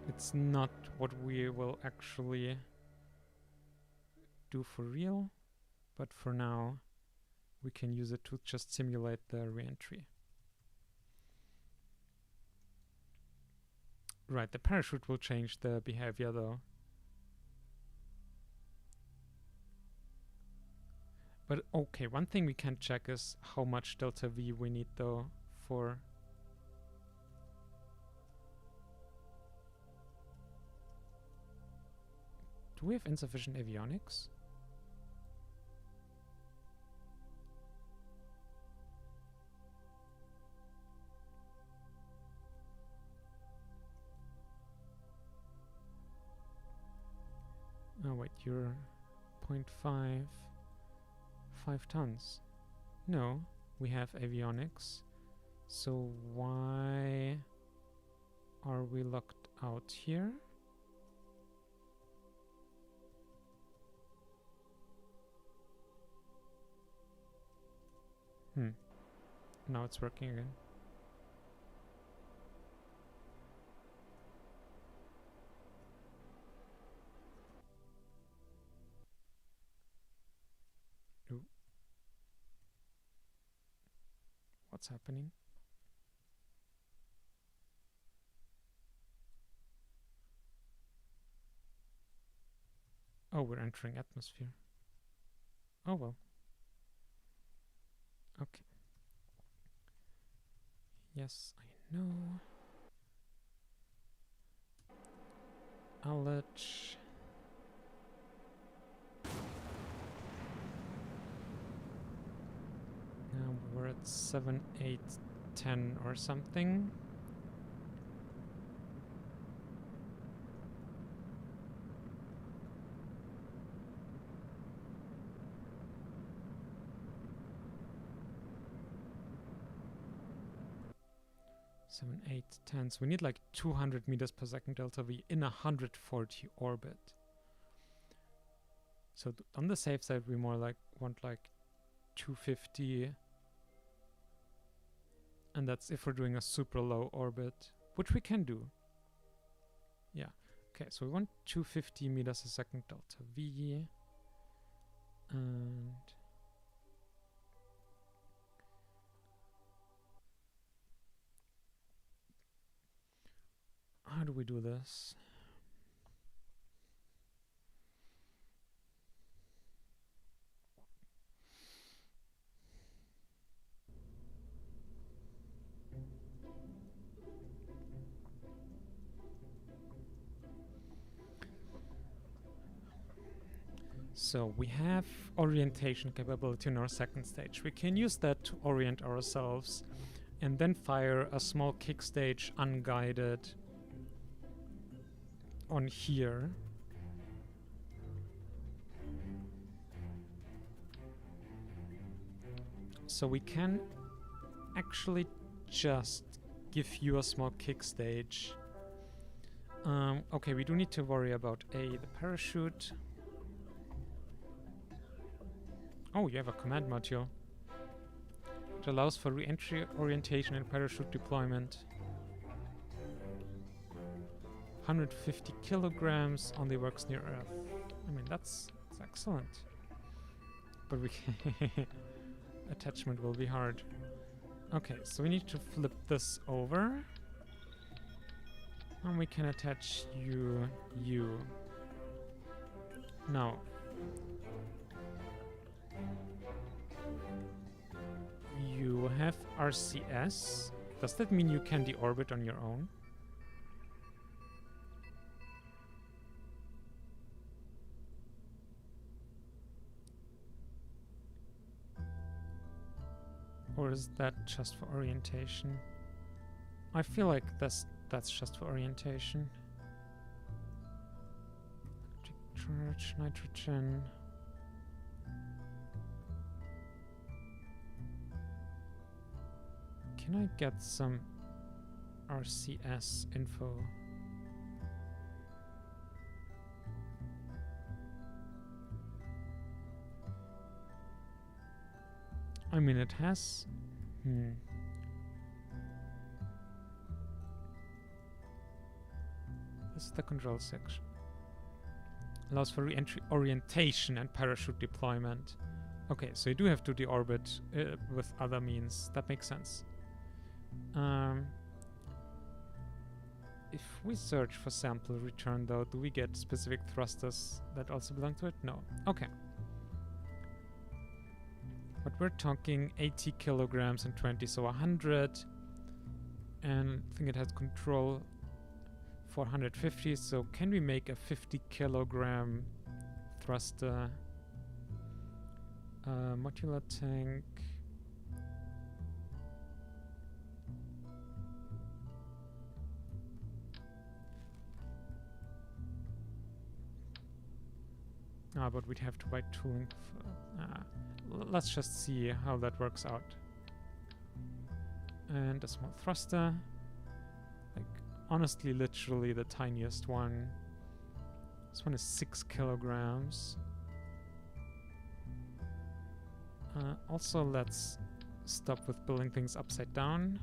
It's not what we will actually do for real, but for now we can use it to just simulate the re-entry. Right, the parachute will change the behavior though. But okay, one thing we can check is how much delta V we need though for... Do we have insufficient avionics? Oh wait, you're 0.5 tons. No, we have avionics. So why are we locked out here? Now it's working again. Ooh. What's happening? Oh, we're entering atmosphere. Oh well. Okay. Yes, I know. LH. Now we're at 7, 8, 10 or something. Seven, 8, 10. So we need like 200 meters per second delta V in 140 orbit. So on the safe side, we more like want like 250, and that's if we're doing a super low orbit, which we can do. Yeah. Okay. So we want 250 meters a second delta V, and how do we do this? So we have orientation capability in our second stage. We can use that to orient ourselves and then fire a small kick stage unguided on here. So we can actually just give you a small kick stage. Okay, we do need to worry about the parachute. Oh, you have a command module. It allows for re-entry, orientation, and parachute deployment. 150 kilograms, only works near Earth. I mean, that's excellent. But we can attachment will be hard. Okay, so we need to flip this over. And we can attach you. Now, RCS. Does that mean you can deorbit on your own? Or is that just for orientation? I feel like that's just for orientation. Charge, nitrogen. Can I get some RCS info? I mean, it has... This is the control section. Allows for re-entry orientation and parachute deployment. Okay, so you do have to deorbit with other means. That makes sense. If we search for sample return, though, do we get specific thrusters that also belong to it? No. Okay. But we're talking 80 kilograms and 20, so 100. And I think it has control for 150, so can we make a 50 kilogram thruster modular tank? But we'd have to buy tooling. Let's just see how that works out. And a small thruster. Like, honestly, literally the tiniest one. This one is 6 kilograms. Also, let's stop with building things upside down.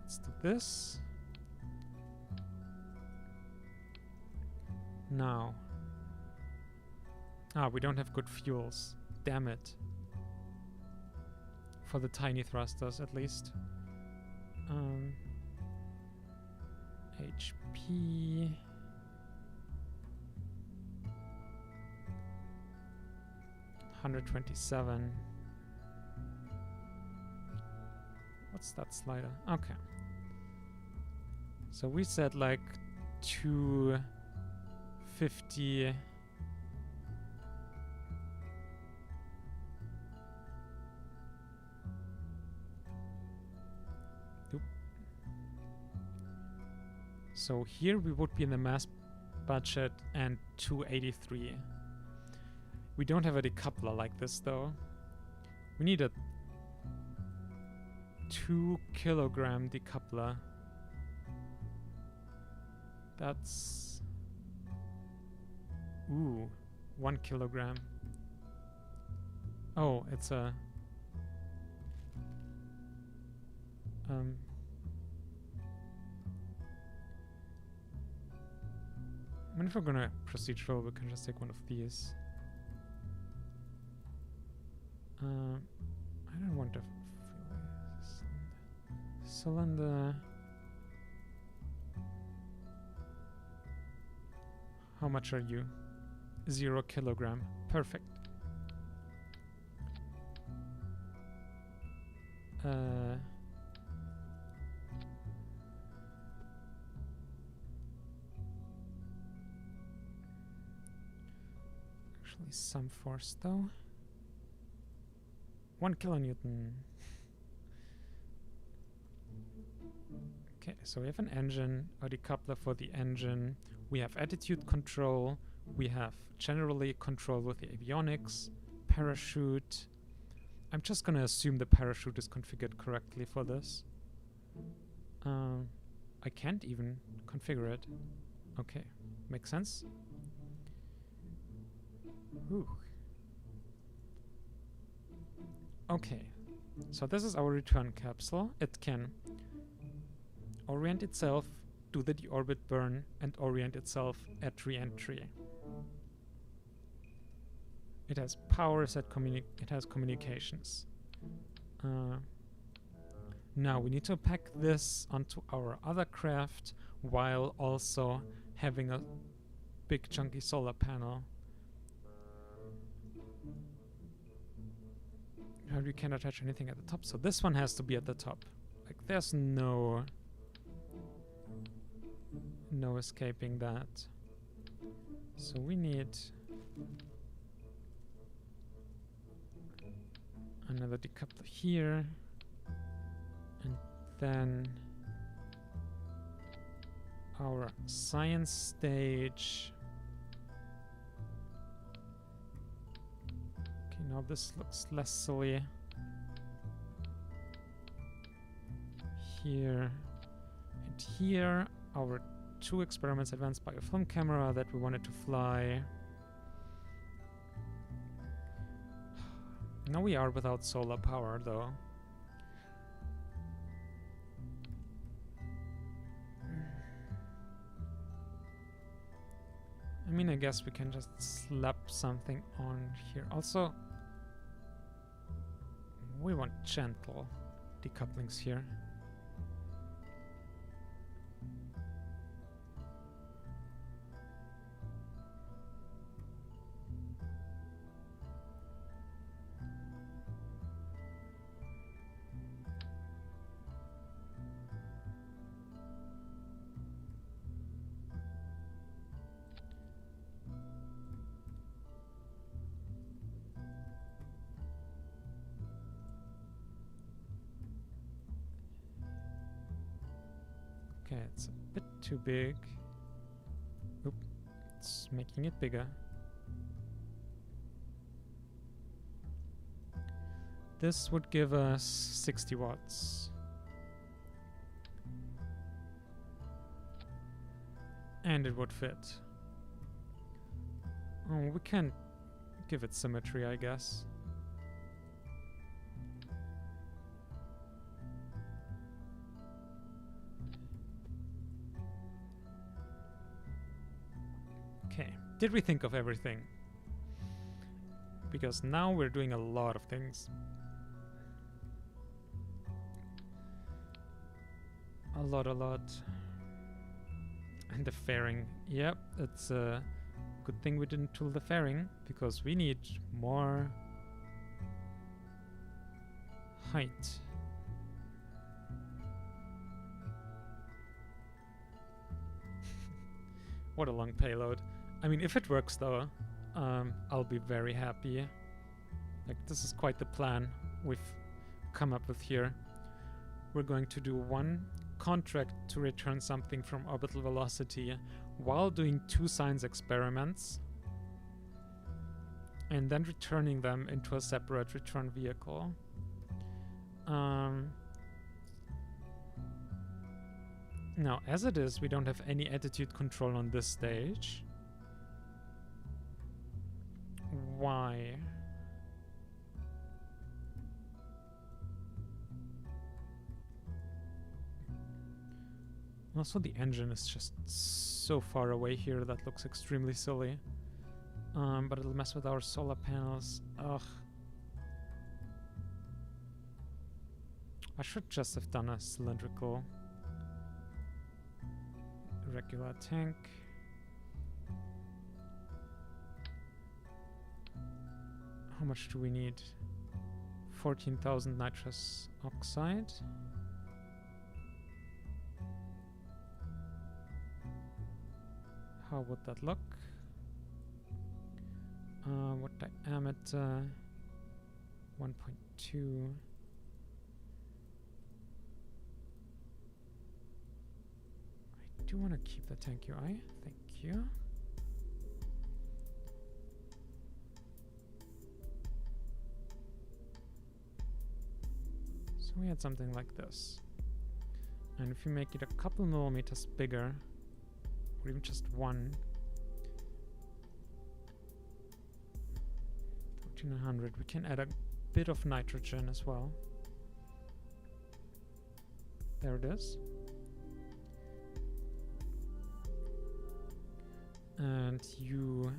Let's do this. Now. We don't have good fuels. Damn it. For the tiny thrusters, at least. HP... 127. What's that slider? Okay. So we said like 250... So here we would be in the mass budget and 283. We don't have a decoupler like this though. We need a 2 kilogram decoupler. That's... Ooh, 1 kilogram. Oh, it's a... I mean, if we're gonna procedural, we can just take one of these. I don't want a cylinder. How much are you? 0 kilogram. Perfect. Actually, some force though. 1 kilonewton. Okay, so we have an engine, a decoupler for the engine. We have attitude control. We have generally control with the avionics, parachute. I'm just gonna assume the parachute is configured correctly for this. I can't even configure it. Okay, makes sense. Ooh. Okay, so this is our return capsule. It can orient itself, do the deorbit burn, and orient itself at re-entry. It has powers, it has communications. Now we need to pack this onto our other craft while also having a big chunky solar panel. We can't attach anything at the top, so this one has to be at the top. Like, there's no escaping that. So we need another decoupler here, and then our science stage. Okay, now this looks less silly. Here and here, our 2 experiments advanced biofilm camera that we wanted to fly. Now we are without solar power though. I mean, I guess we can just slap something on here. Also, we want gentle decouplings here. Okay, it's a bit too big. Oop, it's making it bigger. This would give us 60 watts. And it would fit. Oh, we can give it symmetry, I guess. Okay, did we think of everything? Because now we're doing a lot of things. A lot. And the fairing. Yep, it's a good thing we didn't tool the fairing, because we need more height. What a long payload. I mean, if it works though, I'll be very happy. Like, this is quite the plan we've come up with here. We're going to do 1 contract to return something from orbital velocity while doing 2 science experiments, and then returning them into a separate return vehicle. Now, as it is, we don't have any attitude control on this stage. Why? Also, the engine is just so far away here that looks extremely silly. But it'll mess with our solar panels. Ugh. I should just have done a cylindrical regular tank. How much do we need? 14,000 nitrous oxide. How would that look? What diameter? 1.2. I do want to keep the tank UI. Thank you. So we had something like this. And if you make it a couple millimeters bigger, or even just 1400, we can add a bit of nitrogen as well. There it is. And you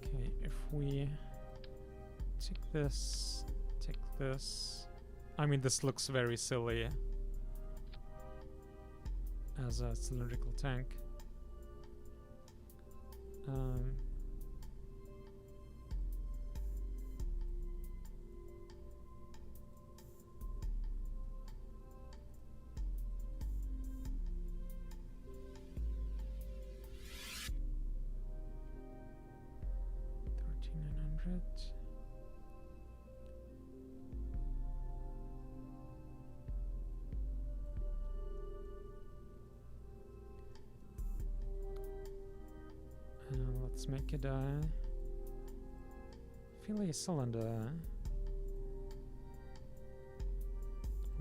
okay, if we take this, I mean, this looks very silly as a cylindrical tank. Um, $1,300. Let's make it a Philae cylinder.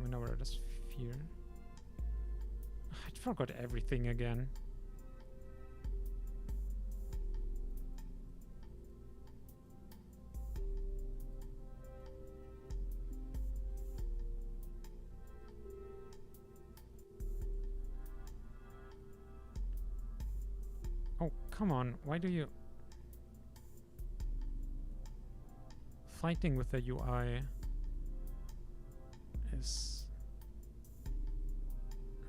We know where it is. Sphere. I forgot everything again. Oh, come on. Why do you... Fighting with the UI is...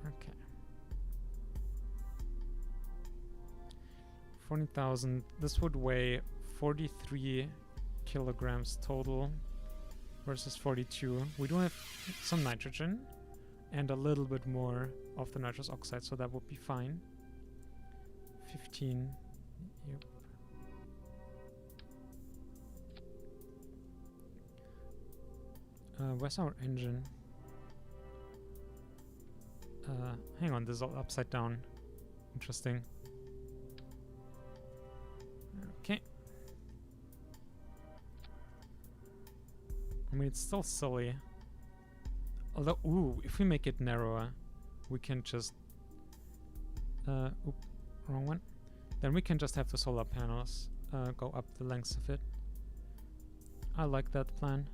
Okay. 40,000. This would weigh 43 kilograms total versus 42. We do have some nitrogen and a little bit more of the nitrous oxide, so that would be fine. 15. Yep. Where's our engine? Hang on, this is all upside down. Interesting. Okay. I mean, it's still silly. Although, ooh, if we make it narrower, we can just... Oop, wrong one. Then we can just have the solar panels go up the length of it. I like that plan.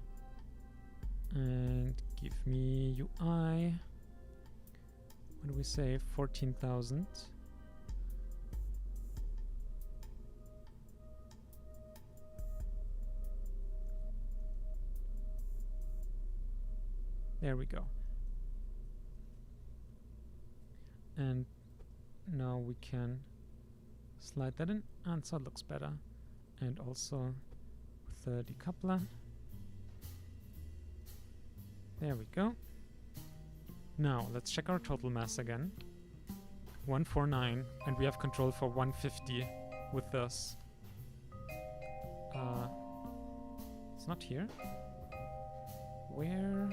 And give me UI. What do we say? 14,000. There we go. And now we can slide that in, and so it looks better. And also with the decoupler. There we go. Now let's check our total mass again. 149, and we have control for 150 with this. It's not here. Where?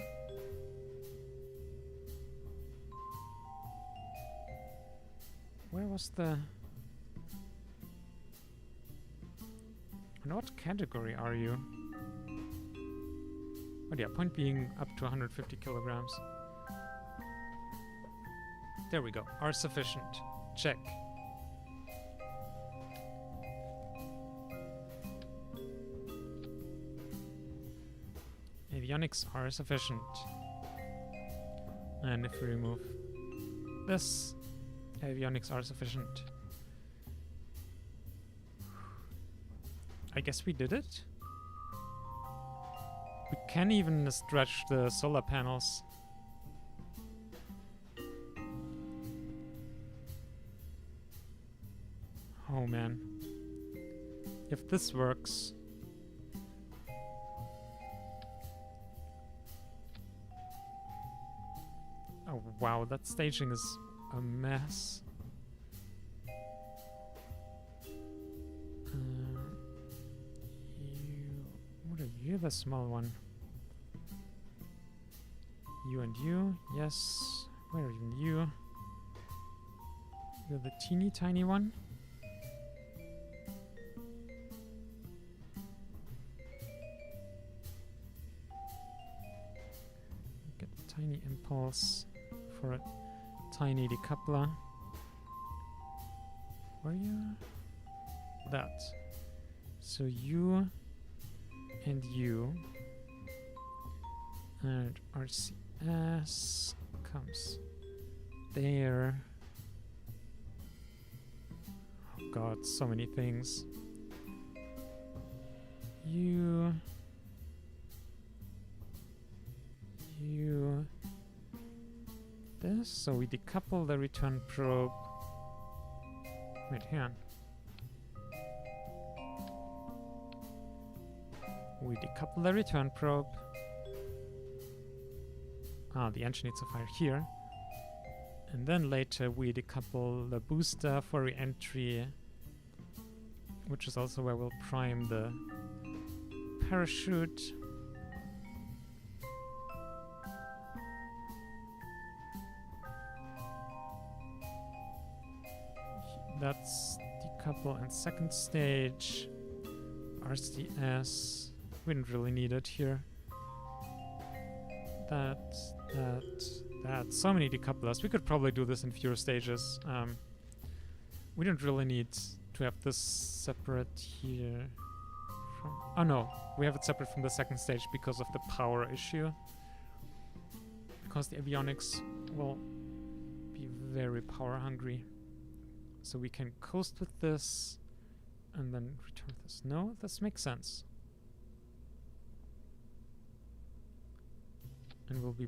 Where was the... In what category are you? Oh yeah, point being up to 150 kilograms. There we go. Are sufficient. Check. Avionics are sufficient. And if we remove this, avionics are sufficient. I guess we did it. We can even stretch the solar panels. Oh man. If this works... Oh wow, that staging is a mess. You're the small one. You and you, yes. Where are even you? You're the teeny tiny one. Get the tiny impulse for a tiny decoupler. Where are you? That. So you and you, and RCS comes there. Oh god, so many things. You, this, so we decouple the return probe. Wait, hang on. We decouple the return probe. The engine needs to fire here. And then later we decouple the booster for re-entry, which is also where we'll prime the parachute. That's decouple and second stage. RCS. We didn't really need it here. That. So many decouplers. We could probably do this in fewer stages. We don't really need to have this separate here. Oh no, we have it separate from the second stage because of the power issue. Because the avionics will be very power hungry. So we can coast with this and then return this. No, this makes sense. And we'll be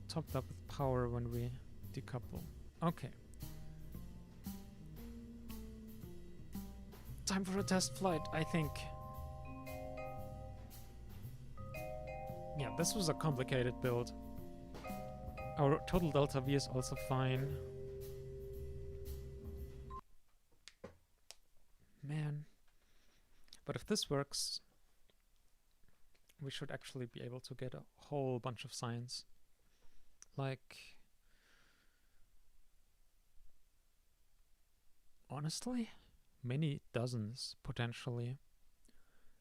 topped up with power when we decouple. Okay. Time for a test flight, I think. Yeah, this was a complicated build. Our total delta V is also fine. Man. But if this works, we should actually be able to get a whole bunch of science. Like, honestly, many dozens, potentially.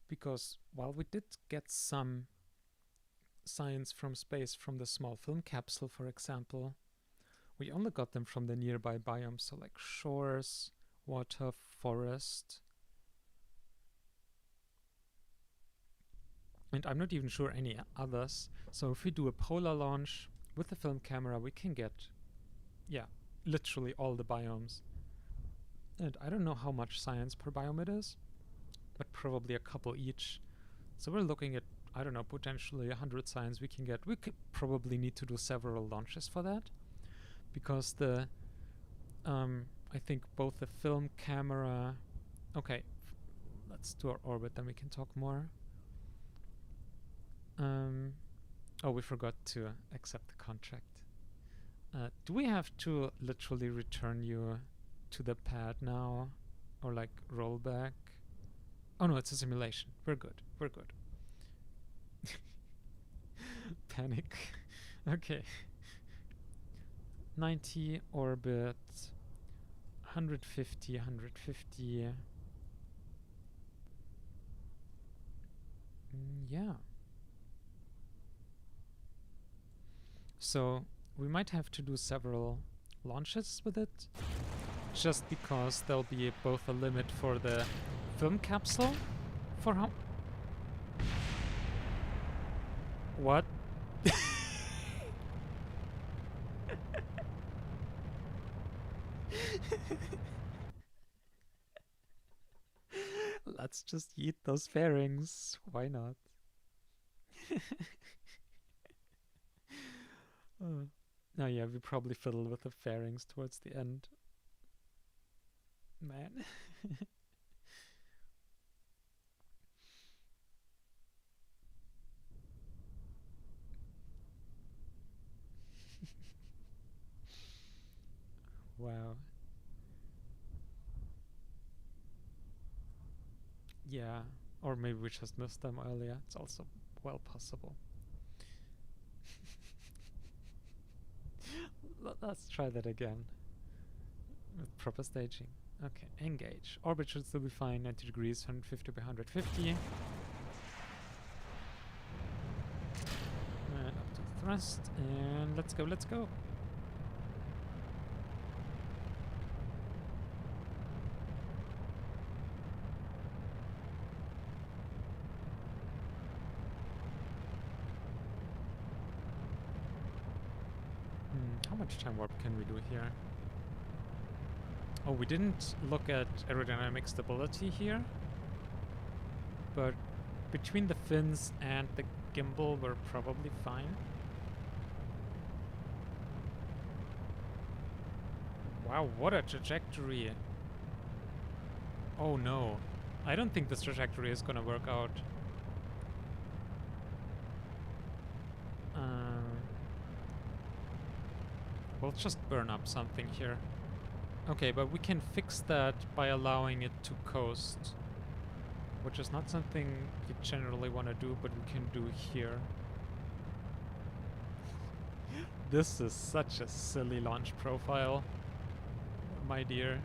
Because while we did get some science from space from the small film capsule, for example, we only got them from the nearby biomes, so like shores, water, forest. And I'm not even sure any others. So if we do a polar launch with the film camera, we can get, yeah, literally all the biomes. And I don't know how much science per biome it is, but probably a couple each. So we're looking at, I don't know, potentially 100 science we can get. We could probably need to do several launches for that, because the, I think both the film camera, okay, let's do our orbit, then we can talk more. Oh, we forgot to accept the contract. Do we have to literally return you to the pad now? Or like roll back? Oh no, it's a simulation. We're good. We're good. Panic. Okay. 90 orbit. 150, 150. Yeah. So we might have to do several launches with it, just because there'll be both a limit for the film capsule, for how... What? Let's just eat those fairings. Why not? Oh yeah, we probably fiddle with the fairings towards the end. Man. Wow. Yeah, or maybe we just missed them earlier. It's also well possible. Let's try that again. With proper staging. Okay, engage. Orbit should still be fine, 90 degrees, 150 by 150. And up to the thrust, and let's go, let's go. How much time warp can we do here? Oh, we didn't look at aerodynamic stability here, but between the fins and the gimbal we're probably fine. Wow, what a trajectory. Oh no, I don't think this trajectory is gonna work out. We'll just burn up something here. Okay, but we can fix that by allowing it to coast, which is not something you generally want to do, but we can do here. This is such a silly launch profile, my dear.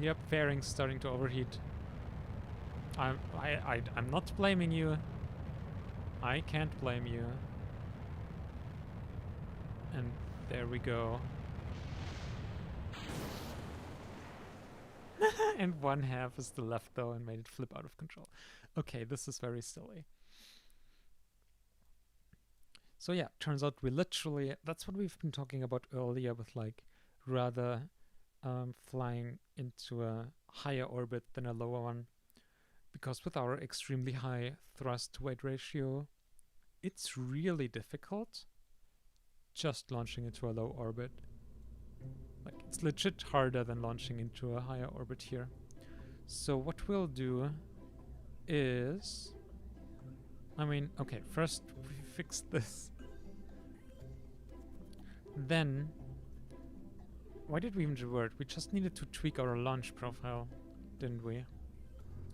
Yep, fairing's starting to overheat. I'm not blaming you. I can't blame you. And there we go. And one half is still left though and made it flip out of control. Okay, this is very silly. So yeah, turns out we literally, that's what we've been talking about earlier with like rather flying into a higher orbit than a lower one. Because with our extremely high thrust to weight ratio, it's really difficult just launching into a low orbit. Like, it's legit harder than launching into a higher orbit here. So what we'll do is, I mean, okay, first we fix this. Then, why did we even revert? We just needed to tweak our launch profile, didn't we?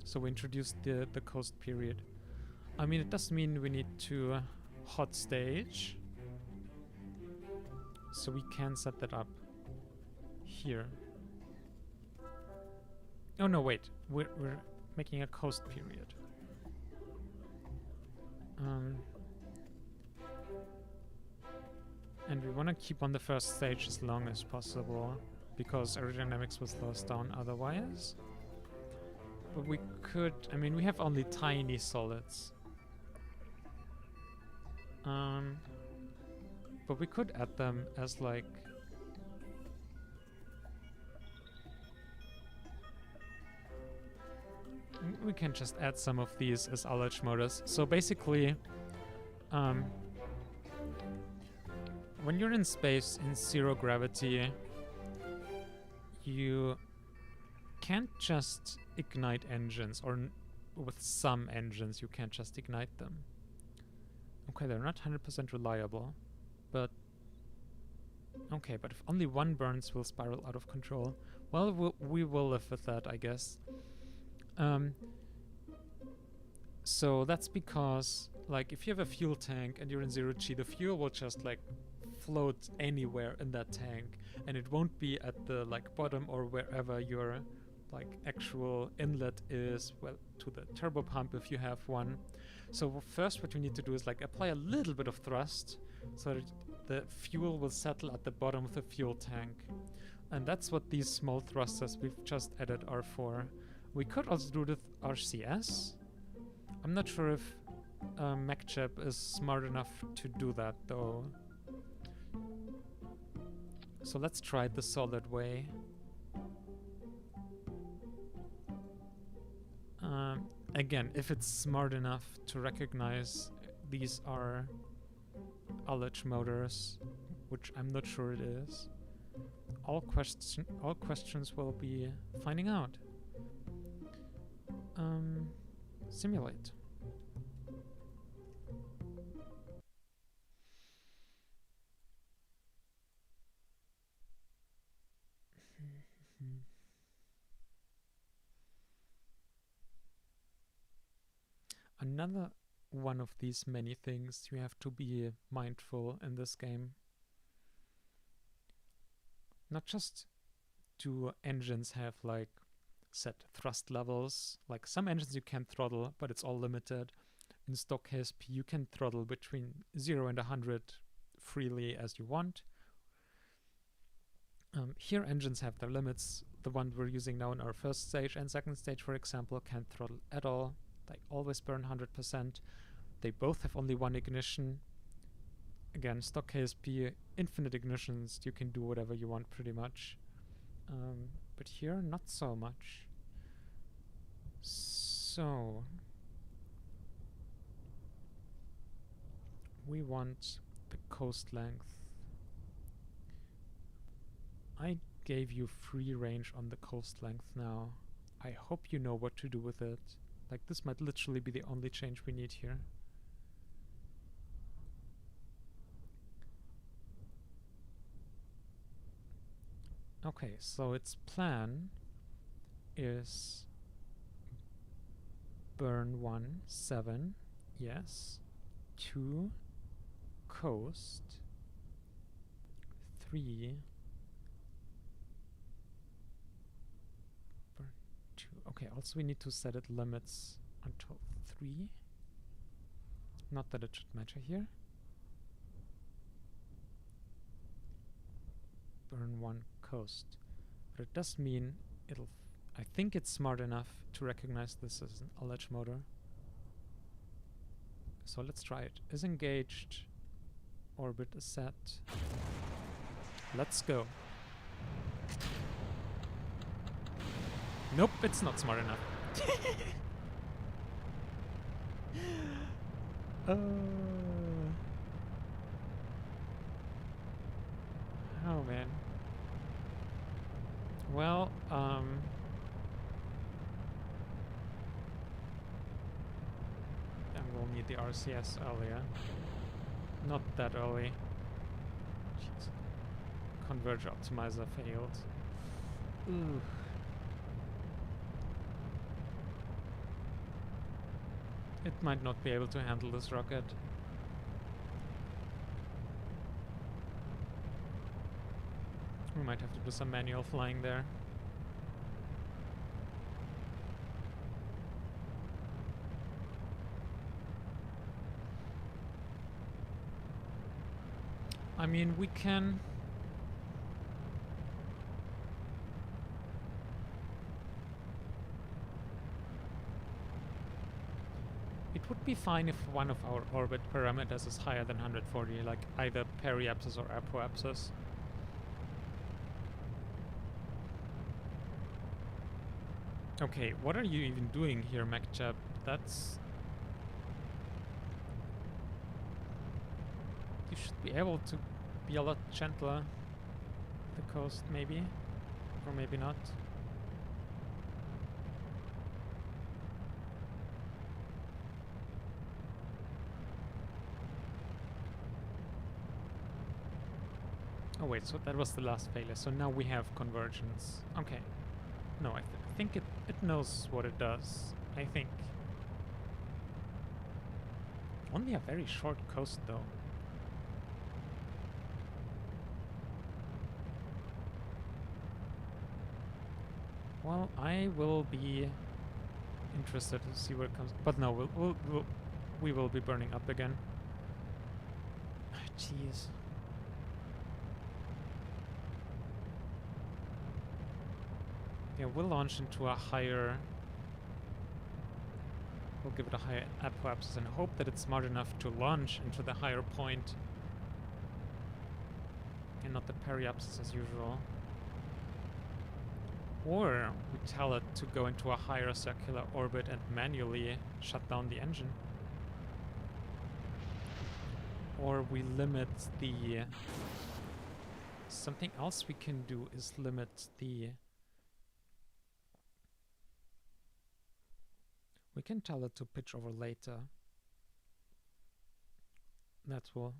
So we introduced the coast period. I mean, it does mean we need to hot stage. So we can set that up here. Oh no, wait. We're making a coast period. And we want to keep on the first stage as long as possible, because aerodynamics will slow us down otherwise. But we could, I mean, we have only tiny solids. But we could add them as like... We can just add some of these as ullage motors. So basically, when you're in space in zero gravity, you can't just ignite engines, or with some engines you can't just ignite them. Okay, they're not 100% reliable, but okay, but if only one burns, we'll spiral out of control. Well, we will live with that, I guess. So that's because, like, if you have a fuel tank and you're in zero G, the fuel will just like float anywhere in that tank, and it won't be at the like bottom or wherever your like actual inlet is, well, to the turbo pump if you have one. So first what you need to do is like apply a little bit of thrust so that the fuel will settle at the bottom of the fuel tank. And that's what these small thrusters we've just added are for. We could also do it with RCS. I'm not sure if MacChip is smart enough to do that though. So let's try it the solid way. Again, if it's smart enough to recognize these are ullage motors, which I'm not sure it is, all questions will be finding out. Simulate. Another one of these many things you have to be mindful in this game. Not just do engines have like set thrust levels, like some engines you can throttle, but it's all limited. In stock KSP you can throttle between 0 and 100 freely as you want. Here engines have their limits. The one we're using now in our first stage and second stage, for example, can't throttle at all. They always burn 100%. They both have only one ignition. Again, stock KSP, infinite ignitions, you can do whatever you want pretty much. But here, not so much. So, we want the coast length. I gave you free range on the coast length now. I hope you know what to do with it. Like, this might literally be the only change we need here. Okay, so its plan is burn 1, 7, yes. 2, coast. 3, burn 2. Okay, also we need to set it limits until 3. Not that it should matter here. Burn 1, coast. But it does mean it'll... I think it's smart enough to recognize this as an LH motor. So let's try it. Is engaged. Orbit is set. Let's go. Nope, it's not smart enough. Oh man. Well, and we'll need the RCS earlier. Not that early. Jeez. Converge optimizer failed. Ooh. It might not be able to handle this rocket. We might have to do some manual flying there. I mean, we can... It would be fine if one of our orbit parameters is higher than 140, like either periapsis or apoapsis. Okay, what are you even doing here, MacJab? That's... You should be able to be a lot gentler with the coast, maybe? Or maybe not. Oh wait, so that was the last failure, so now we have convergence. Okay. No, I think it knows what it does. I think. Only a very short coast though. Well, I will be interested to see where it comes. But no, we will be burning up again. Jeez. Yeah, we'll launch into a higher... We'll give it a higher apoapsis and hope that it's smart enough to launch into the higher point and not the periapsis as usual. Or we tell it to go into a higher circular orbit and manually shut down the engine. Or we limit the... Something else we can do is limit the... We can tell it to pitch over later. That will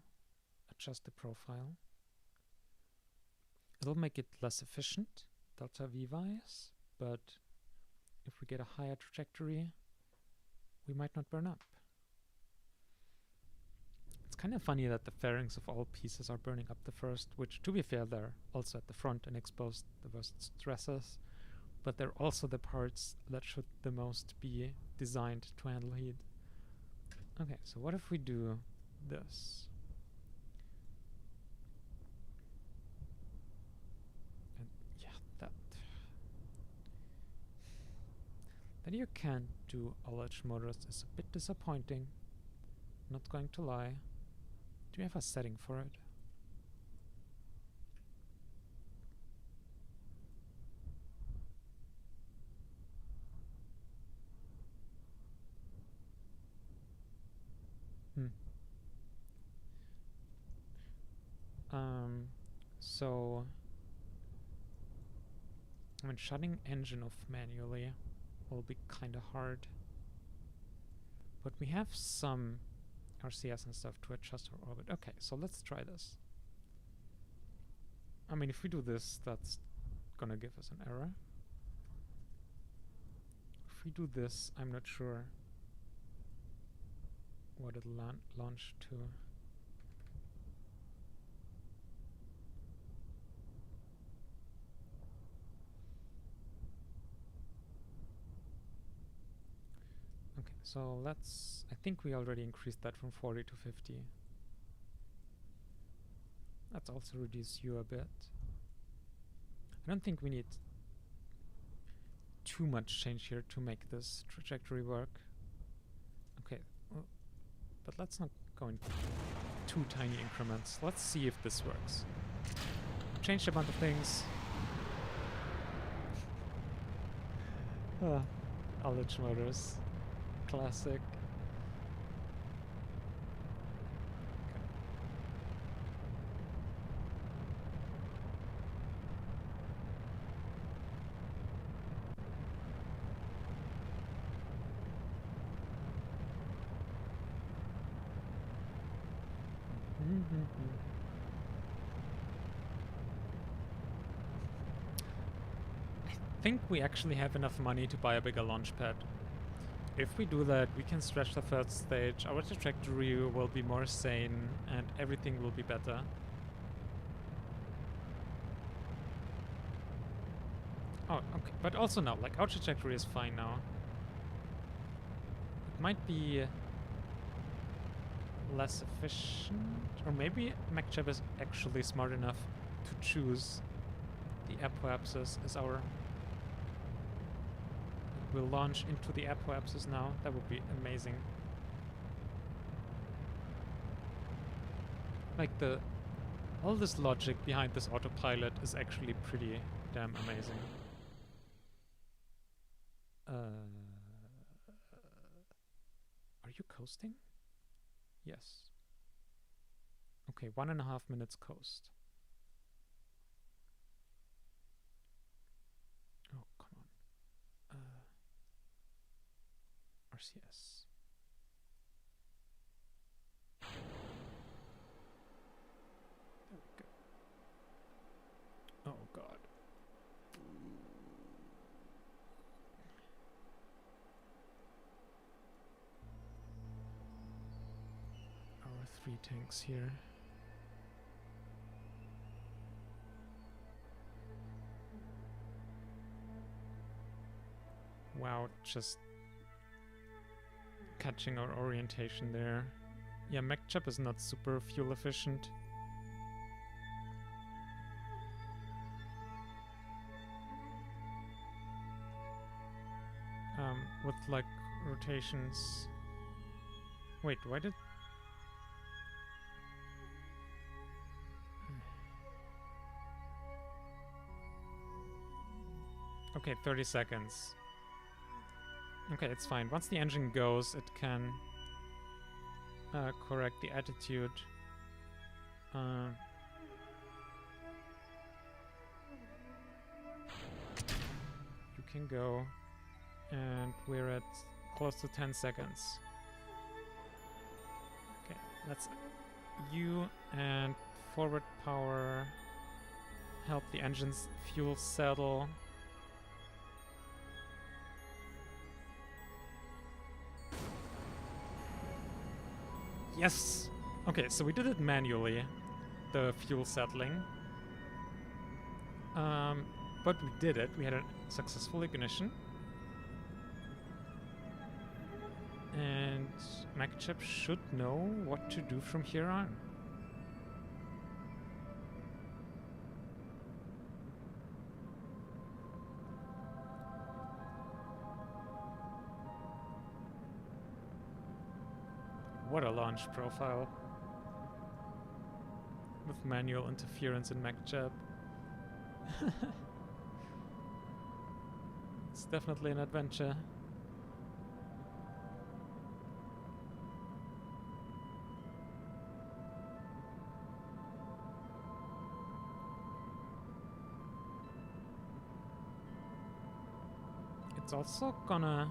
adjust the profile. It'll make it less efficient, delta V-wise, but if we get a higher trajectory, we might not burn up. It's kind of funny that the fairings of all pieces are burning up the first, which, to be fair, they're also at the front and exposed the worst stresses, but they're also the parts that should the most be designed to handle heat. Okay, so what if we do this? And yeah, that you can't do LH motors is a bit disappointing. Not going to lie. Do we have a setting for it? So I mean, shutting engine off manually will be kind of hard, but we have some RCS and stuff to adjust our orbit. Okay, so let's try this. I mean, if we do this, that's gonna give us an error. If we do this, I'm not sure what it'll launch to. Okay, so let's... I think we already increased that from 40 to 50. Let's also reduce U a bit. I don't think we need too much change here to make this trajectory work. Okay, well, but let's not go in too tiny increments. Let's see if this works. Changed a bunch of things. Ullage motors. Classic. I think we actually have enough money to buy a bigger launch pad. If we do that, we can stretch the third stage, our trajectory will be more sane, and everything will be better. Oh, okay, but also now, like, our trajectory is fine now. It might be less efficient, or maybe MacChap is actually smart enough to choose the apoapsis as our... We'll launch into the apoapsis now. That would be amazing. Like, all this logic behind this autopilot is actually pretty damn amazing. Are you coasting? Yes. Okay, 1.5 minutes coast. Oh, come on. RCS. There we go. Oh, God. Our 3 tanks here. Wow, just catching our orientation there. Yeah, MacChap is not super fuel efficient. With like rotations. Wait, why did... Okay, 30 seconds. Okay, it's fine. Once the engine goes, it can correct the attitude. You can go, and we're at close to 10 seconds. Okay, let's U and forward power help the engine's fuel settle. Yes! Okay, so we did it manually, the fuel settling. But we did it. We had a successful ignition. And MacChap should know what to do from here on. What a launch profile. With manual interference in MacChap. It's definitely an adventure. It's also gonna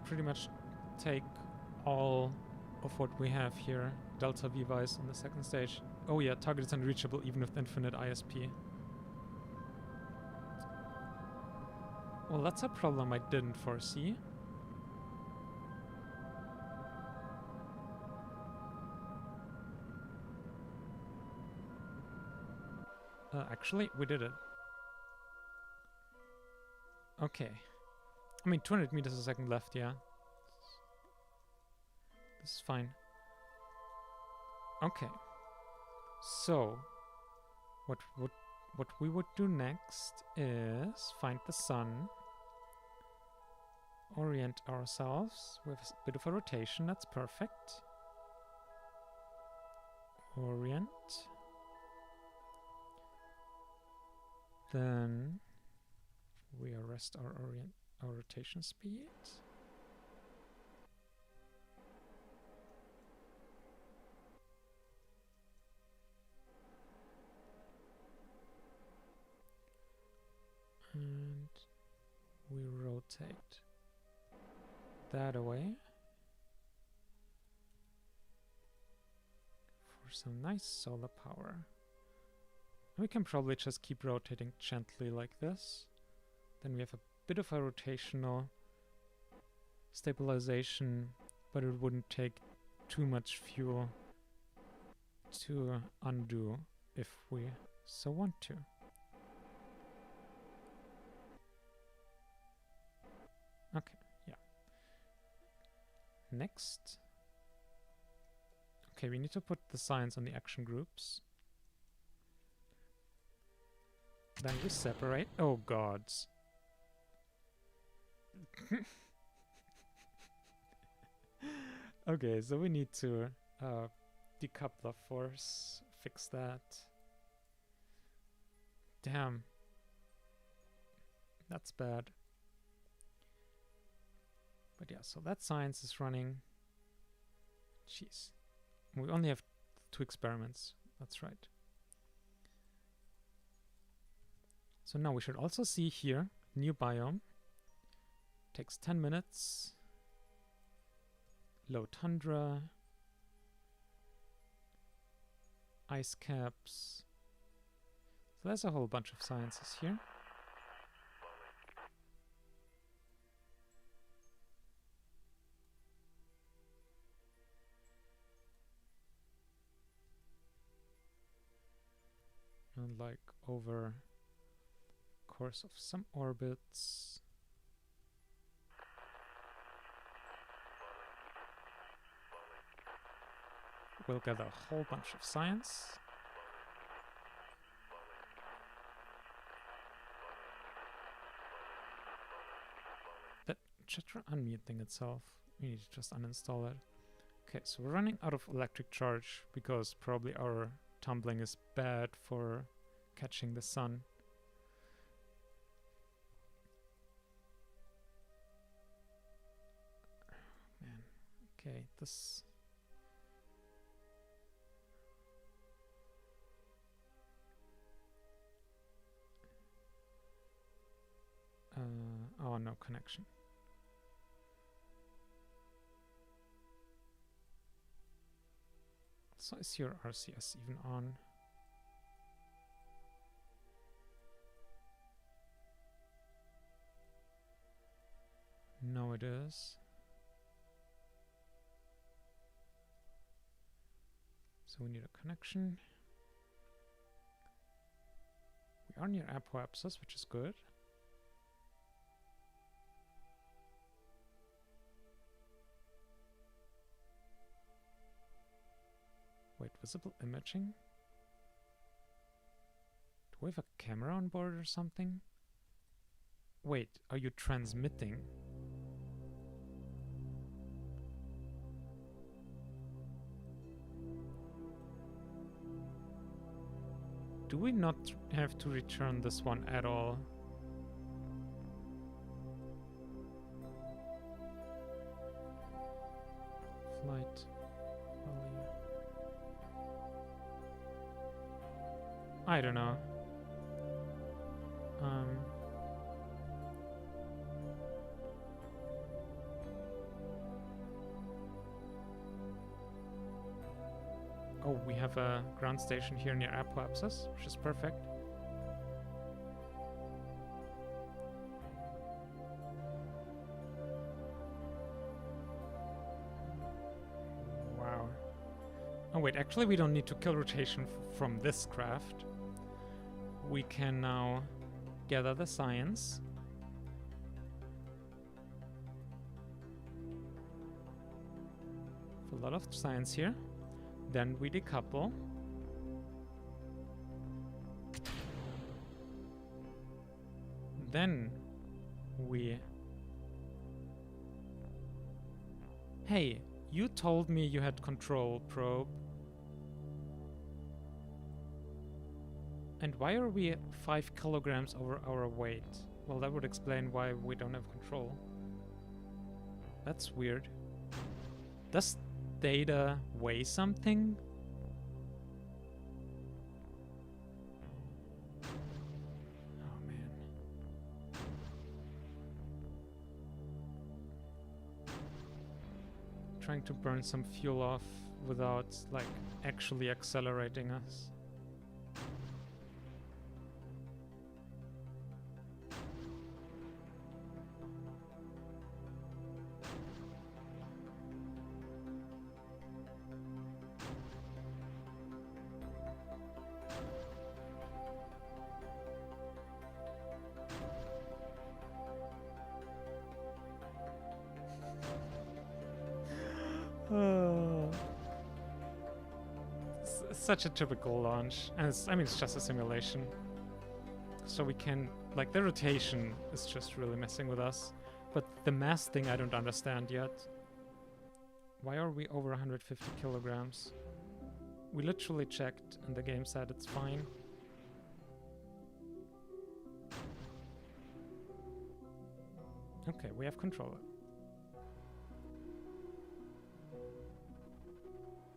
pretty much take all of what we have here. Delta V Vice on the second stage. Oh yeah, target is unreachable even with infinite ISP. Well, that's a problem I didn't foresee. Actually, we did it. Okay. I mean, 200 meters a second left, yeah. This is fine. Okay. So, what we would do next is find the sun, orient ourselves with a bit of a rotation. That's perfect. Orient. Then we arrest our rotation speed. And we rotate that away for some nice solar power. We can probably just keep rotating gently like this. Then we have a bit of a rotational stabilization, but it wouldn't take too much fuel to undo if we so want to. Okay, yeah. Next. Okay, we need to put the signs on the action groups. Then we separate. Oh gods. Okay, so we need to decouple force, fix that. Damn. That's bad. But yeah, so that science is running. Jeez. We only have 2 experiments. That's right. So now we should also see here, new biome. Takes 10 minutes. Low tundra. Ice caps. So there's a whole bunch of sciences here. And like over course of some orbits. We'll get a whole bunch of science. That chatter unmute thing itself, we need to just uninstall it. Okay, so we're running out of electric charge because probably our tumbling is bad for catching the sun. Man, okay, this... oh, no connection. So is your RCS even on? No, it is. So we need a connection. We are near apoapsis, which is good. Wait, visible imaging? Do we have a camera on board or something? Wait, are you transmitting? Do we not have to return this one at all? Flight. I don't know. Oh, we have a ground station here near Apoapsis, which is perfect. Wow. Oh wait, actually we don't need to kill rotation from this craft. We can now gather the science. A lot of science here. Then we decouple. Then we... Hey, you told me you had control probe. And why are we 5 kilograms over our weight? Well, that would explain why we don't have control. That's weird. Does data weigh something? Oh man. Trying to burn some fuel off without, like, actually accelerating us. Such a typical launch, and I mean it's just a simulation, so we can, like, the rotation is just really messing with us, but the mass thing I don't understand yet. Why are we over 150 kilograms? We literally checked and the game said it's fine. Okay, we have control.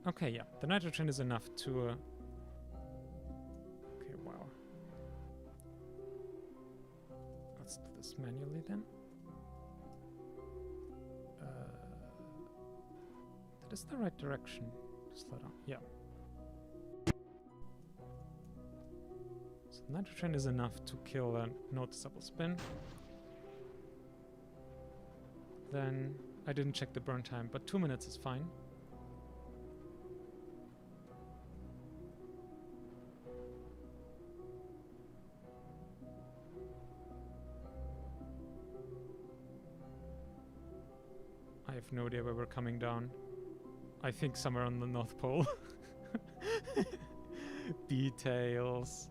Okay, yeah, the nitrogen is enough to... Okay, wow. Let's do this manually then. That is the right direction. Slow down, yeah. So nitrogen is enough to kill a noticeable spin. Then, I didn't check the burn time, but 2 minutes is fine. I have no idea where we're coming down. I think somewhere on the North Pole. Details.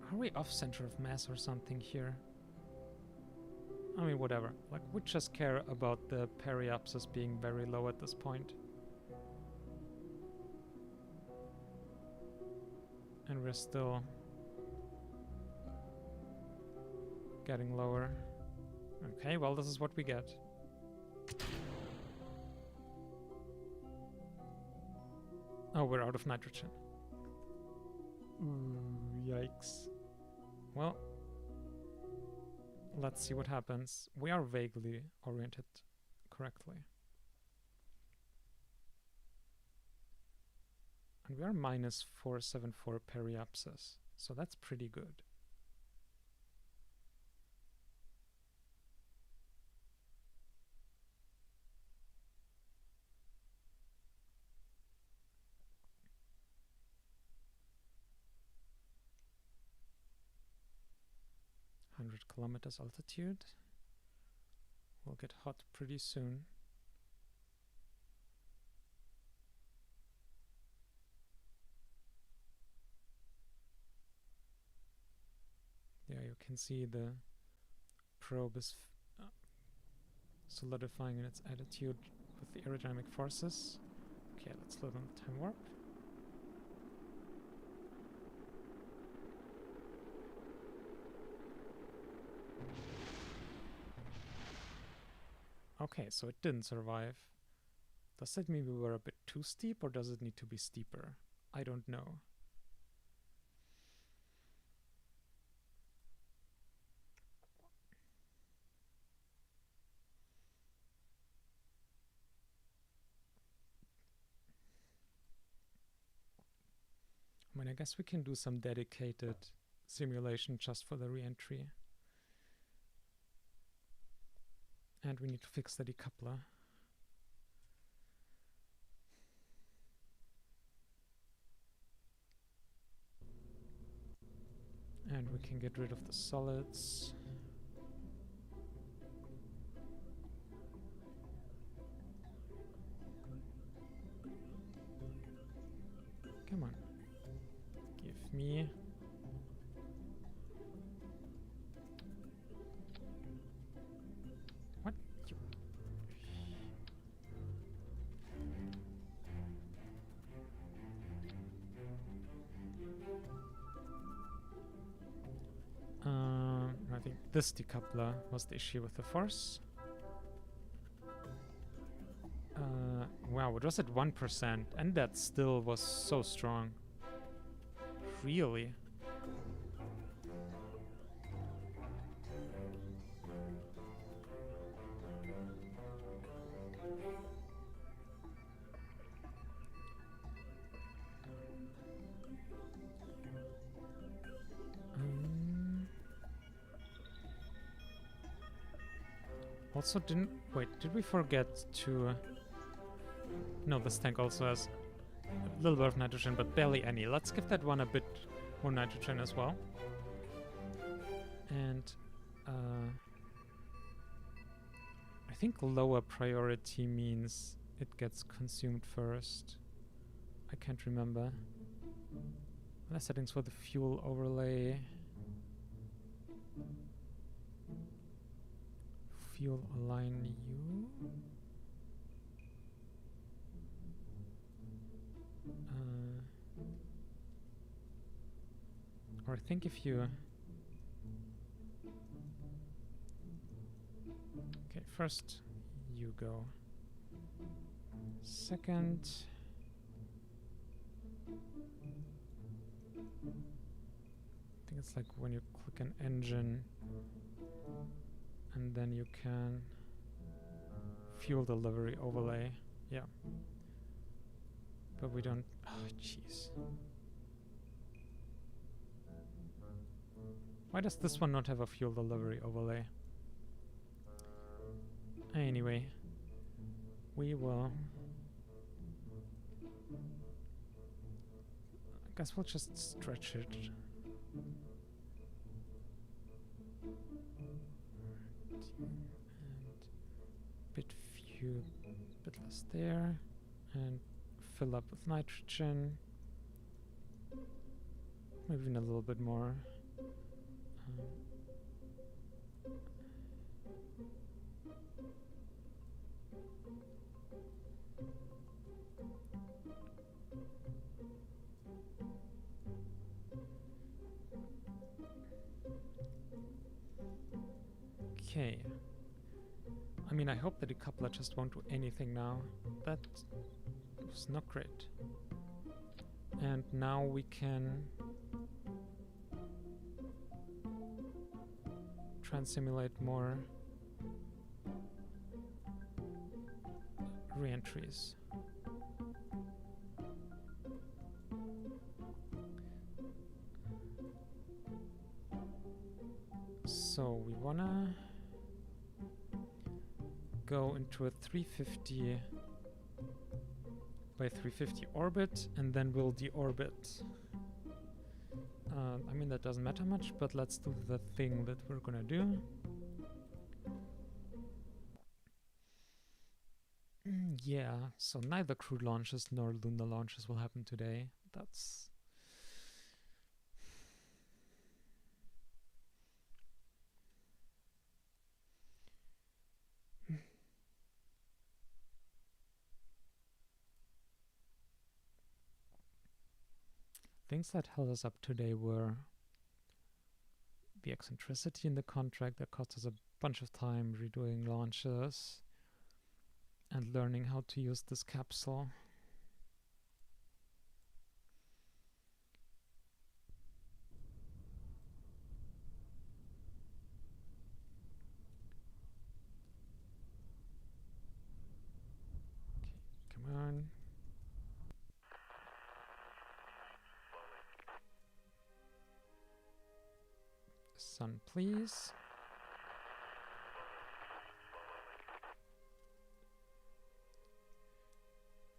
Are we off center of mass or something here? I mean, whatever. Like, we just care about the periapsis being very low at this point. And we're still getting lower. Okay, well, this is what we get. Oh, we're out of nitrogen. Ooh, yikes. Well, let's see what happens. We are vaguely oriented correctly. And we are minus 474 periapsis, so that's pretty good. Kilometers altitude. We'll get hot pretty soon. Yeah, you can see the probe is solidifying in its attitude with the aerodynamic forces. Okay, let's load on the time warp. Okay, so it didn't survive. Does that mean we were a bit too steep, or does it need to be steeper? I don't know. I mean, I guess we can do some dedicated simulation just for the re-entry. And we need to fix the decoupler. And we can get rid of the solids. Come on. Give me... What? I think this decoupler was the issue with the force. Wow, it was at 1%, and that still was so strong. Really? Also didn't... Wait, did we forget to... No, this tank also has a little bit of nitrogen, but barely any. Let's give that one a bit more nitrogen as well. And... I think lower priority means it gets consumed first. I can't remember. The settings for the fuel overlay. Fuel align U. Or I think if you... Okay, first you go. Second... I think it's like when you click an engine and then you can fuel delivery overlay. Yeah. But we don't... Oh, jeez. Why does this one not have a fuel delivery overlay? Anyway, we will... I guess we'll just stretch it. And bit less there, and fill up with nitrogen. Maybe even a little bit more. Okay. I mean, I hope the decoupler just won't do anything now. That was not great. And now we can try and simulate more re-entries. So we wanna go into a 350 by 350 orbit, and then we'll deorbit. I mean, that doesn't matter much, but let's do the thing that we're gonna do. Yeah, so neither crew launches nor lunar launches will happen today. That's... Things that held us up today were the eccentricity in the contract that cost us a bunch of time redoing launches and learning how to use this capsule. Okay, come on. Sun, please.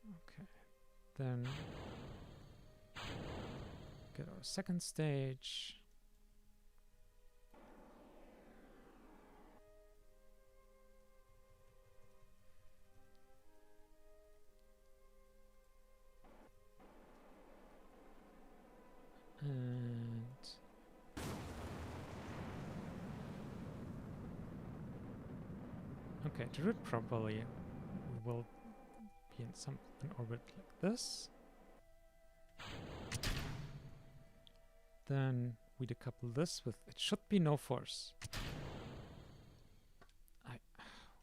Okay, then get our second stage. And okay, to do it properly, we will be in an orbit like this. Then we decouple this with, it should be no force.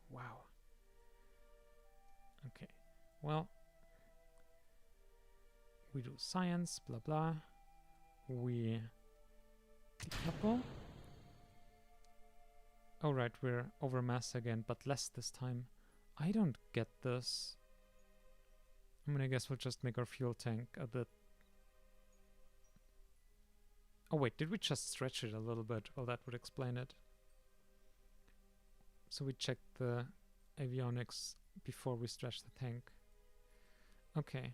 Wow. Okay, well, we do science, blah blah. We decouple. Oh right, we're over mass again, but less this time. I don't get this. I mean, I guess we'll just make our fuel tank a bit... Oh wait, did we just stretch it a little bit? Well, that would explain it. So we checked the avionics before we stretched the tank. Okay.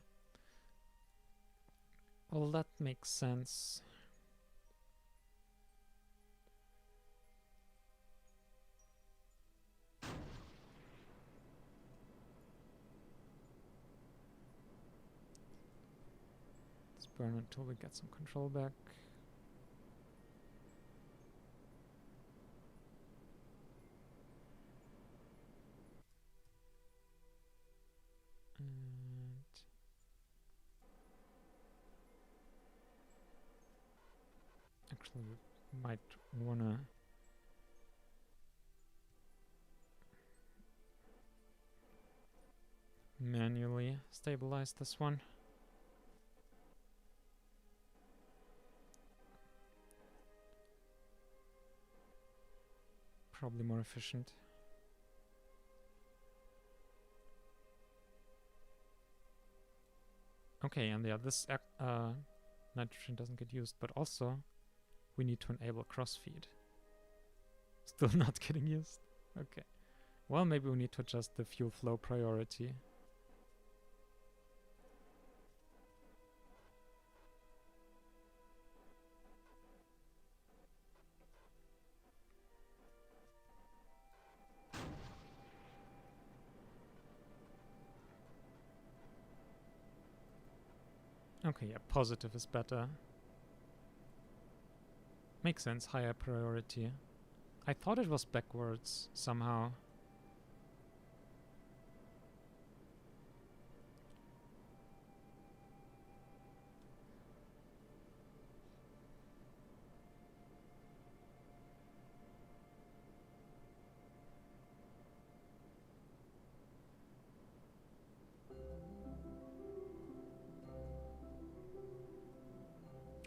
Well, that makes sense. Let's burn until we get some control back. And actually, we might wanna manually stabilize this one. Probably more efficient. Okay, and yeah, this nitrogen doesn't get used, but also we need to enable crossfeed. Still not getting used. Okay. Well, maybe we need to adjust the fuel flow priority. Okay, yeah, positive is better. Makes sense, higher priority. I thought it was backwards somehow.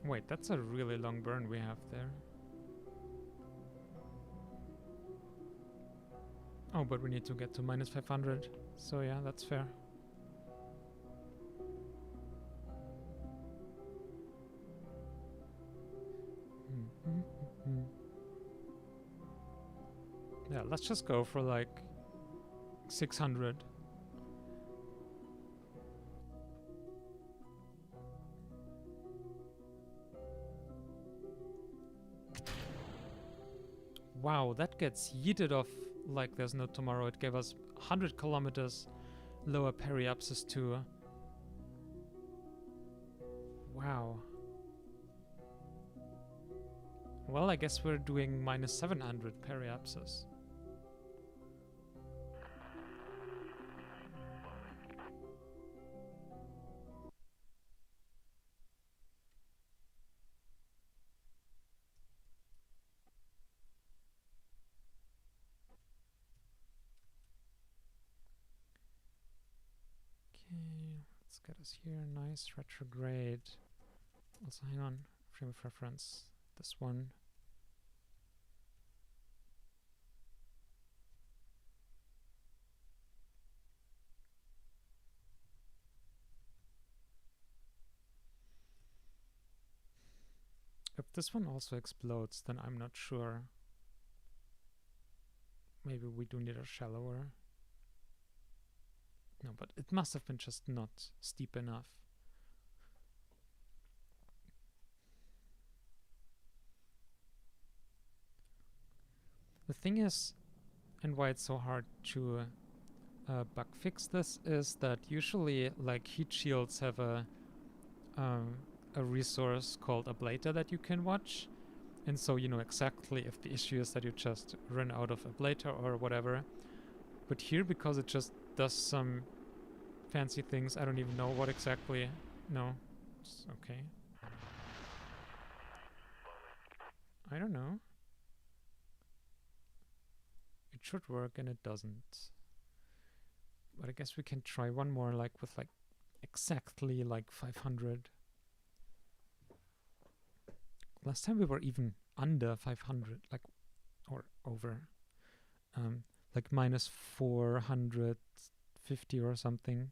Wait, that's a really long burn we have there. Oh, but we need to get to minus 500. So yeah, that's fair. Yeah, let's just go for like 600. Wow, that gets yeeted off like there's no tomorrow. It gave us 100 kilometers lower periapsis too. Wow. Well, I guess we're doing minus 700 periapsis. Let's get us here. Nice retrograde. Also, hang on. Frame of reference. This one. this one also explodes, then I'm not sure. Maybe we do need a shallower. No, but it must have been just not steep enough. The thing is, and why it's so hard to bug fix this, is that usually like heat shields have a resource called ablator that you can watch, and so you know exactly if the issue is that you just run out of ablator or whatever. But here, because it just does some fancy things, I don't even know what exactly. No, it's okay. I don't know. It should work and it doesn't. But I guess we can try one more, like with like exactly like 500. Last time we were even under 500, like, or over, like minus 450 or something.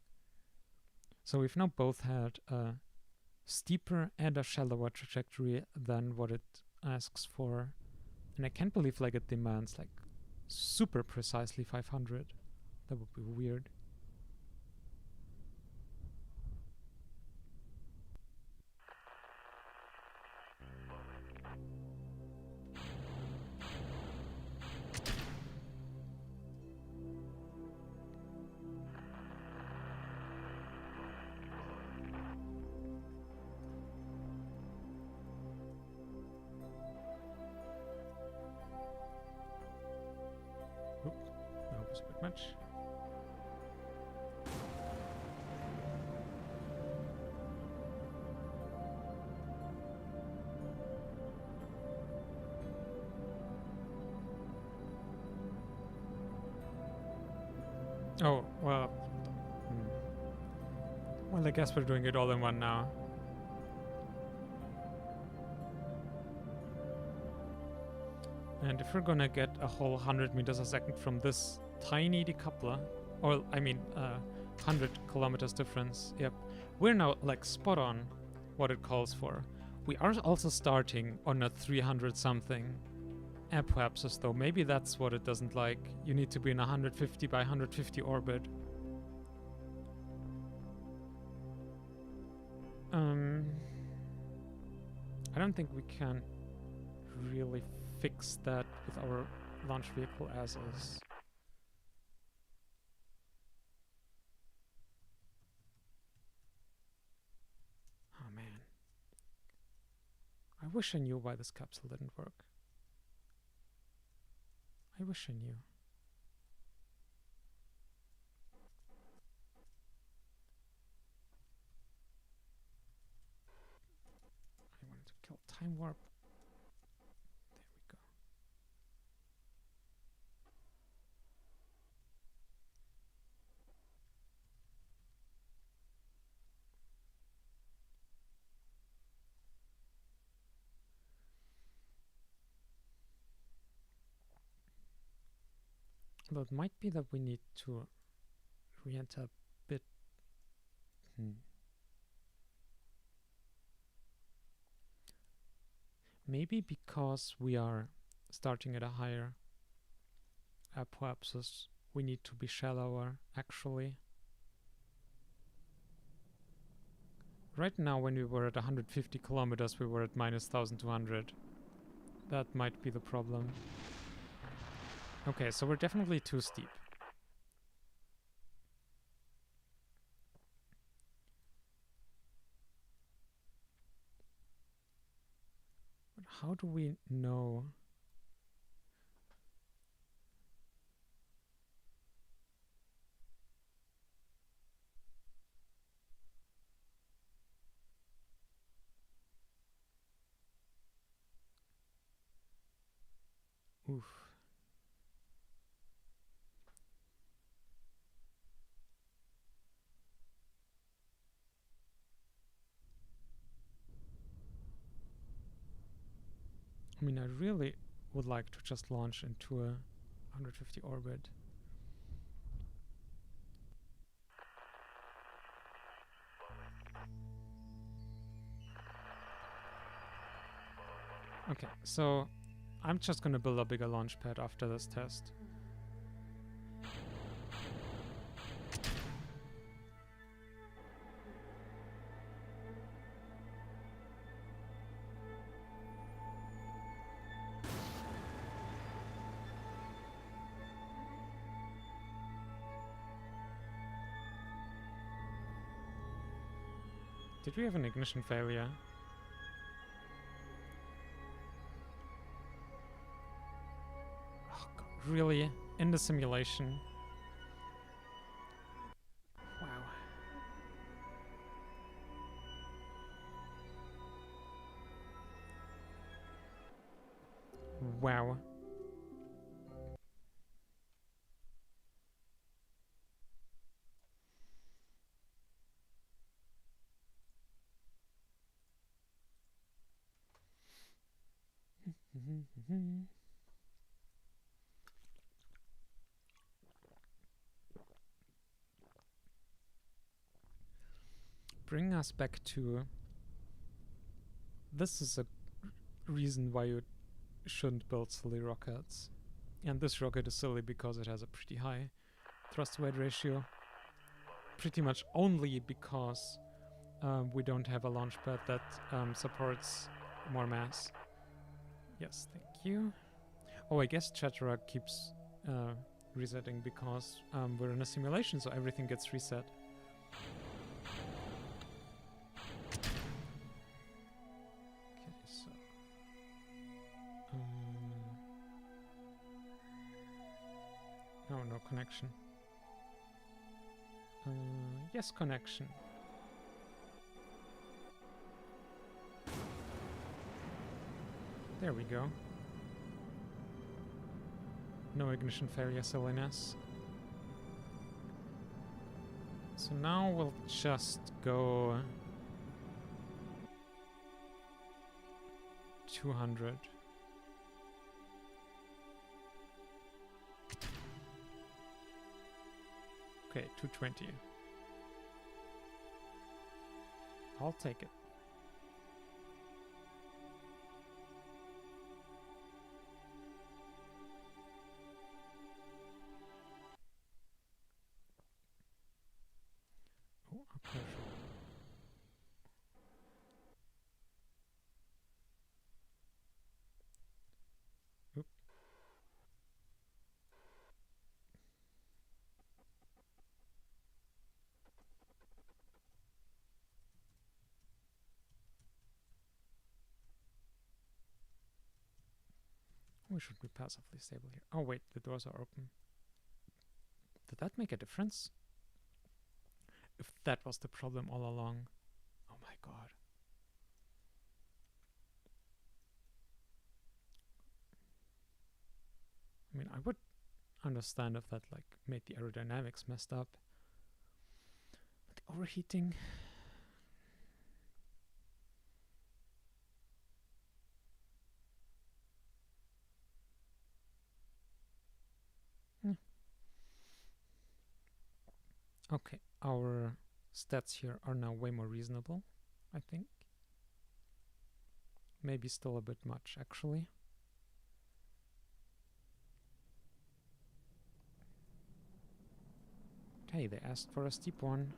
So we've now both had a steeper and a shallower trajectory than what it asks for. And I can't believe like it demands like super precisely 500. That would be weird. Oop, that was a bit much. Oh, well. Well, I guess we're doing it all in one now. And if we're gonna get a whole 100 meters a second from this tiny decoupler, or I mean 100 kilometers difference, yep, we're now like spot on what it calls for. We are also starting on a 300 something apoapsis though. Maybe that's what it doesn't like. You need to be in a 150 by 150 orbit. I don't think we can really fix that with our launch vehicle as is. Oh man. I wish I knew why this capsule didn't work. I wish I knew. I wanted to kill time warp. There we go. Although it might be that we need to re-enter a bit. Maybe because we are starting at a higher apoapsis, we need to be shallower, actually. Right now, when we were at 150 kilometers, we were at minus 1200. That might be the problem. Okay, so we're definitely too steep. But how do we know? Oof. I mean, I really would like to just launch into a 150 orbit. Okay, so I'm just gonna build a bigger launch pad after this test. Did we have an ignition failure? Oh God, really? In the simulation? Wow. Wow. Bring us back to... This is a reason why you shouldn't build silly rockets. And this rocket is silly because it has a pretty high thrust to weight ratio. Pretty much only because we don't have a launch pad that supports more mass. Yes, thank you. Oh, I guess Chatterer keeps resetting because we're in a simulation, so everything gets reset. Okay, so... oh, no connection. Yes, connection. There we go. No ignition failure silliness. So now we'll just go 200. Okay, 220. I'll take it. Oh, okay. Oop. We should be passively stable here. Oh wait, the doors are open. Did that make a difference? If that was the problem all along. Oh my God. I mean, I would understand if that like made the aerodynamics messed up. But the overheating... Okay, our stats here are now way more reasonable, I think. Maybe still a bit much, actually. Hey, they asked for a steep one.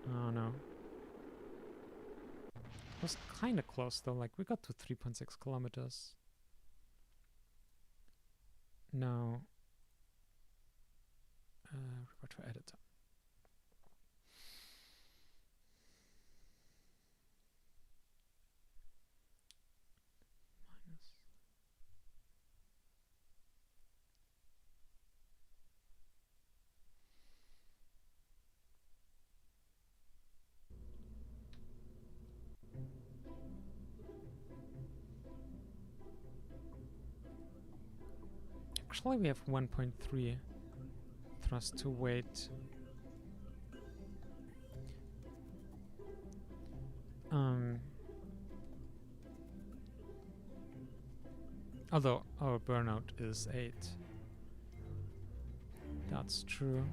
Oh no. It was kind of close though, like we got to 3.6 kilometers. Now, revert to editor. Minus. Actually, we have 1.3 thrust to weight. Although our burnout is 8. That's true.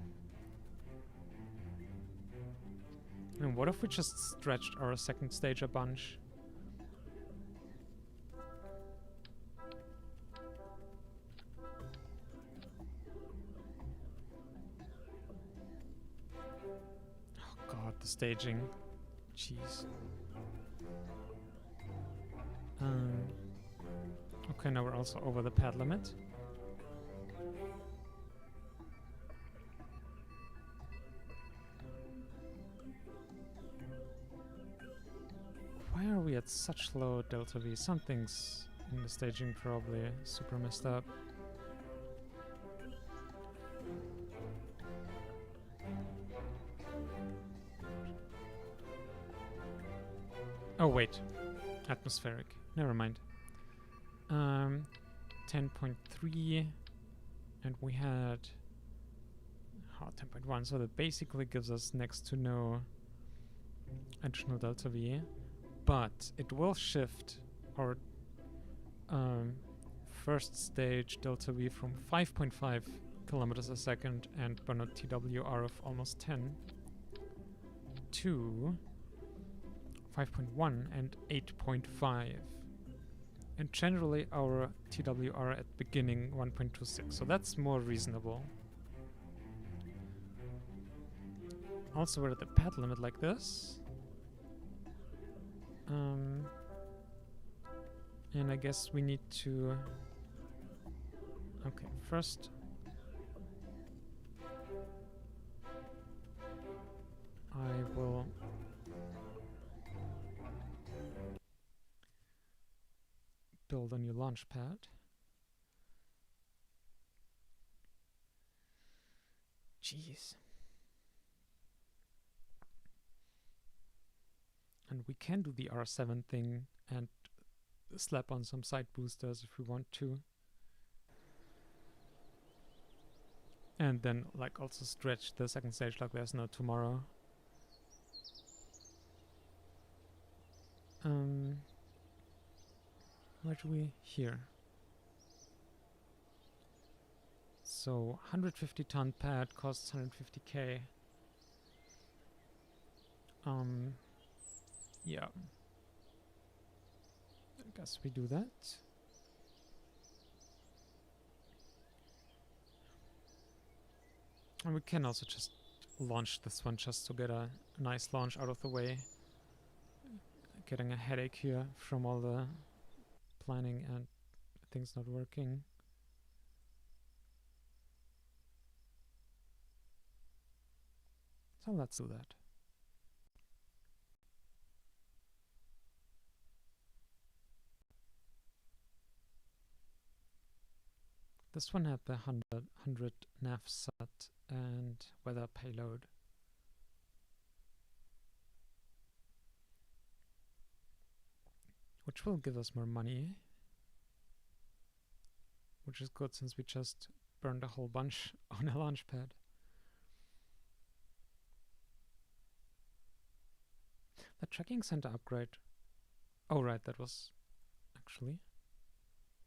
And what if we just stretched our second stage a bunch? Oh god, the staging. Jeez. Okay, now we're also over the pad limit. Why are we at such low delta V? Something's in the staging probably super messed up. Oh wait, atmospheric. Never mind. 10.3, and we had 10.1. So that basically gives us next to no additional delta V. But it will shift our first stage delta V from 5.5 kilometers a second and burn a TWR of almost 10 to 5.1 and 8.5. And generally our TWR at beginning 1.26, so that's more reasonable. Also we're at the pad limit like this. And I guess we need to... Okay, first... I will... build a new launch pad. Jeez. And we can do the R7 thing and slap on some side boosters if we want to. And then like also stretch the second stage like there's no tomorrow. Where do we? Here. So 150 ton pad costs 150k. Yeah. I guess we do that. And we can also just launch this one just to get a nice launch out of the way. Getting a headache here from all the planning and things not working. So let's do that. This one had the 100 nav set and weather payload. Which will give us more money. Which is good since we just burned a whole bunch on a launch pad. The tracking center upgrade. Oh right, that was actually...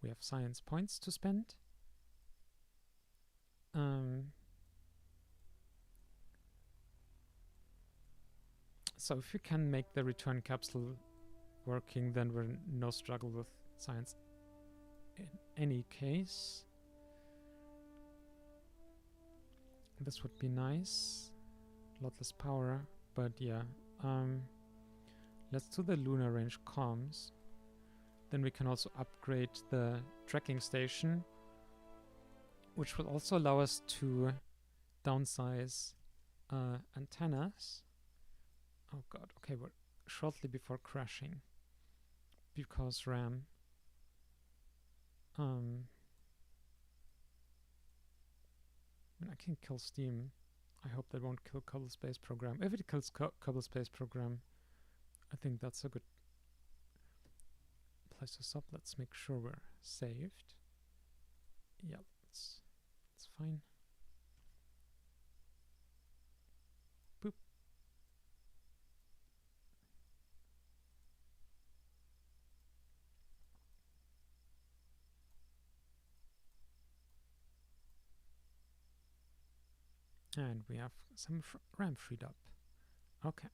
We have science points to spend. So if we can make the return capsule working, then we're no struggle with science in any case. This would be nice. A lot less power, but yeah. Let's do the lunar range comms. Then we can also upgrade the tracking station, which will also allow us to downsize antennas. Oh god, okay, we're shortly before crashing because RAM. I mean, I can kill Steam. I hope that won't kill Kerbal Space Program. If it kills Kerbal Space Program, I think that's a good place to stop. Let's make sure we're saved. Yeah, it's fine. Boop. And we have some RAM freed up. Okay.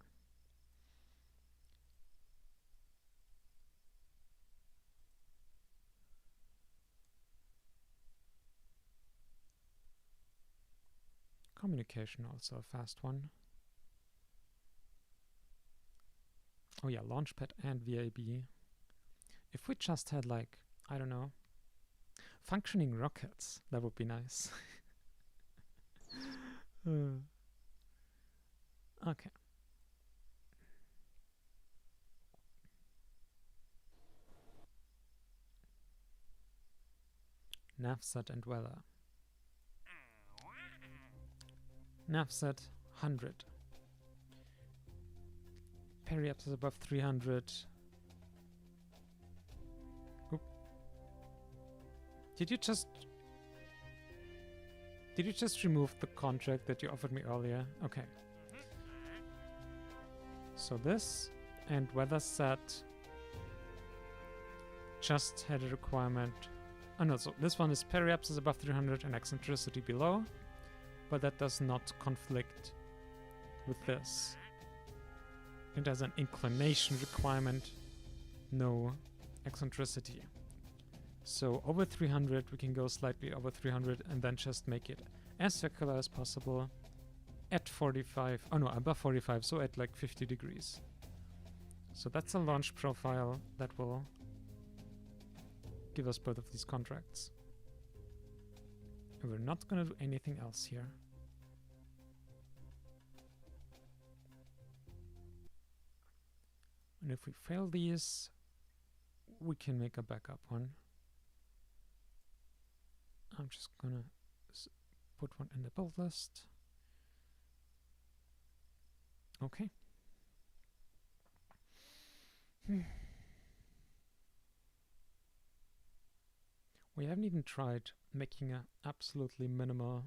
Communication also a fast one. Oh yeah, Launchpad and VAB. If we just had like, I don't know, functioning rockets, that would be nice. Okay. Navset and weather. Navset 100. Periapsis above 300. Oop. Did you just remove the contract that you offered me earlier? Okay. So this and weather set just had a requirement. Oh no, so this one is periapsis above 300 and eccentricity below, but that does not conflict with this. It has an inclination requirement, no eccentricity. So over 300, we can go slightly over 300 and then just make it as circular as possible at 45, oh no, above 45, so at like 50 degrees. So that's a launch profile that will give us both of these contracts. And we're not going to do anything else here. And if we fail these, we can make a backup one. I'm just gonna put one in the build list. Okay. We haven't even tried making an absolutely minimal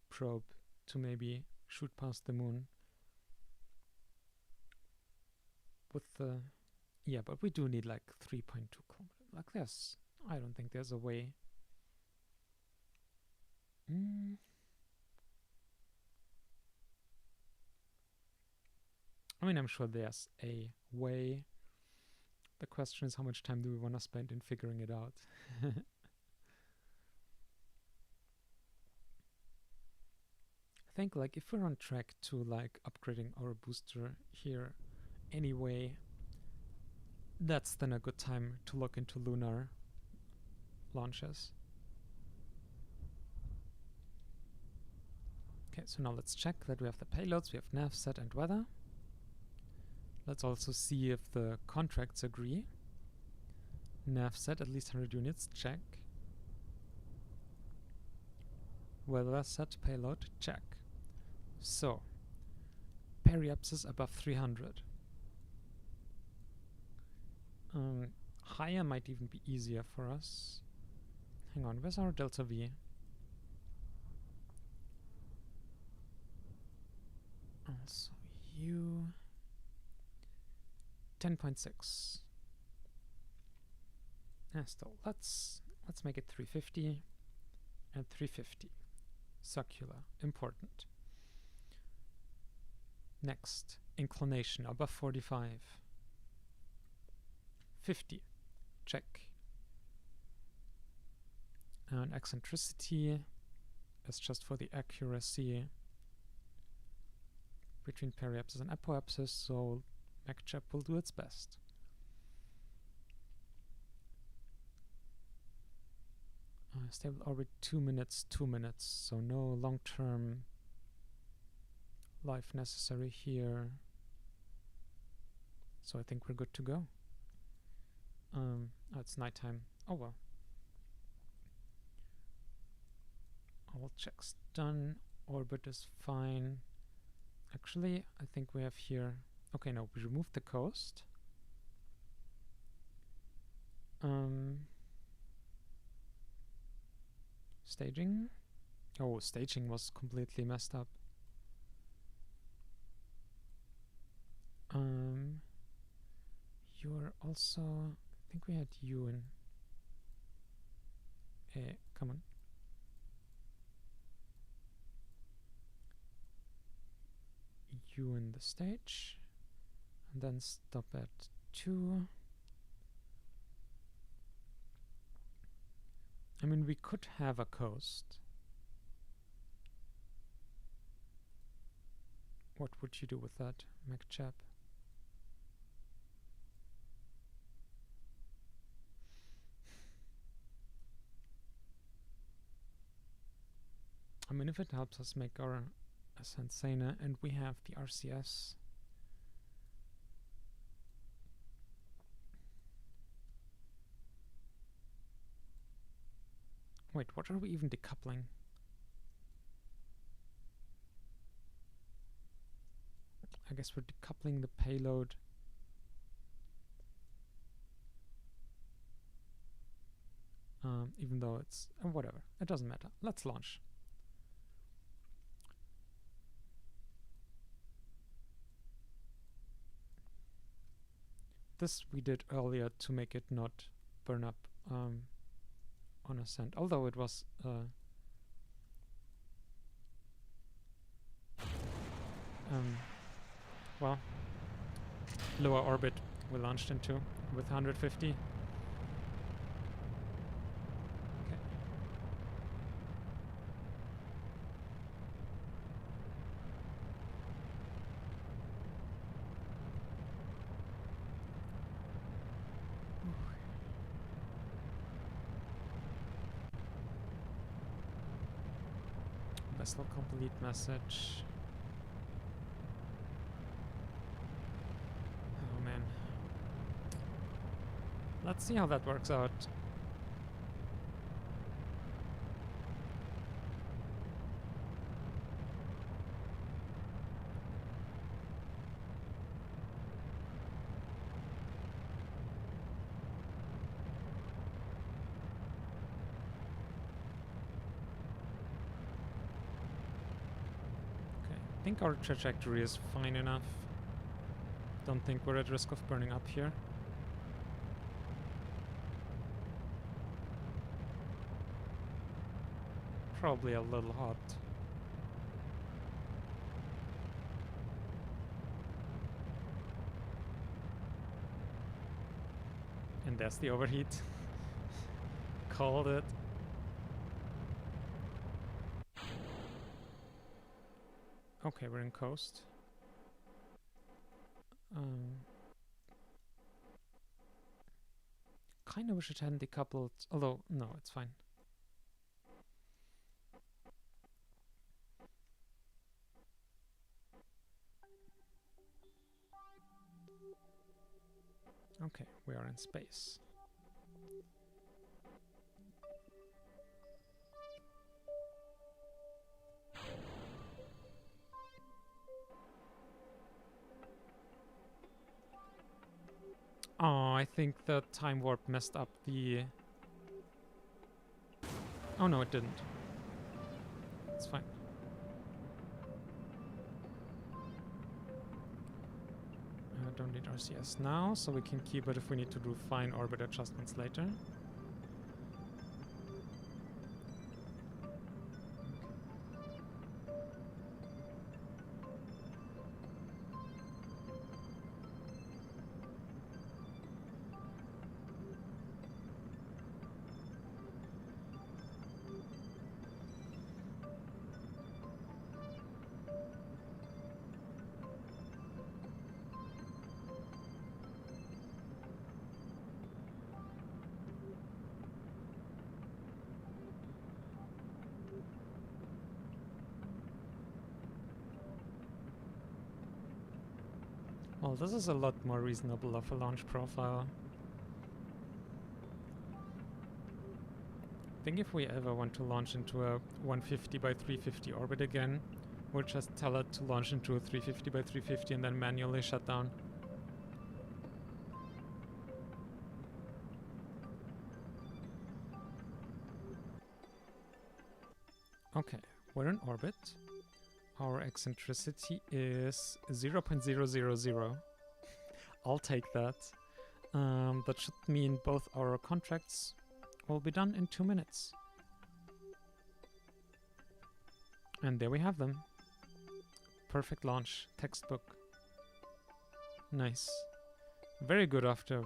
probe to maybe shoot past the moon. With the... Yeah, but we do need like 3.2 kilometers. Like this. I don't think there's a way. I mean, I'm sure there's a way. The question is, how much time do we want to spend in figuring it out? I think like if we're on track to like upgrading our booster here anyway, that's then a good time to look into lunar launches. Okay, so now let's check that we have the payloads, we have nav, set, and weather. Let's also see if the contracts agree. Nav set at least 100 units, check. Weather set payload, check. So, periapsis above 300. Higher might even be easier for us. Hang on, where's our delta V? Also, U 10.6. Still, let's make it 350 and 350. Circular, important. Next, inclination above 45. 50, check. And eccentricity is just for the accuracy between periapsis and apoapsis, so MacChap will do its best. Stable orbit 2 minutes, 2 minutes, so no long-term life necessary here. So I think we're good to go. Oh, it's nighttime. Oh well. All checks done. Orbit is fine. Actually, I think we have here... Okay, no, we removed the coast. Staging? Oh, staging was completely messed up. You're also... I think we had you in... come on. you in the stage, and then stop at 2. I mean, we could have a coast. What would you do with that, MacChap? I mean, if it helps us make our ascent saner, and we have the RCS. Wait, what are we even decoupling? I guess we're decoupling the payload. Even though it's whatever, it doesn't matter. Let's launch. This we did earlier to make it not burn up on ascent, although it was well, lower orbit we launched into with 150. Okay. Vessel complete message. Oh man. Let's see how that works out. I think our trajectory is fine enough. Don't think we're at risk of burning up here. Probably a little hot. And that's the overheat. Called it. Okay, we're in coast. Kinda wish it hadn't decoupled, although, no, it's fine. Okay, we are in space. Oh, I think the time warp messed up the... Oh no, it didn't. It's fine. I don't need RCS now, so we can keep it if we need to do fine orbit adjustments later. Well, this is a lot more reasonable of a launch profile. I think if we ever want to launch into a 150 by 350 orbit again, we'll just tell it to launch into a 350 by 350 and then manually shut down. Okay, we're in orbit. Our eccentricity is 0.000. I'll take that. That should mean both our contracts will be done in 2 minutes. And there we have them. perfect launch. Textbook. Nice. Very good after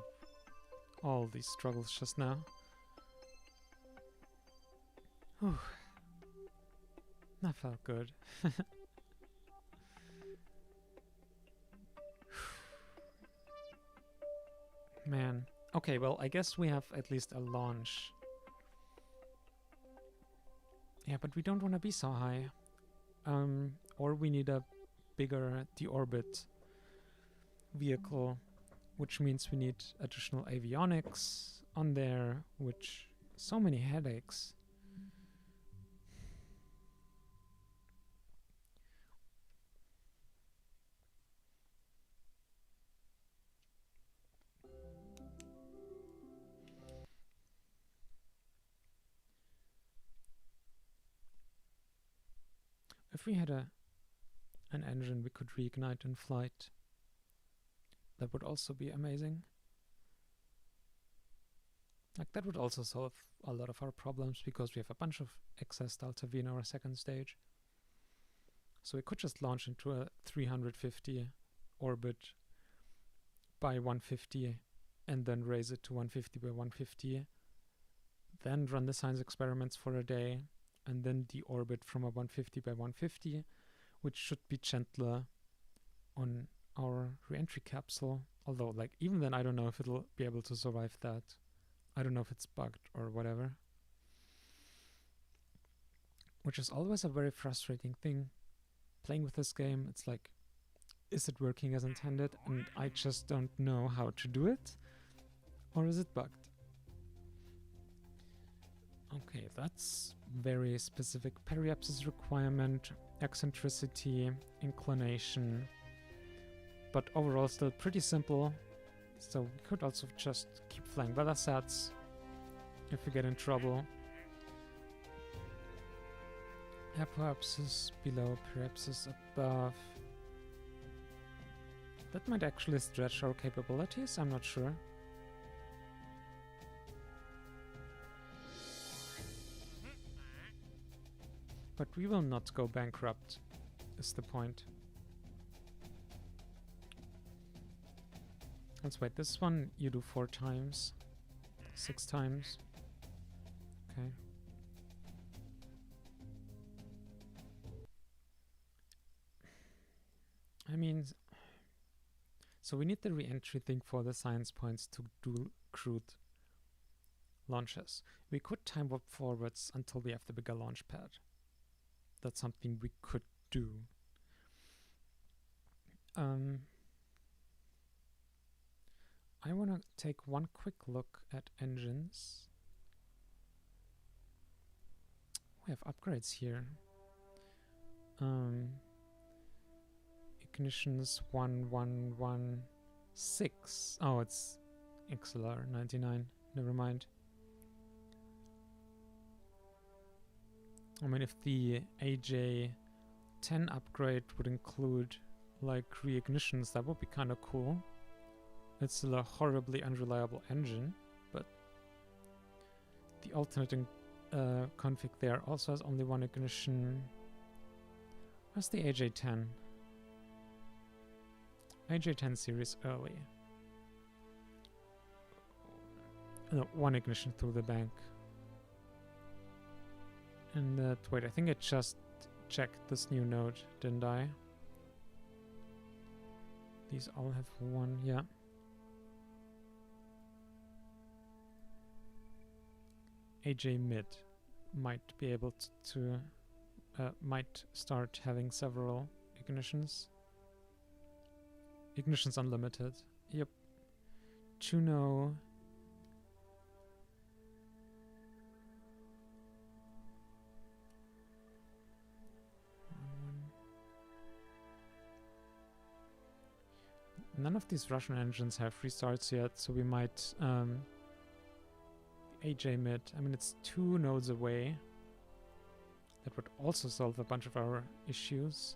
all these struggles just now. Whew. That felt good. Man. Okay, well, I guess we have at least a launch. Yeah, but we don't want to be so high. Or we need a bigger deorbit vehicle, which means we need additional avionics on there, which so many headaches. If we had an engine we could reignite in flight, that would also be amazing. Like, that would also solve a lot of our problems, because we have a bunch of excess delta V in our second stage. So we could just launch into a 350 orbit by 150 and then raise it to 150 by 150, then run the science experiments for a day, and then deorbit from a 150 by 150, which should be gentler on our re-entry capsule. Although, like, even then I don't know if it'll be able to survive that. I don't know if it's bugged or whatever. Which is always a very frustrating thing. Playing with this game, it's like, is it working as intended? And I just don't know how to do it. Or is it bugged? Okay, that's very specific periapsis requirement, eccentricity, inclination, but overall still pretty simple. So we could also just keep flying Velasats if we get in trouble. Apoapsis below, periapsis above. That might actually stretch our capabilities, I'm not sure. But we will not go bankrupt, is the point. Let's wait, this one you do 4 times. 6 times. Okay. I mean, so we need the re-entry thing for the science points to do crewed launches. We could time warp forwards until we have the bigger launch pad. That's something we could do. I want to take one quick look at engines. We have upgrades here. Ignitions 1116. Oh, it's XLR 99. Never mind. I mean, if the AJ10 upgrade would include like reignitions, that would be kind of cool. It's still a horribly unreliable engine, but the alternating config there also has only one ignition. Where's the AJ10? AJ10 series early. No, one ignition through the bank. And wait, I think I just checked this new node, didn't I? These all have one, yeah. AJ mid might be able to might start having several ignitions. Ignitions unlimited. Yep. Juno. None of these Russian engines have restarts yet, so we might AJ mid. I mean, it's 2 nodes away. That would also solve a bunch of our issues.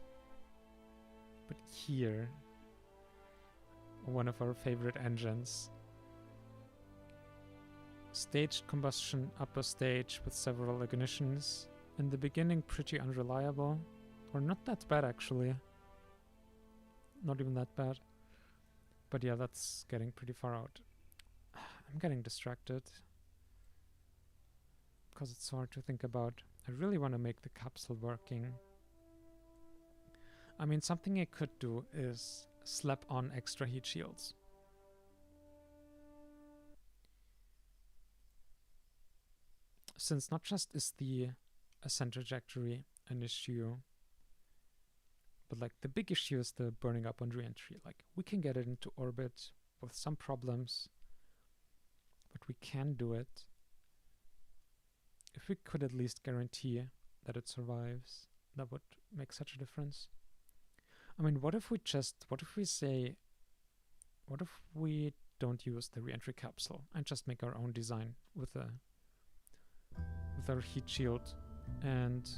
But here, one of our favorite engines. Staged combustion upper stage with several ignitions. In the beginning, pretty unreliable. Or not that bad, actually. not even that bad. But yeah, that's getting pretty far out. I'm getting distracted because it's hard to think about. I really want to make the capsule working. I mean, something I could do is slap on extra heat shields. Since not just is the ascent trajectory an issue, but like the big issue is the burning up on re-entry. Like we can get it into orbit with some problems, but we can do it. If we could at least guarantee that it survives, that would make such a difference. I mean, what if we don't use the re-entry capsule and just make our own design with our heat shield and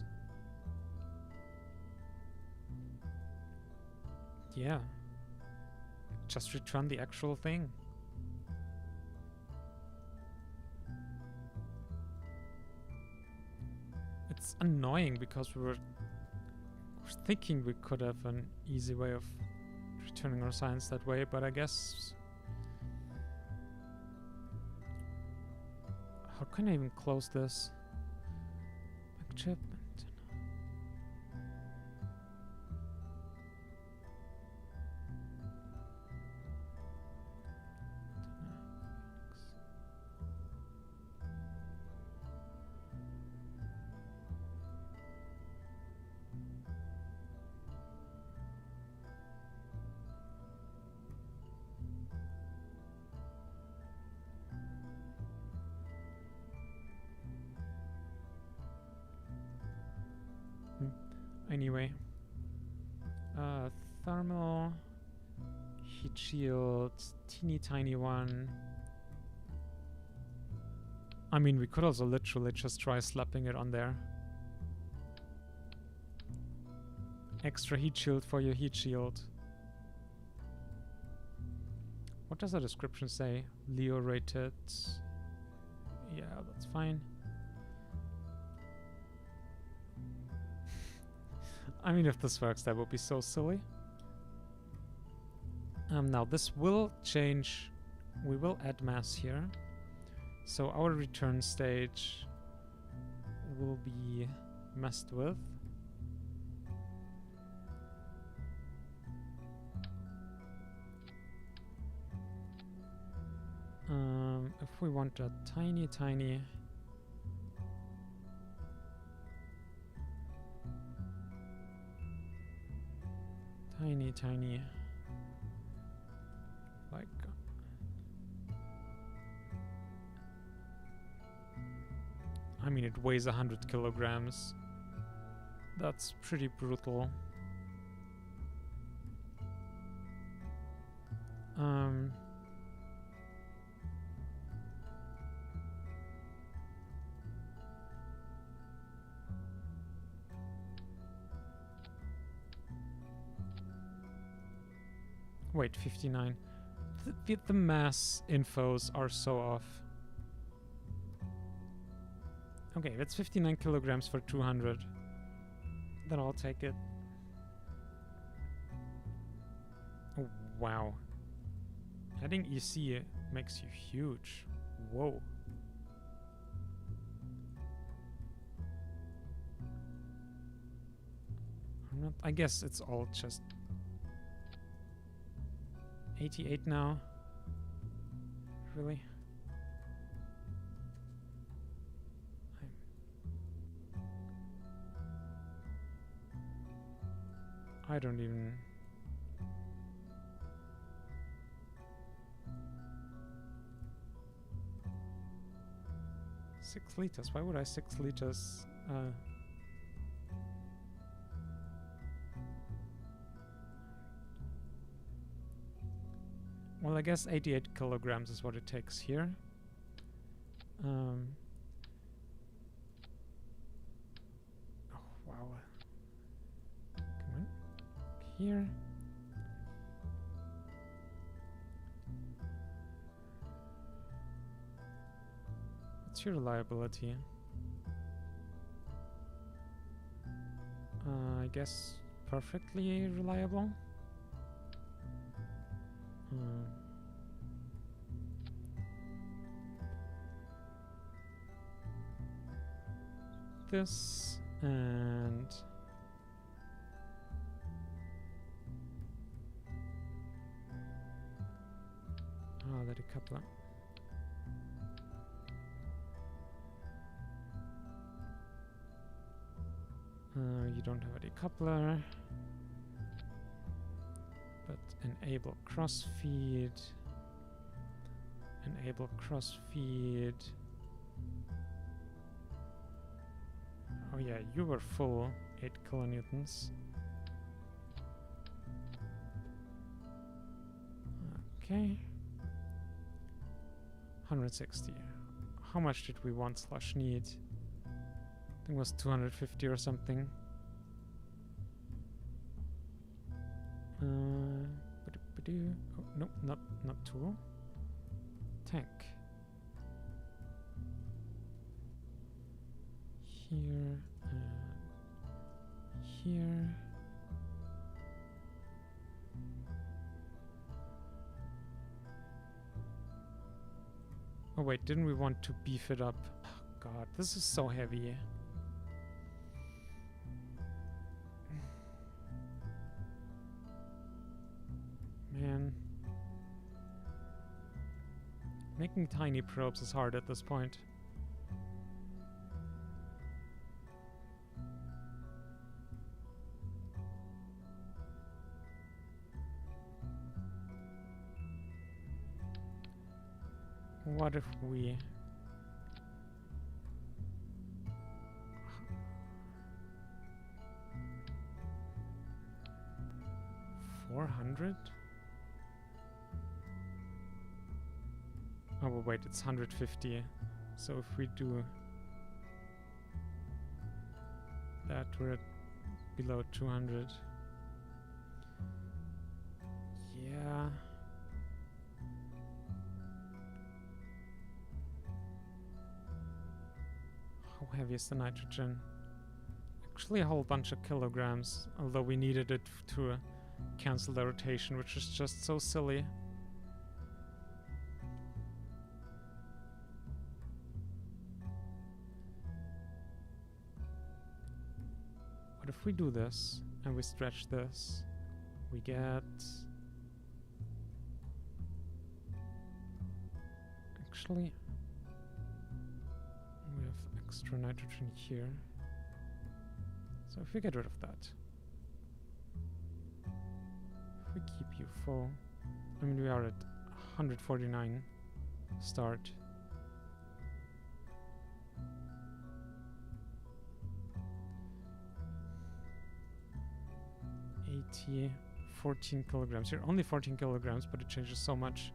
yeah, just return the actual thing. It's annoying because we were thinking we could have an easy way of returning our science that way, but I guess... How can I even close this? Backchip. Anyway, thermal heat shield, teeny tiny one. I mean, we could also literally just try slapping it on there. Extra heat shield for your heat shield. What does the description say? Leo rated. Yeah, that's fine. I mean, if this works, that would be so silly. Now, this will change. We will add mass here. So our return stage will be messed with. If we want a tiny, tiny... Tiny, like... I mean, it weighs 100 kilograms. That's pretty brutal. Wait, 59. The mass infos are so off. Okay, that's 59 kilograms for 200. Then I'll take it. Oh, wow. Adding EC makes you huge. Whoa. I guess it's all just 88 now. Really? I don't even... 6 liters. Why would I 6 liters? Well, I guess 88 kilograms is what it takes here. Oh, wow. Come on. Here. What's your reliability? I guess perfectly reliable. this and the decoupler. You don't have a decoupler, but enable crossfeed. Enable crossfeed. Oh yeah, you were full 8 kilonewtons. Okay. 160. How much did we want / need? I think it was 250 or something. Oh, no, not tool. Tank. Here and here. Oh wait, didn't we want to beef it up? Oh god, this is so heavy. Man. Making tiny probes is hard at this point. What if we... $400? Oh, well, wait, it's 150. So if we do that, we're at below 200. Yeah. How heavy is the nitrogen? Actually a whole bunch of kilograms, although we needed it to cancel the rotation, which is just so silly. What if we do this and we stretch this? We get... Actually, we have extra nitrogen here. So if we get rid of that, if we keep you full, I mean we are at 149 start. 14 kilograms. You're only 14 kilograms, but it changes so much.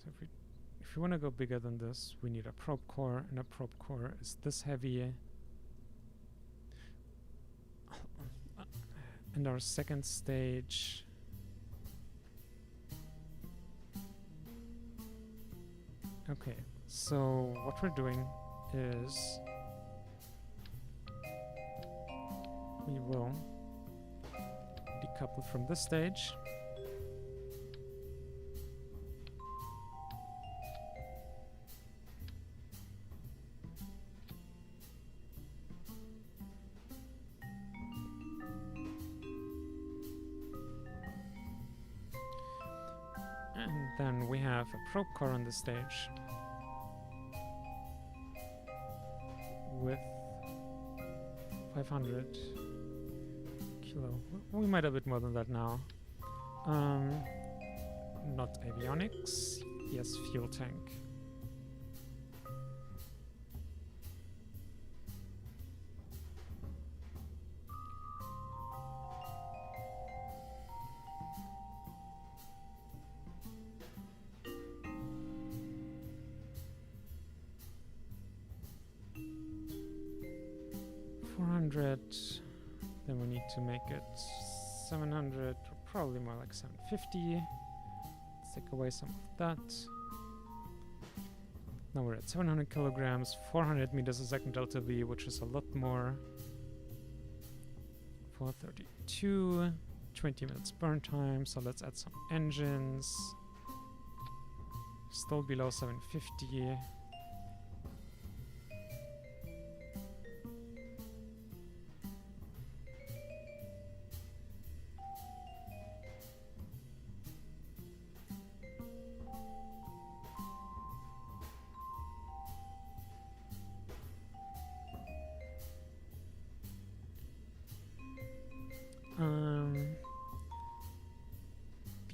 So if you want to go bigger than this, we need a probe core, and a probe core is this heavy. And our second stage... Okay, so what we're doing is we will decouple from this stage. And then we have a probe core on the stage with 500 kilo. We might have a bit more than that now. Not avionics. Yes, fuel tank. Then we need to make it 700, or probably more like 750. Let's take away some of that. Now we're at 700 kilograms, 400 meters a second delta V, which is a lot more. 432, 20 minutes burn time, so let's add some engines. Still below 750.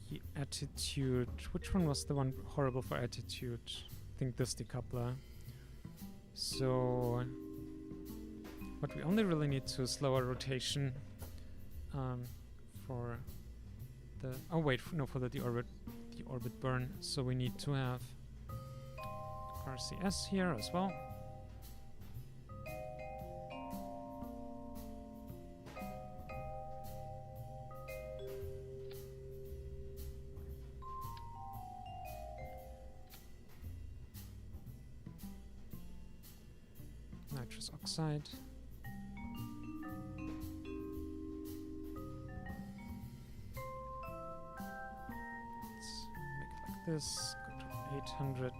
The attitude. Which one was the one horrible for attitude? I think this decoupler. So, but we only really need to slow our rotation for the. Oh wait, no, for the deorbit burn. So we need to have RCS here as well. Nitrous oxide. Let's make it like this. Go to 800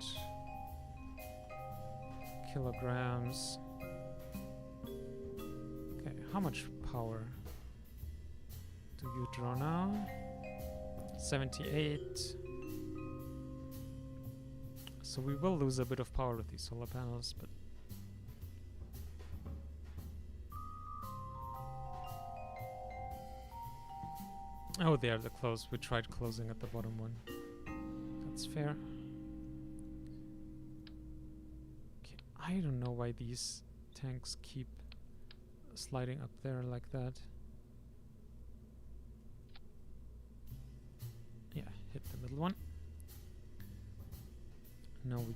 kilograms. Okay, how much power do you draw now? 78. So we will lose a bit of power with these solar panels, but oh, they are the close. We tried closing at the bottom one. That's fair. Okay, I don't know why these tanks keep sliding up there like that. Yeah, hit the middle one. No, we...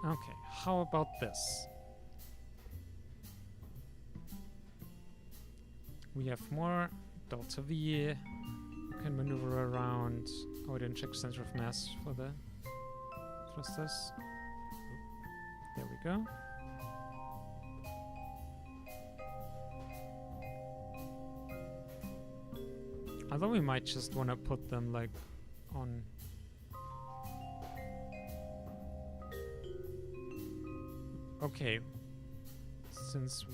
Okay, how about this? We have more delta V. We can maneuver around. Oh, I didn't check center of mass for the thrusters. There we go. Although we might just want to put them like on. Okay, since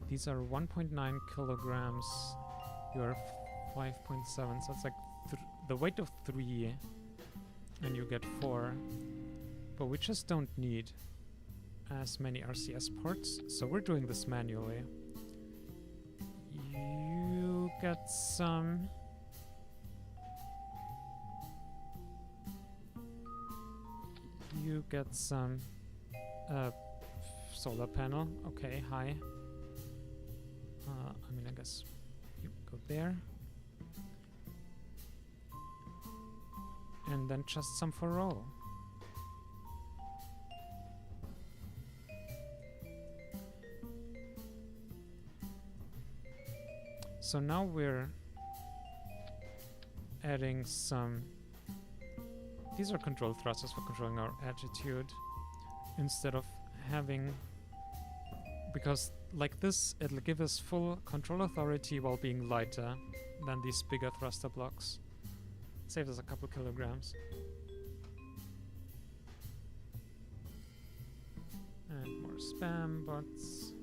these are 1.9 kilograms, you are 5.7, so it's like the weight of 3, and you get 4, but we just don't need as many RCS ports, so we're doing this manually. You get some... You get some solar panel. Okay, hi. I mean, I guess you go there. And then just some for roll. So now we're adding some... These are control thrusters for controlling our attitude, instead of having... Because like this, it'll give us full control authority while being lighter than these bigger thruster blocks. Saves us a couple kilograms. And more spam bots.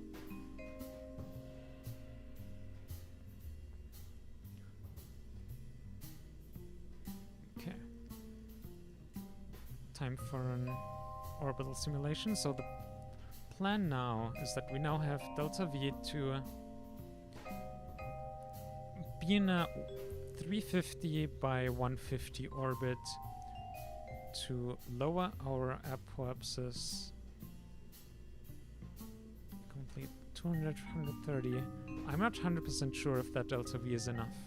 Okay. Time for an orbital simulation. So the plan now is that we now have delta V to be in a 350 by 150 orbit to lower our apoapsis. Complete 200, 130. I'm not 100% sure if that delta V is enough.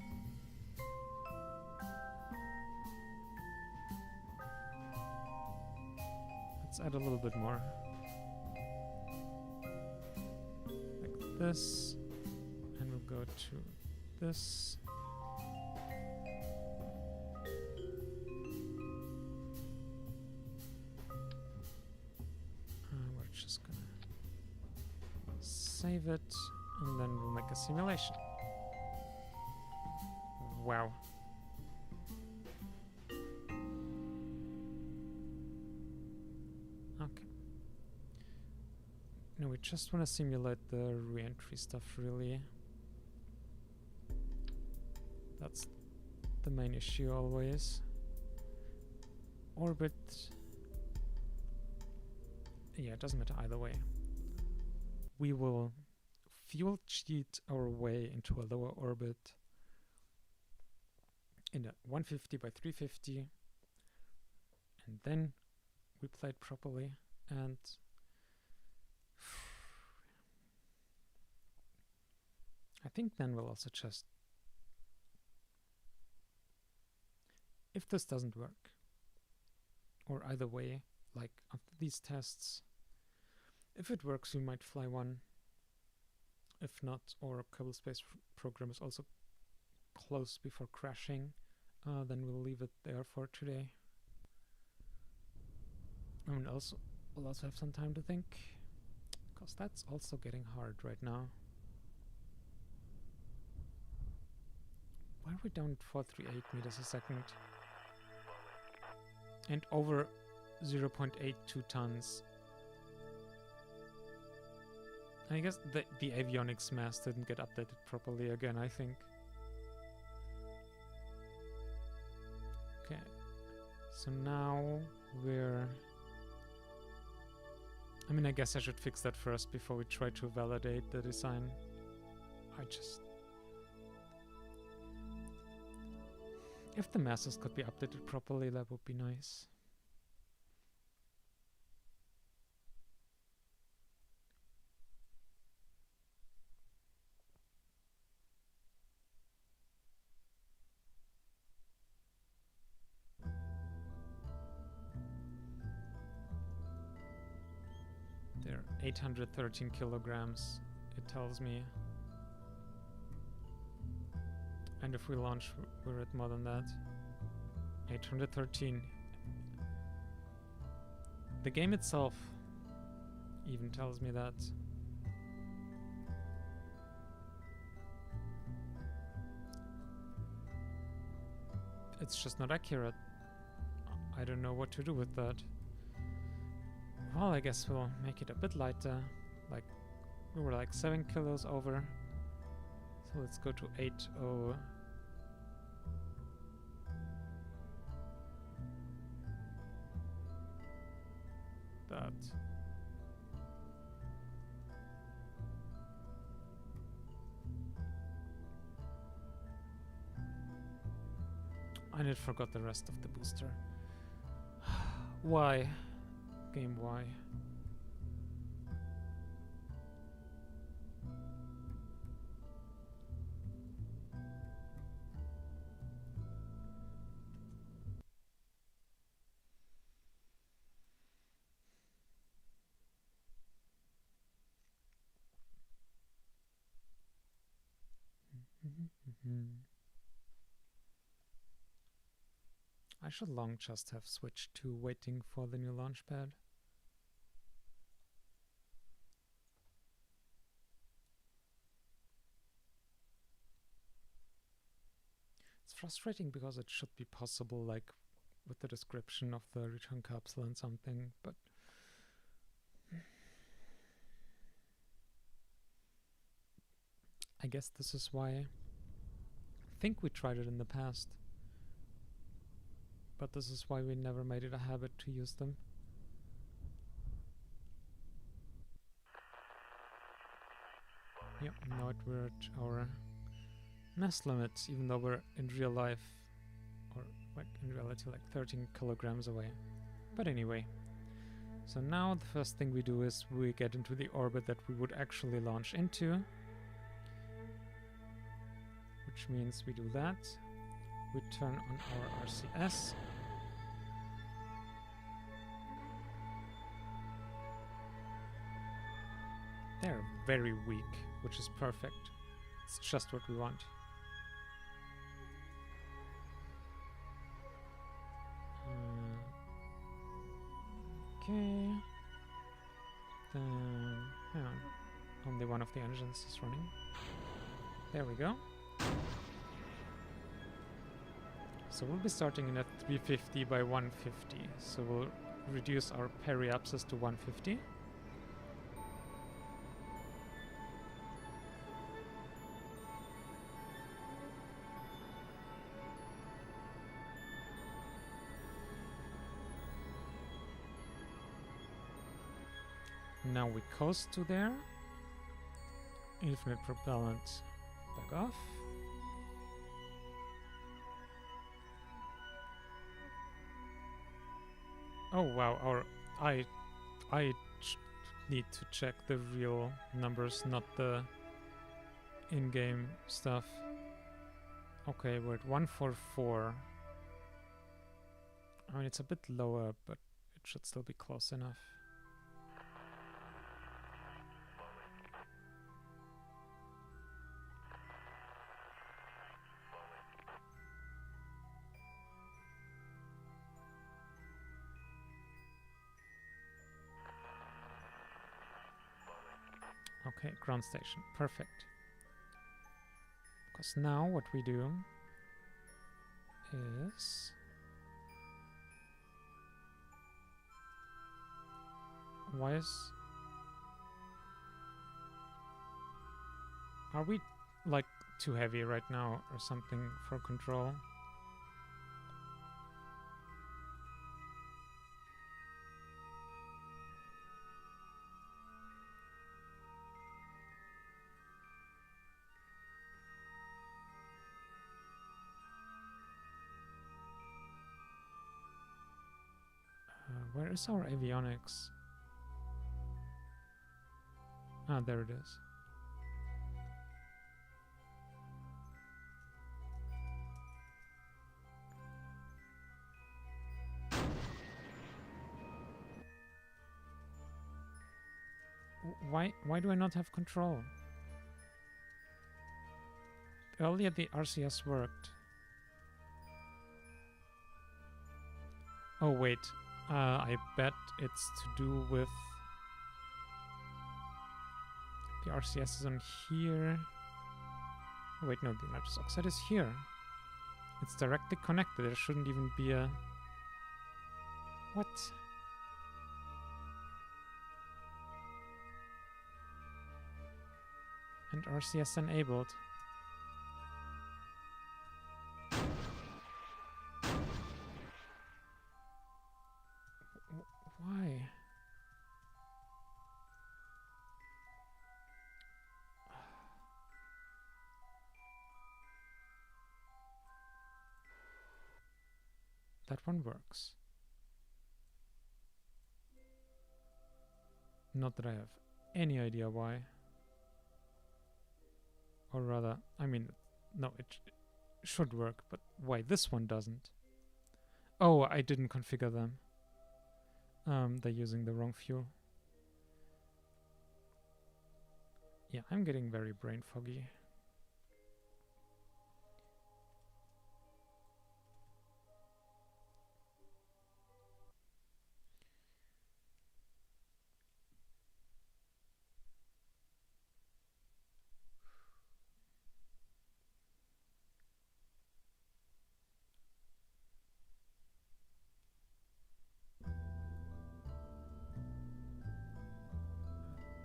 Let's add a little bit more. Like this. And we'll go to this. save it, and then we'll make a simulation. Wow. Okay. No, we just want to simulate the re-entry stuff, really. That's the main issue always. Orbit. Yeah, it doesn't matter either way. We will fuel cheat our way into a lower orbit in a 150 by 350, and then we play it properly. And I think then we'll also just, if this doesn't work, or either way, like after these tests, if it works, we might fly one. If not, our Kerbal Space program is also close before crashing, then we'll leave it there for today. And also, we'll also have some time to think, because that's also getting hard right now. Why are we down at 438 meters a second? And over 0.82 tons. I guess the avionics mass didn't get updated properly again, I think. Okay. So now we're... I mean, I guess I should fix that first before we try to validate the design. If the masses could be updated properly, that would be nice. They're 813 kilograms, it tells me. And if we launch, we're at more than that. 813. The game itself even tells me that. It's just not accurate. I don't know what to do with that. Well, I guess we'll make it a bit lighter. Like, we were like 7 kilos over. So let's go to 80. That. I did forgot the rest of the booster. Why? Game why? I should long just have switched to waiting for the new launch pad. It's frustrating because it should be possible, like with the description of the return capsule and something, but I guess this is why I think we tried it in the past. But this is why we never made it a habit to use them. Yep, now we're at our mass limit, even though we're in real life, or like in reality, like 13 kilograms away. But anyway, so now the first thing we do is we get into the orbit that we would actually launch into. Which means we do that. We turn on our RCS. They're very weak, which is perfect. It's just what we want. Okay. Then, hang on. On only one of the engines is running. There we go. So we'll be starting in at 350 by 150. So we'll reduce our periapsis to 150. Now we coast to there. Infinite propellant, back off. Oh wow, I need to check the real numbers, not the in-game stuff. Okay, we're at 144. I mean, it's a bit lower, but it should still be close enough. Okay, ground station. Perfect. Because now what we do is... Why is... Are we, like, too heavy right now or something for control? Where is our avionics? Ah, there it is. Why do I not have control? Earlier the RCS worked. Oh wait, I bet it's to do with... The RCS is on here. Oh, wait, no, the nitrous oxide is here. It's directly connected. There shouldn't even be a... What? And RCS enabled. Why? That one works. Not that I have any idea why. Or rather, I mean, no, it should work, but why this one doesn't? Oh, I didn't configure them. They're using the wrong fuel. Yeah, I'm getting very brain foggy.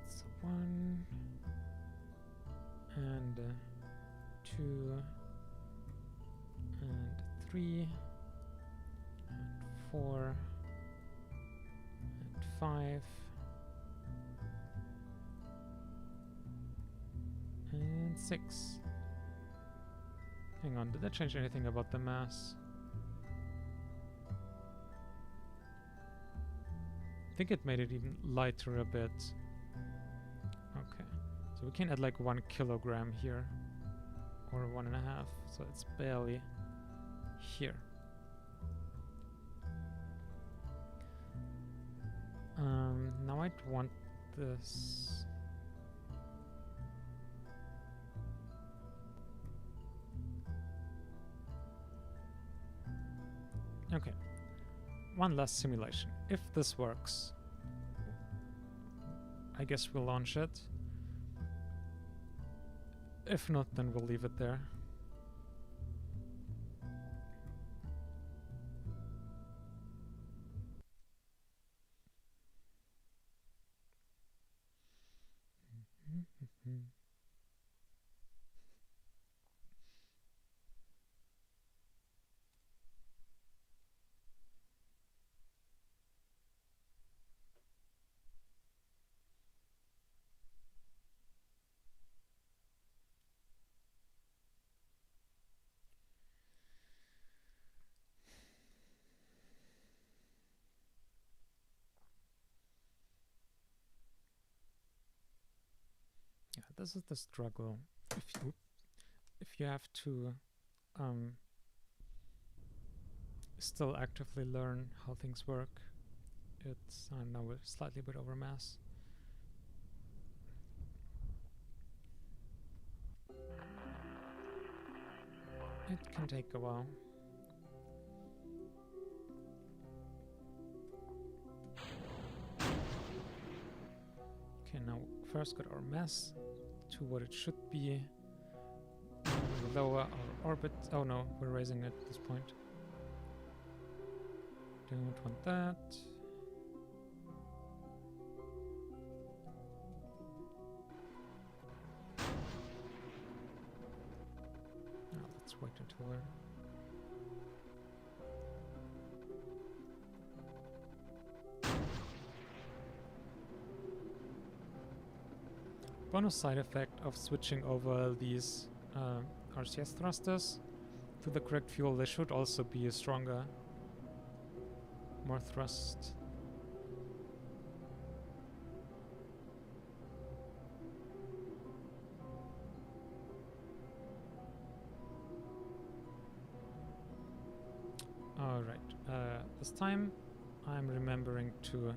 That's 1 and 2 and 3 and 4 and 5 and 6. Hang on, did that change anything about the mass? I think it made it even lighter a bit. Okay, so we can add like 1 kilogram here, or 1.5, so it's barely here. Now I'd want this. Okay, one last simulation. If this works, I guess we'll launch it. If not, then we'll leave it there. Yeah, this is the struggle. If you have to still actively learn how things work, it's I don't know, we're slightly a bit over mass. It can take a while. Okay, now first got our mass to what it should be. Lower our orbit. Oh no, we're raising it at this point. Don't want that. Oh, let's wait until we're... Bonus side effect of switching over these RCS thrusters to the correct fuel, there should also be a stronger, more thrust. Alright, this time I'm remembering to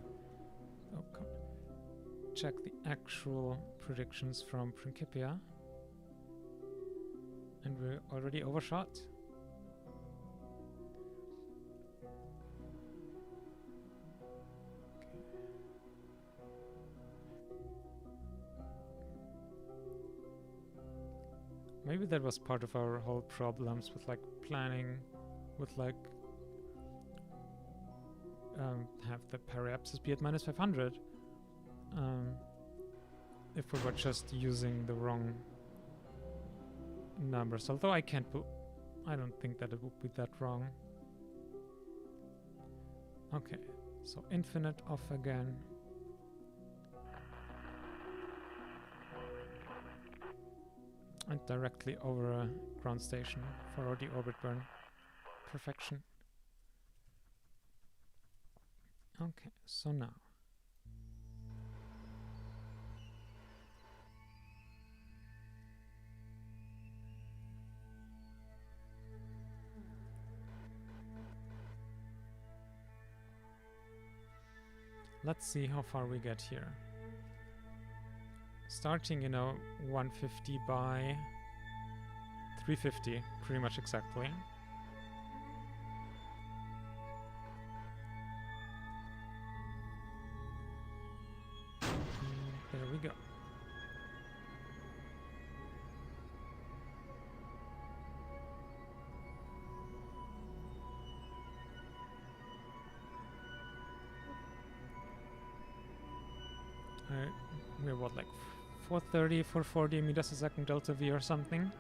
check the actual predictions from Principia. And we're already overshot. Okay. Maybe that was part of our whole problems with like planning, with like have the periapsis be at -500. If we were just using the wrong numbers, although I don't think that it would be that wrong. Okay, so infinite off again. And directly over a ground station for the orbit burn. Perfection. Okay, so now. Let's see how far we get here. Starting, 150 by 350, pretty much exactly. And there we go. We're what, like 430, 440 meters a second delta V or something?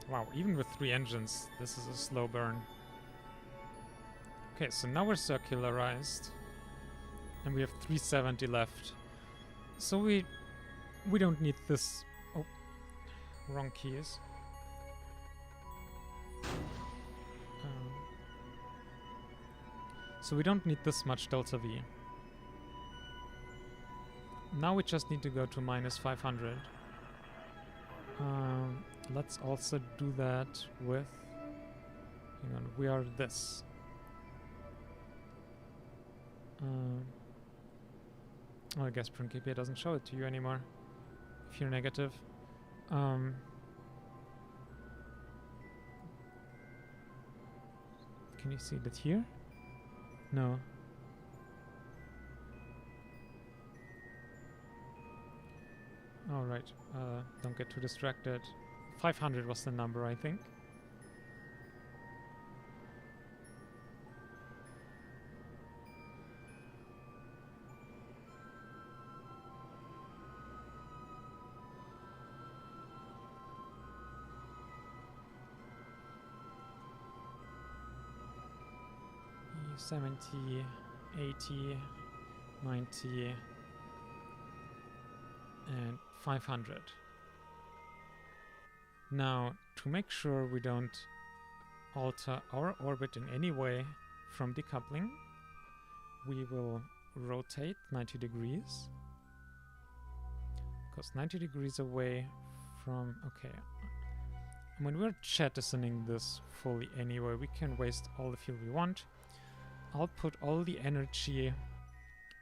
Wow, even with 3 engines, this is a slow burn. Okay, so now we're circularized. And we have 370 left. So we don't need this... Oh, wrong keys. So we don't need this much delta V. Now we just need to go to -500. Let's also do that with... Hang on, we are this. I guess Principia doesn't show it to you anymore if you're negative. Can you see that here? No. Alright, don't get too distracted. 500 was the number, I think. E 70, 80, 90, and 500. Now, to make sure we don't alter our orbit in any way from decoupling, we will rotate 90 degrees. Because 90 degrees away from... Okay. When we're jettisoning this fully anyway, we can waste all the fuel we want. I'll put all the energy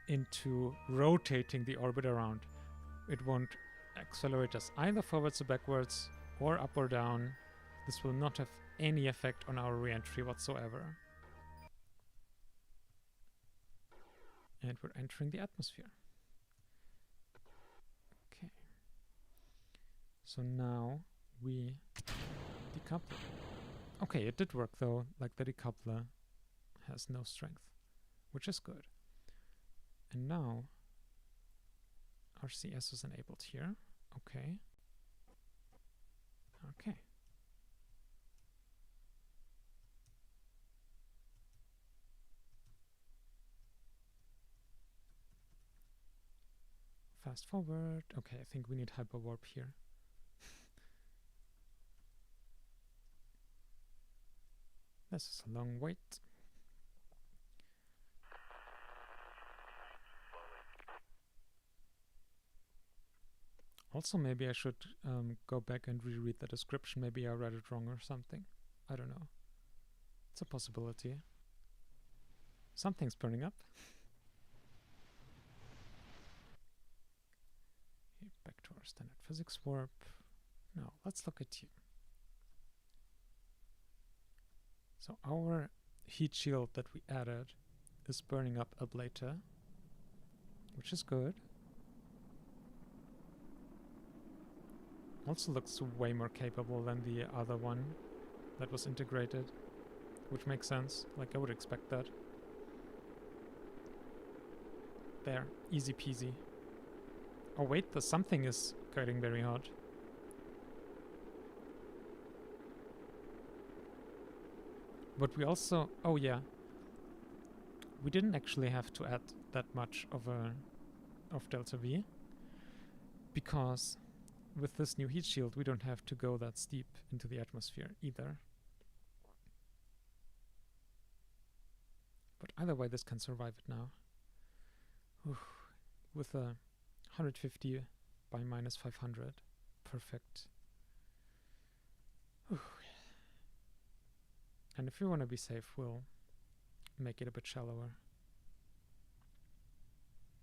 into rotating the orbit around. It won't accelerate us either forwards or backwards, or up or down. This will not have any effect on our re-entry whatsoever. And we're entering the atmosphere. Okay. So now we decouple. Okay, it did work though, like the decoupler has no strength, which is good. And now RCS is enabled here. Okay. Okay. Fast forward. Okay, I think we need hyperwarp here. This is a long wait. Also, maybe I should go back and reread the description. Maybe I read it wrong or something. I don't know. It's a possibility. Something's burning up. Okay, back to our standard physics warp. Now, let's look at you. So our heat shield that we added is burning up ablator, which is good. Also looks way more capable than the other one that was integrated, which makes sense. Like, I would expect that. There, easy peasy. Oh wait, the something is getting very hot. But we also, oh yeah, we didn't actually have to add that much of delta V, because with this new heat shield we don't have to go that steep into the atmosphere either. But either way, this can survive it now. Oof. With a 150 by minus 500. Perfect. Oof. And if we want to be safe, we'll make it a bit shallower.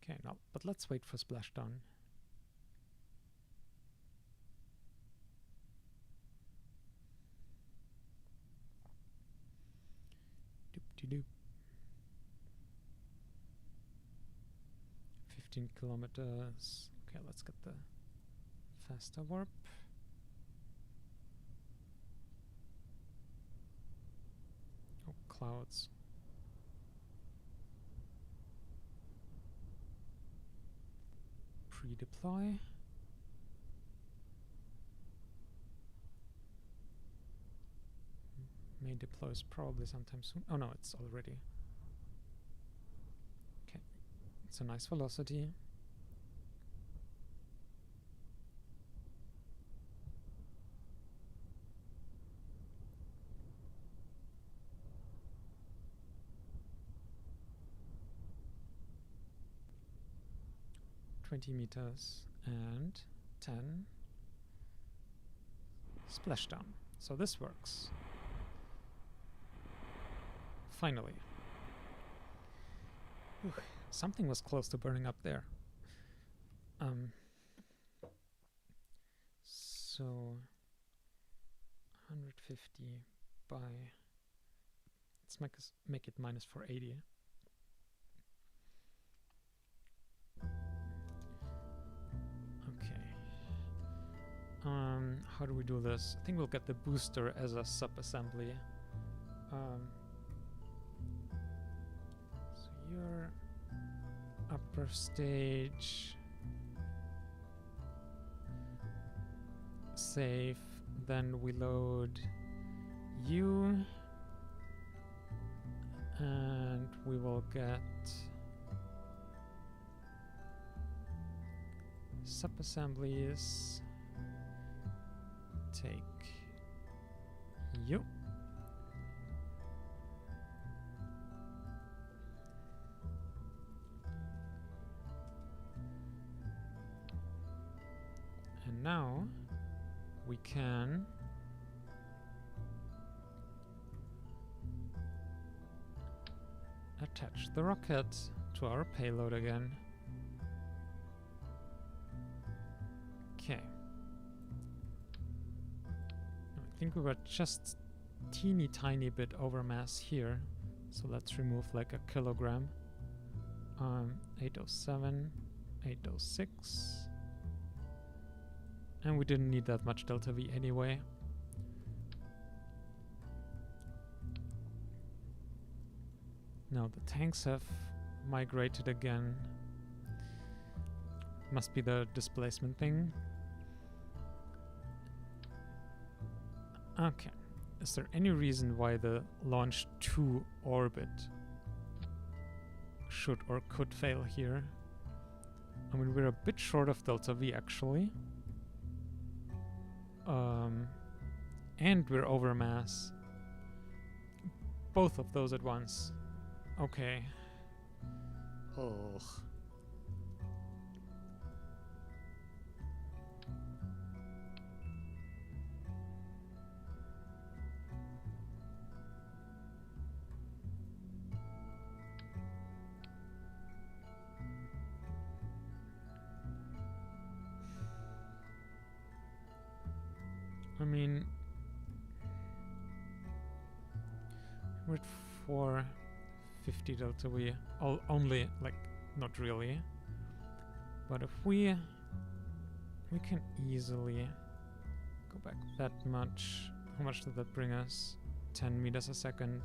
Okay, now, but let's wait for splashdown. Doop-de-doop. 15 kilometers. Okay, let's get the faster warp. Oh, clouds. Pre-deploy. May deploys probably sometime soon. Oh no, it's already. Okay, it's a nice velocity. $20 and 10 splashdown. So this works. Finally. Whew, something was close to burning up there. So 150 by Let's make it minus 480. Okay. How do we do this? I think we'll get the booster as a sub-assembly. So your upper stage, save, then we load you, and we will get sub-assemblies. Take you. And now we can attach the rocket to our payload again. Okay. I think we were just teeny tiny bit over mass here, so let's remove like a kilogram. 807, 806, and we didn't need that much delta V anyway. Now the tanks have migrated again. Must be the displacement thing. Okay. Is there any reason why the launch to orbit should or could fail here? I mean, we're a bit short of delta V actually. And we're over mass. Both of those at once. Okay. Oh. I mean, we're at 450 delta V, only, like, not really. But if we can easily go back that much. How much did that bring us? 10 meters a second.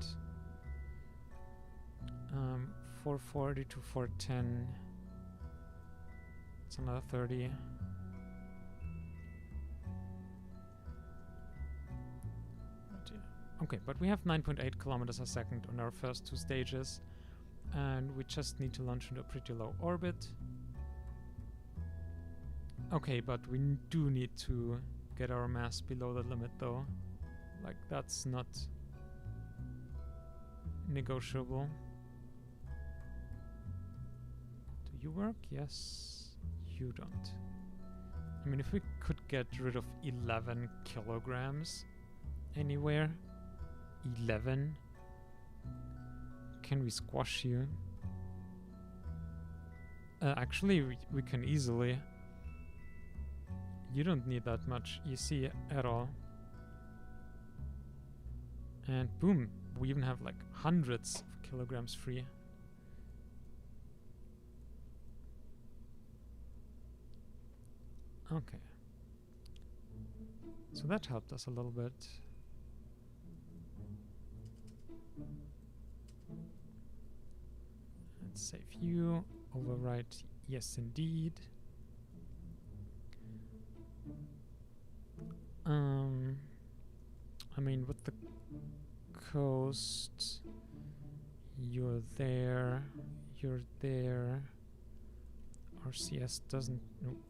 440 to 410. It's another 30. Okay, but we have 9.8 kilometers a second on our first two stages, and we just need to launch into a pretty low orbit. Okay, but we do need to get our mass below the limit though. Like, that's not negotiable. Do you work? Yes. You don't. I mean, if we could get rid of 11 kilograms anywhere. 11? Can we squash you? Actually, we can easily. You don't need that much EC at all. And boom, we even have like hundreds of kilograms free. Okay. So that helped us a little bit. Let's save you. Overwrite, yes indeed. I mean, with the coast, you're there, you're there. RCS doesn't. Nope.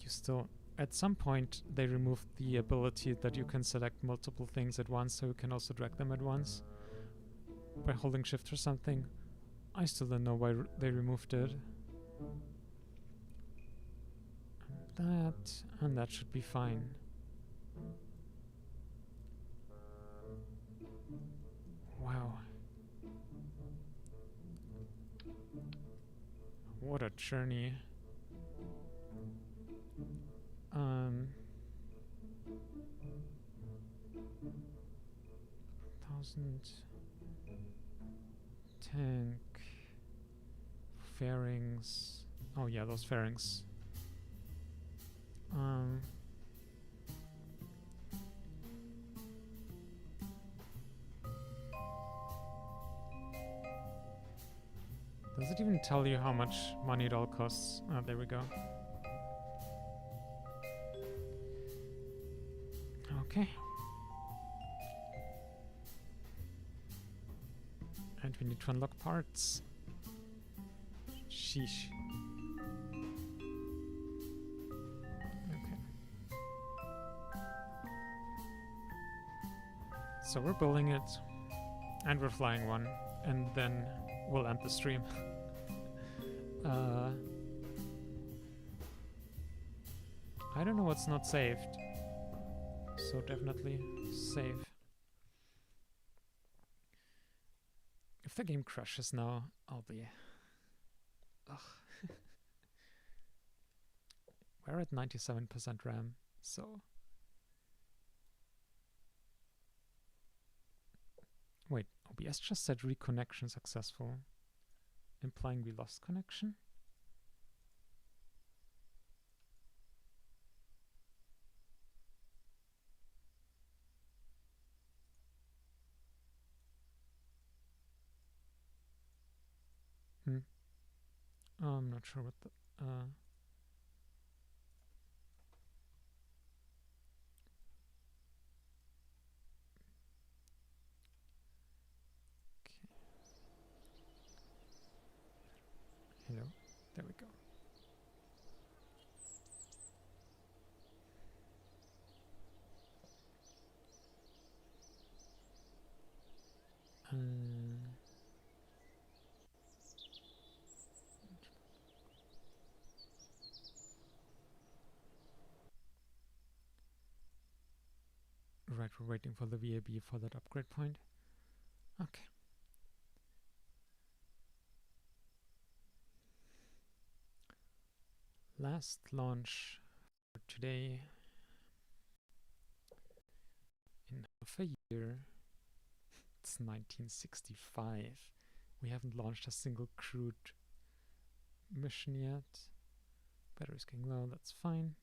You still. At some point, they removed the ability that you can select multiple things at once, so you can also drag them at once by holding shift or something. I still don't know why they removed it. And that should be fine. Wow. What a journey. 1000 tank fairings. Oh yeah, those fairings. Does it even tell you how much money it all costs? Oh, there we go. Okay. And we need to unlock parts. Sheesh. Okay. So we're building it, and we're flying one, and then we'll end the stream. I don't know what's not saved. So definitely save. If the game crashes now, I'll be... Ugh. We're at 97% RAM, so... Wait, OBS just said reconnection successful, implying we lost connection? I'm not sure what the... Hello, there we go. Right, we're waiting for the VAB for that upgrade point. Okay. Last launch for today. In half a year. It's 1965. We haven't launched a single crewed mission yet. Battery's getting low, that's fine.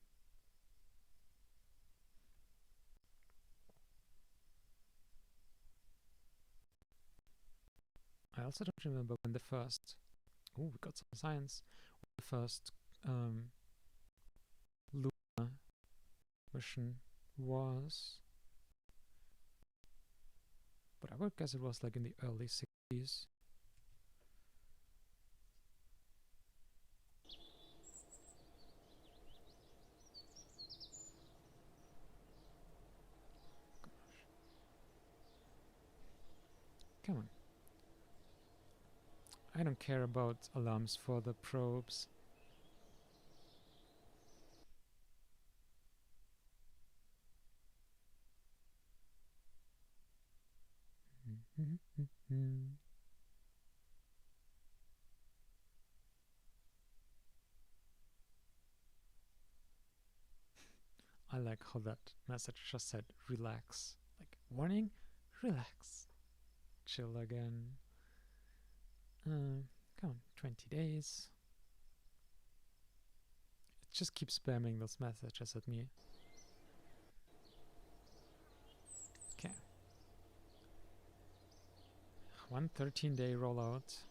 I also don't remember when the first... Oh, we got some science. When the first lunar mission was... But I would guess it was like in the early 60s. Come on. I don't care about alarms for the probes. I like how that message just said relax. Like, warning, relax. Chill again. Come on, 20 days. It just keeps spamming those messages at me. Okay. 1 13-day rollout.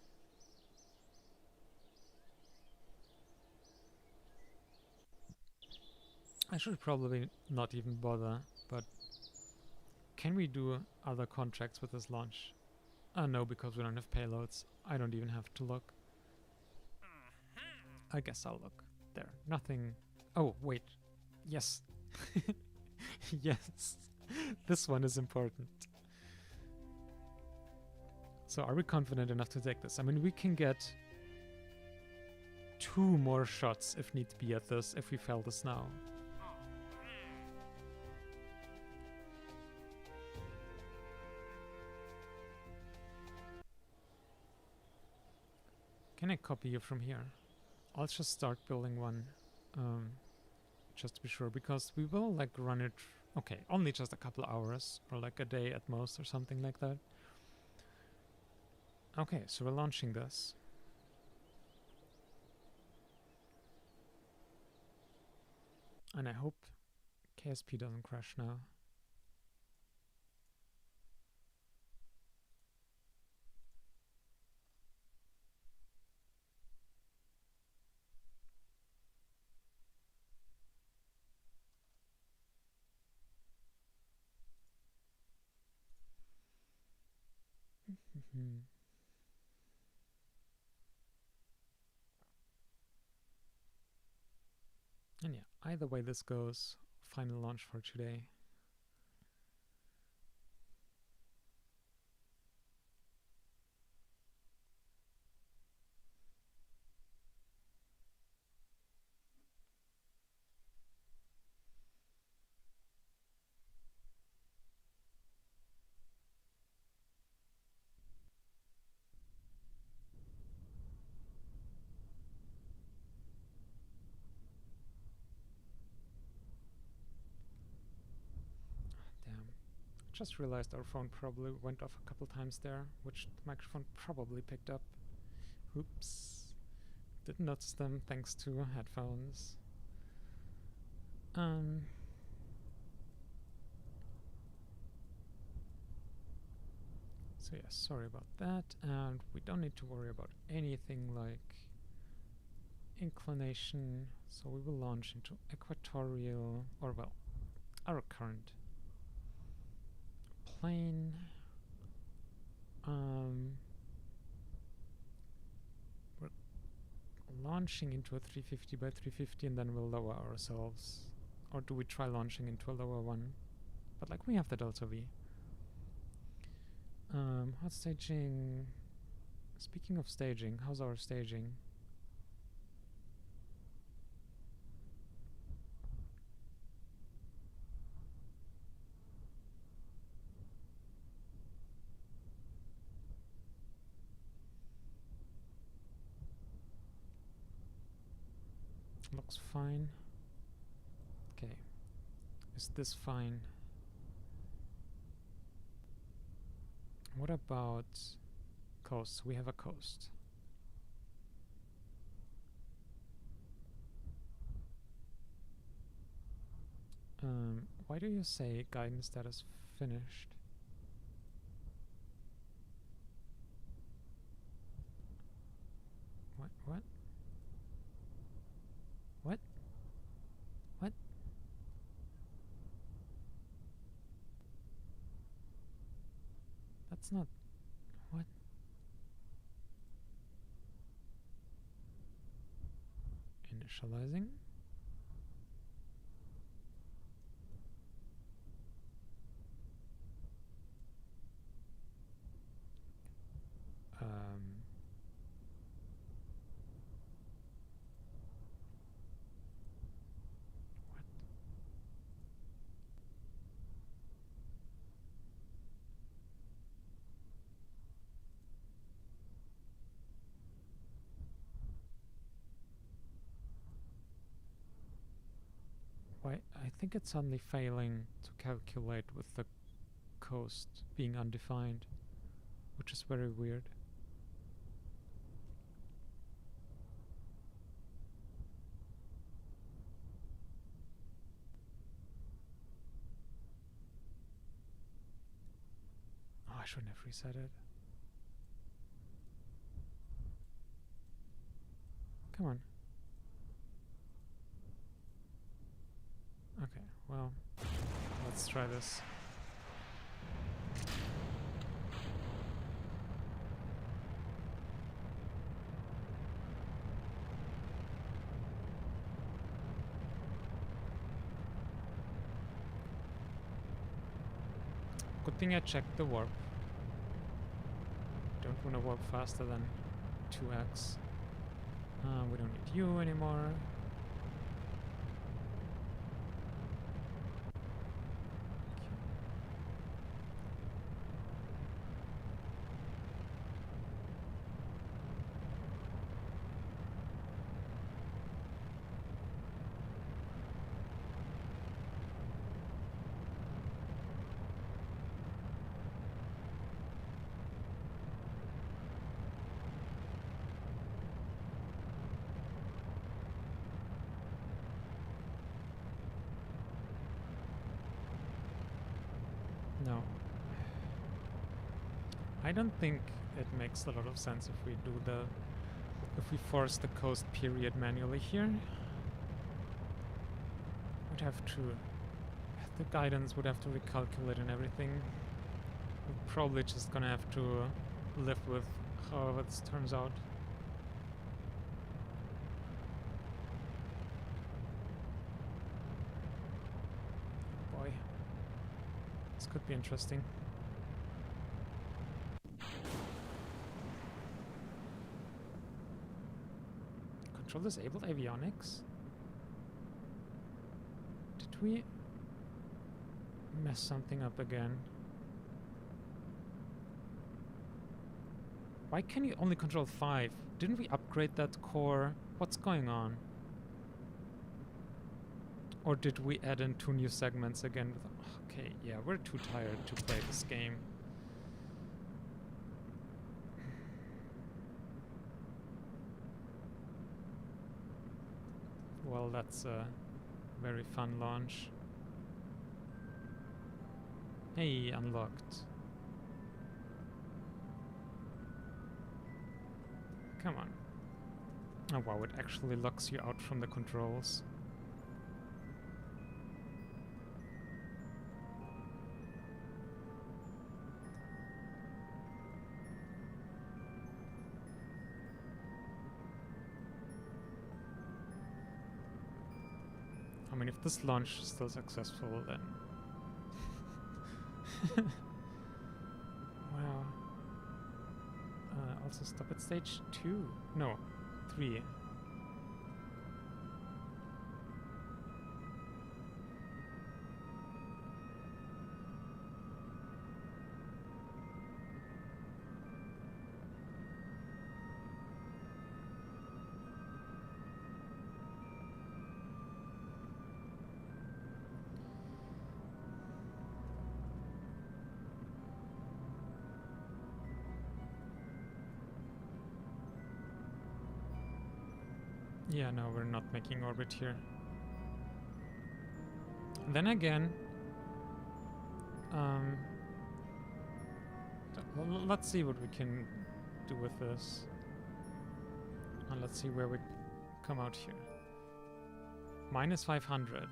I should probably not even bother, but can we do other contracts with this launch? No, because we don't have payloads. I don't even have to look. I guess I'll look. There, nothing. Oh, wait. Yes. Yes. This one is important. So are we confident enough to take this? I mean, we can get 2 more shots if need be at this, if we fail this now. Can I copy you from here? I'll just start building one just to be sure, because we will like run it, okay, only just a couple hours or like a day at most or something like that. Okay, so we're launching this. And I hope KSP doesn't crash now. And yeah, either way this goes, final launch for today. Damn. Just realized our phone probably went off a couple times there, which the microphone probably picked up. Oops. Didn't notice them thanks to headphones. So yeah, sorry about that, and we don't need to worry about anything like inclination, so we will launch into equatorial, or well, our current plane. We're launching into a 350 by 350 and then we'll lower ourselves. Or do we try launching into a lower one? But like we have the delta V. Hot staging. Speaking of staging, how's our staging? Looks fine. Okay. Is this fine? What about coast? We have a coast. Why do you say guidance status finished? What? What? What? What? That's not... What? Initializing? Why? I think it's suddenly failing to calculate with the coast being undefined, which is very weird. Oh, I shouldn't have reset it. Come on. Okay, well, let's try this. Good thing I checked the warp. Don't want to warp faster than 2x. We don't need you anymore. No. I don't think it makes a lot of sense if we do the... if we force the coast period manually here. Would have to... the guidance would have to recalculate and everything. We're probably just gonna have to live with however this turns out. Boy. This could be interesting. Control disabled avionics? Did we mess something up again? Why can you only control 5? Didn't we upgrade that core? What's going on? Or did we add in 2 new segments again? Okay, yeah, we're too tired to play this game. Well, that's a very fun launch. Hey, unlocked. Come on. Oh wow, it actually locks you out from the controls. I mean, if this launch is still successful, then... wow. Also stop at stage 2. No, 3. Yeah, no, we're not making orbit here. Then again, let's see what we can do with this. And let's see where we come out here. Minus 500.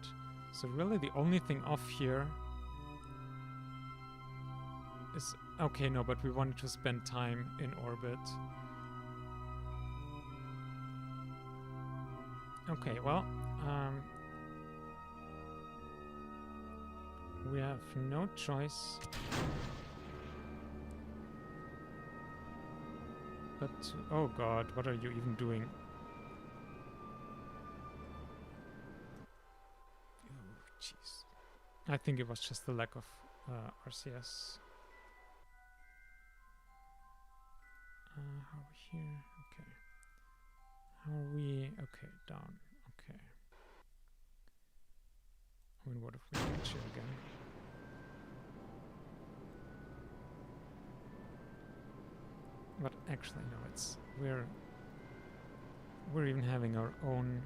So really the only thing off here is... okay, no, but we wanted to spend time in orbit. Okay, well, we have no choice but to... oh god, what are you even doing? Oh, jeez. I think it was just the lack of RCS. How are we here? Okay. How are we? Okay, down. Okay. I mean, what if we catch here again? But actually, no, it's... we're even having our own...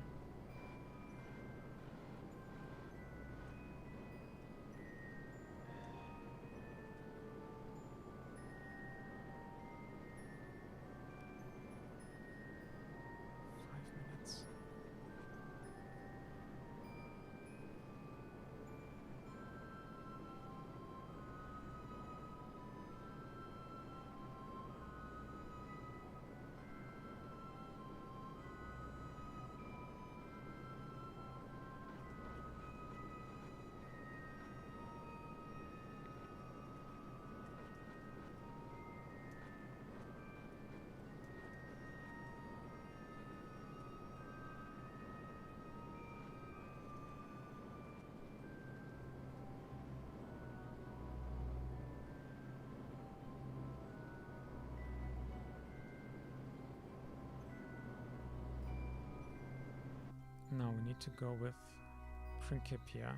No, we need to go with Principia.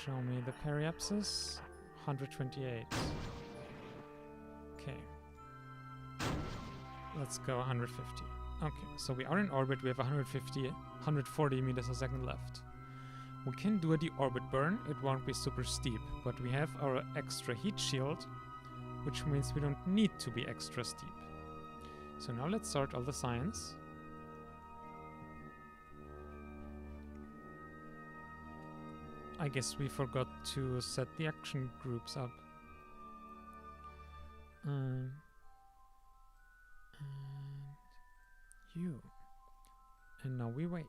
Show me the periapsis. 128. Okay. Let's go 150. Okay, so we are in orbit. We have 140 meters a second left. We can do a deorbit burn. It won't be super steep, but we have our extra heat shield, which means we don't need to be extra steep. So now let's start all the science. I guess we forgot to set the action groups up. And you. And now we wait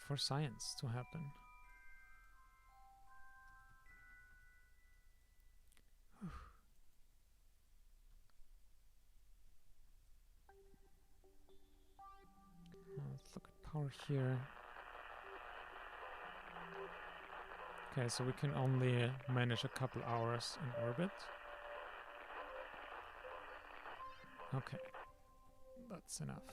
for science to happen. Let's look at power here. Okay, so we can only manage a couple hours in orbit. Okay, that's enough.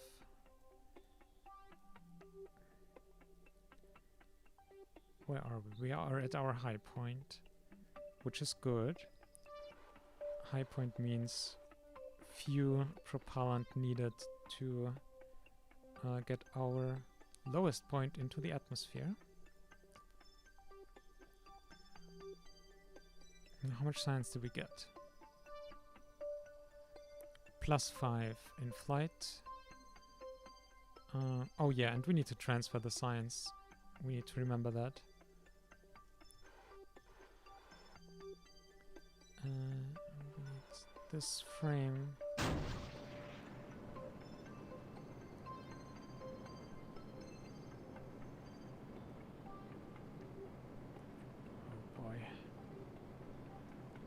Where are we? We are at our high point, which is good. High point means few propellant needed to get our lowest point into the atmosphere. And how much science did we get? +5 in flight. Oh yeah, and we need to transfer the science. We need to remember that. We need this frame.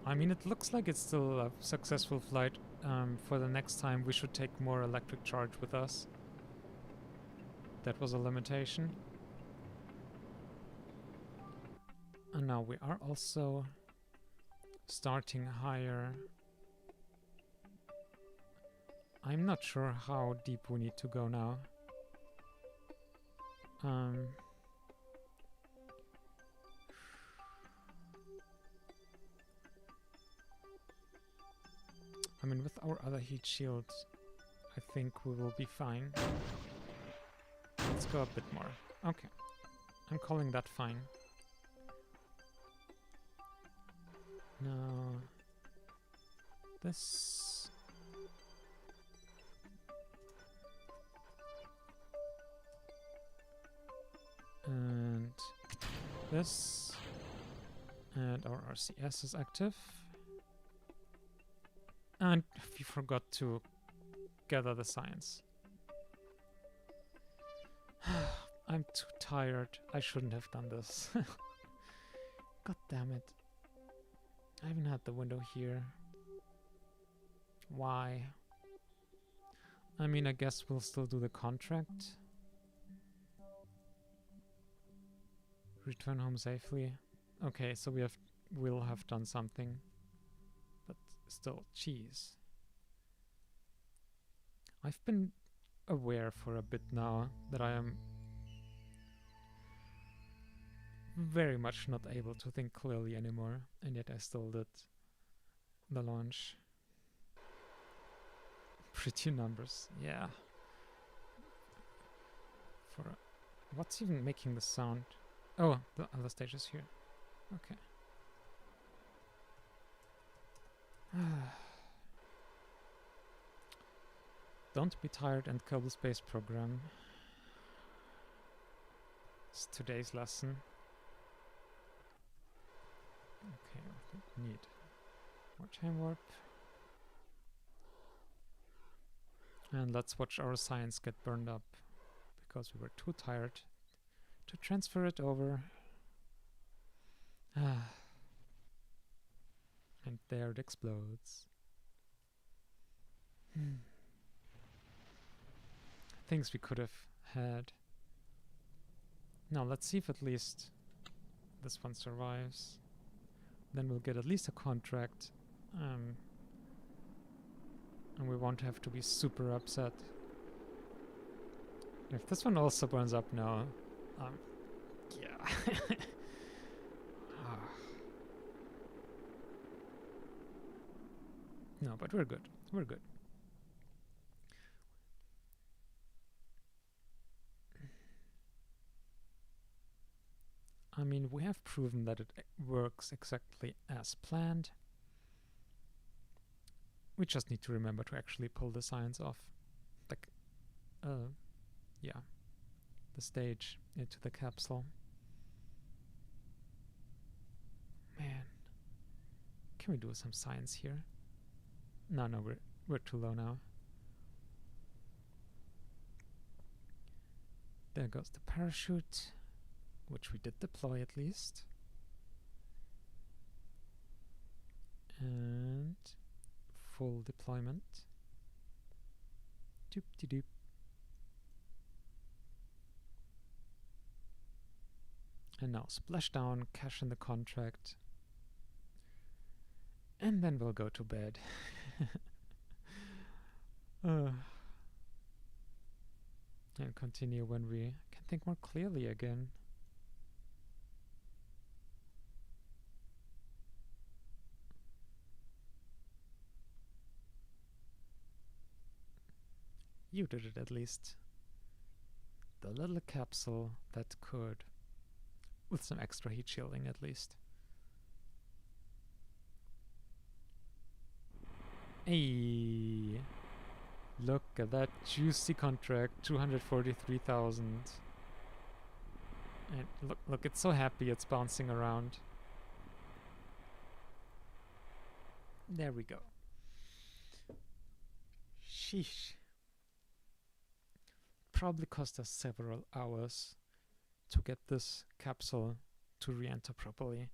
I mean, it looks like it's still a successful flight. For the next time, we should take more electric charge with us. That was a limitation. And now we are also starting higher. I'm not sure how deep we need to go now. I mean, with our other heat shields, I think we will be fine. Let's go a bit more. Okay. I'm calling that fine. Now, this... and this... and our RCS is active. And we forgot to gather the science. I'm too tired. I shouldn't have done this. God damn it. I haven't had the window here. Why? I mean, I guess we'll still do the contract. Return home safely. Okay, so we'll have done something. But still, cheese. I've been aware for a bit now that I am very much not able to think clearly anymore, and yet I still did the launch. Pretty numbers, yeah. What's even making the sound? Oh, the other stage is here. Okay. Don't be tired and Kerbal Space Program. It's today's lesson. Okay, I think we need more time warp. And let's watch our science get burned up, because we were too tired to transfer it over. And there it explodes. Things we could have had. Now let's see if at least this one survives. Then we'll get at least a contract. And we won't have to be super upset. If this one also burns up now, yeah. No, but we're good. We're good. I mean, we have proven that it works exactly as planned. We just need to remember to actually pull the science off. Like, yeah, the stage into the capsule. Man, can we do some science here? No, we're too low now. There goes the parachute, which we did deploy at least. And full deployment. Doop-de-doop. And now splashdown, cash in the contract. And then we'll go to bed. And continue when we can think more clearly again. You did it at least. The little capsule that could. With some extra heat shielding at least. Hey! Look at that juicy contract, 243,000. And look, it's so happy it's bouncing around. There we go. Sheesh. Probably cost us several hours to get this capsule to re-enter properly.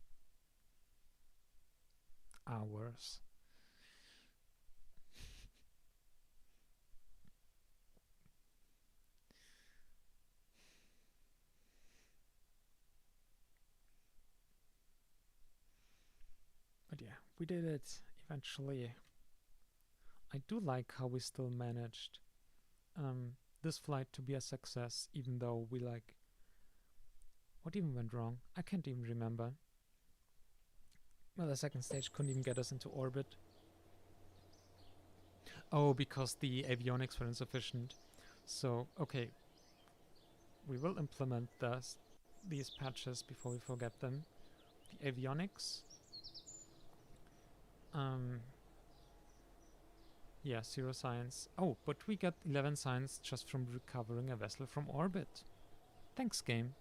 Hours. But yeah, we did it eventually. I do like how we still managed this flight to be a success, even though we what even went wrong? I can't even remember. Well, the second stage couldn't even get us into orbit. Oh, because the avionics were insufficient. So, okay. We will implement these patches before we forget them. The avionics. Yeah, 0 science. Oh, but we got 11 science just from recovering a vessel from orbit. Thanks, game.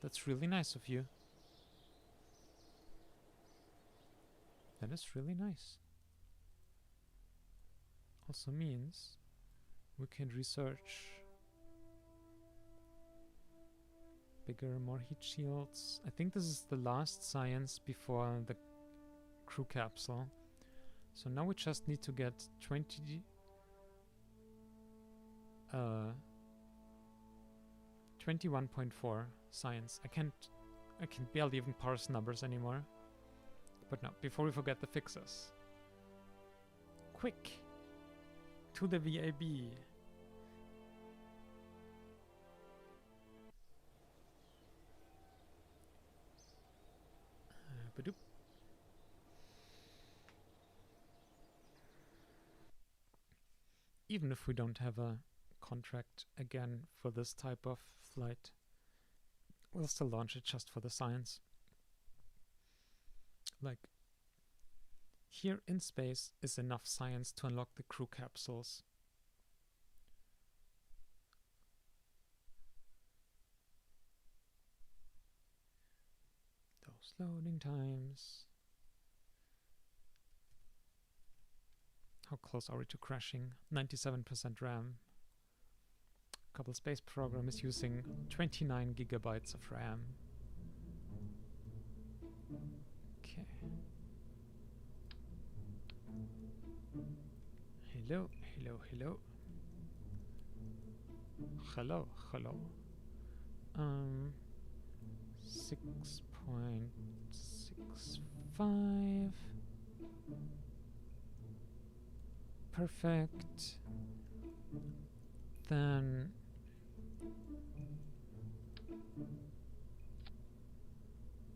That's really nice of you. That is really nice. Also means we can research bigger, more heat shields. I think this is the last science before the crew capsule. So now we just need to get 21.4 science. I can barely even parse numbers anymore. But no, before we forget the fixes. Quick! To the VAB! Badoop. Even if we don't have a contract again for this type of flight, we'll still launch it just for the science. Like, here in space is enough science to unlock the crew capsules. Those loading times. How close are we to crashing? 97% RAM. Kerbal Space Program is using 29 gigabytes of RAM. Okay. Hello, hello, hello. Hello, hello. 6.65. Perfect. Then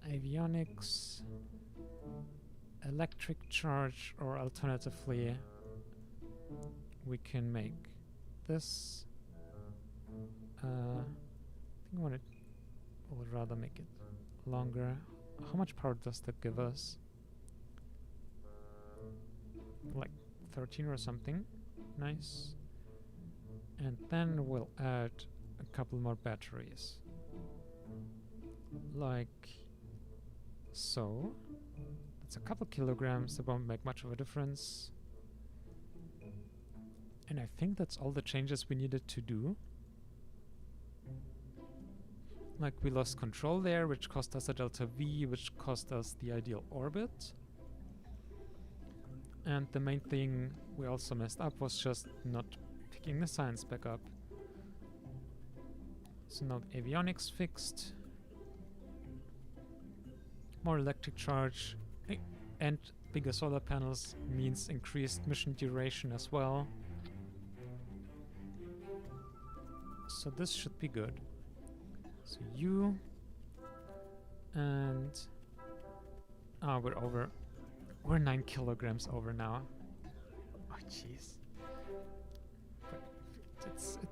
avionics, electric charge, or alternatively we can make this. I think I would rather make it longer. How much power does that give us? Like 13 or something. Nice. And then we'll add a couple more batteries. Like so. That's a couple kilograms, that won't make much of a difference. And I think that's all the changes we needed to do. Like, we lost control there, which cost us a delta V, which cost us the ideal orbit. And the main thing we also messed up was just not picking the science back up. So now the avionics fixed. More electric charge and bigger solar panels means increased mission duration as well. So this should be good. So you and we're over. We're 9 kilograms over now. Oh jeez.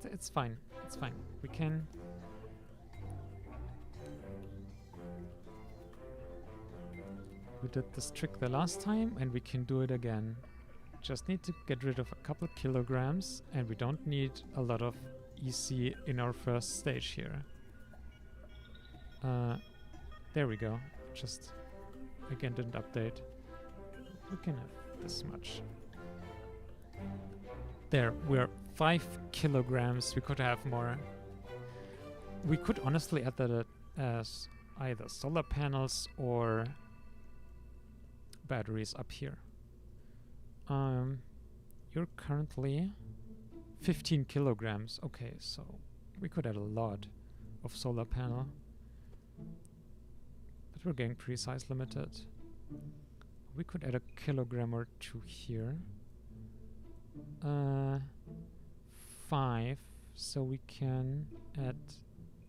It's fine. It's fine. We can. We did this trick the last time, and we can do it again. Just need to get rid of a couple kilograms, and we don't need a lot of EC in our first stage here. There we go. Just, again, didn't update. We can have this much. There, we're 5 kilograms. We could have more. We could honestly add that as either solar panels or batteries up here. You're currently 15 kilograms. Okay, so we could add a lot of solar panel. But we're getting pretty size limited. We could add a kilogram or two here. 5, so we can add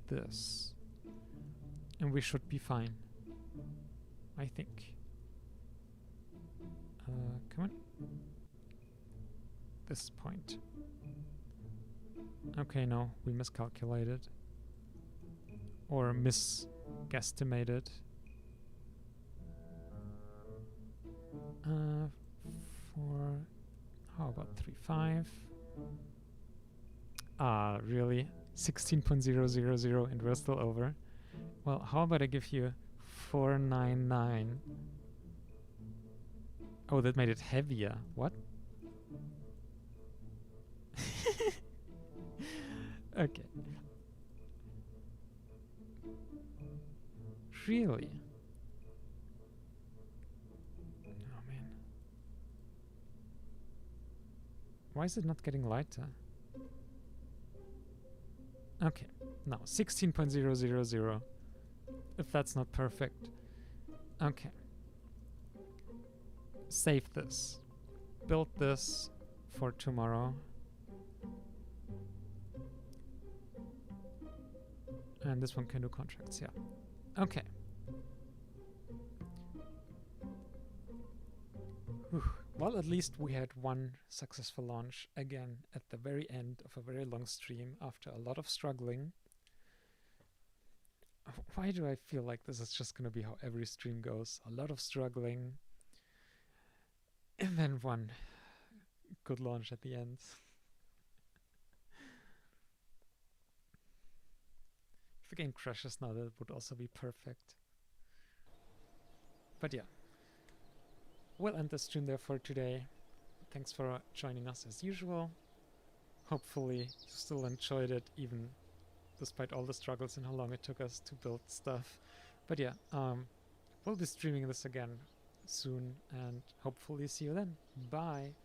this. And we should be fine, I think. Come on. This point. Okay, no, we miscalculated. Or misguesstimated. For how about 3.5? Really? 16.000 and we're still over. Well, how about I give you 499? Oh, that made it heavier. What? Okay. Really? Oh man. Why is it not getting lighter? Okay, now 16.000. If that's not perfect. Okay. Save this. Build this for tomorrow. And this one can do contracts, yeah. Okay. Whew. Well, at least we had one successful launch again at the very end of a very long stream after a lot of struggling. Why do I feel like this is just going to be how every stream goes? A lot of struggling. And then one good launch at the end. If the game crashes now, that would also be perfect. But yeah. We'll end the stream there for today. Thanks for joining us as usual. Hopefully you still enjoyed it, even despite all the struggles and how long it took us to build stuff. But yeah, we'll be streaming this again soon and hopefully see you then. Bye!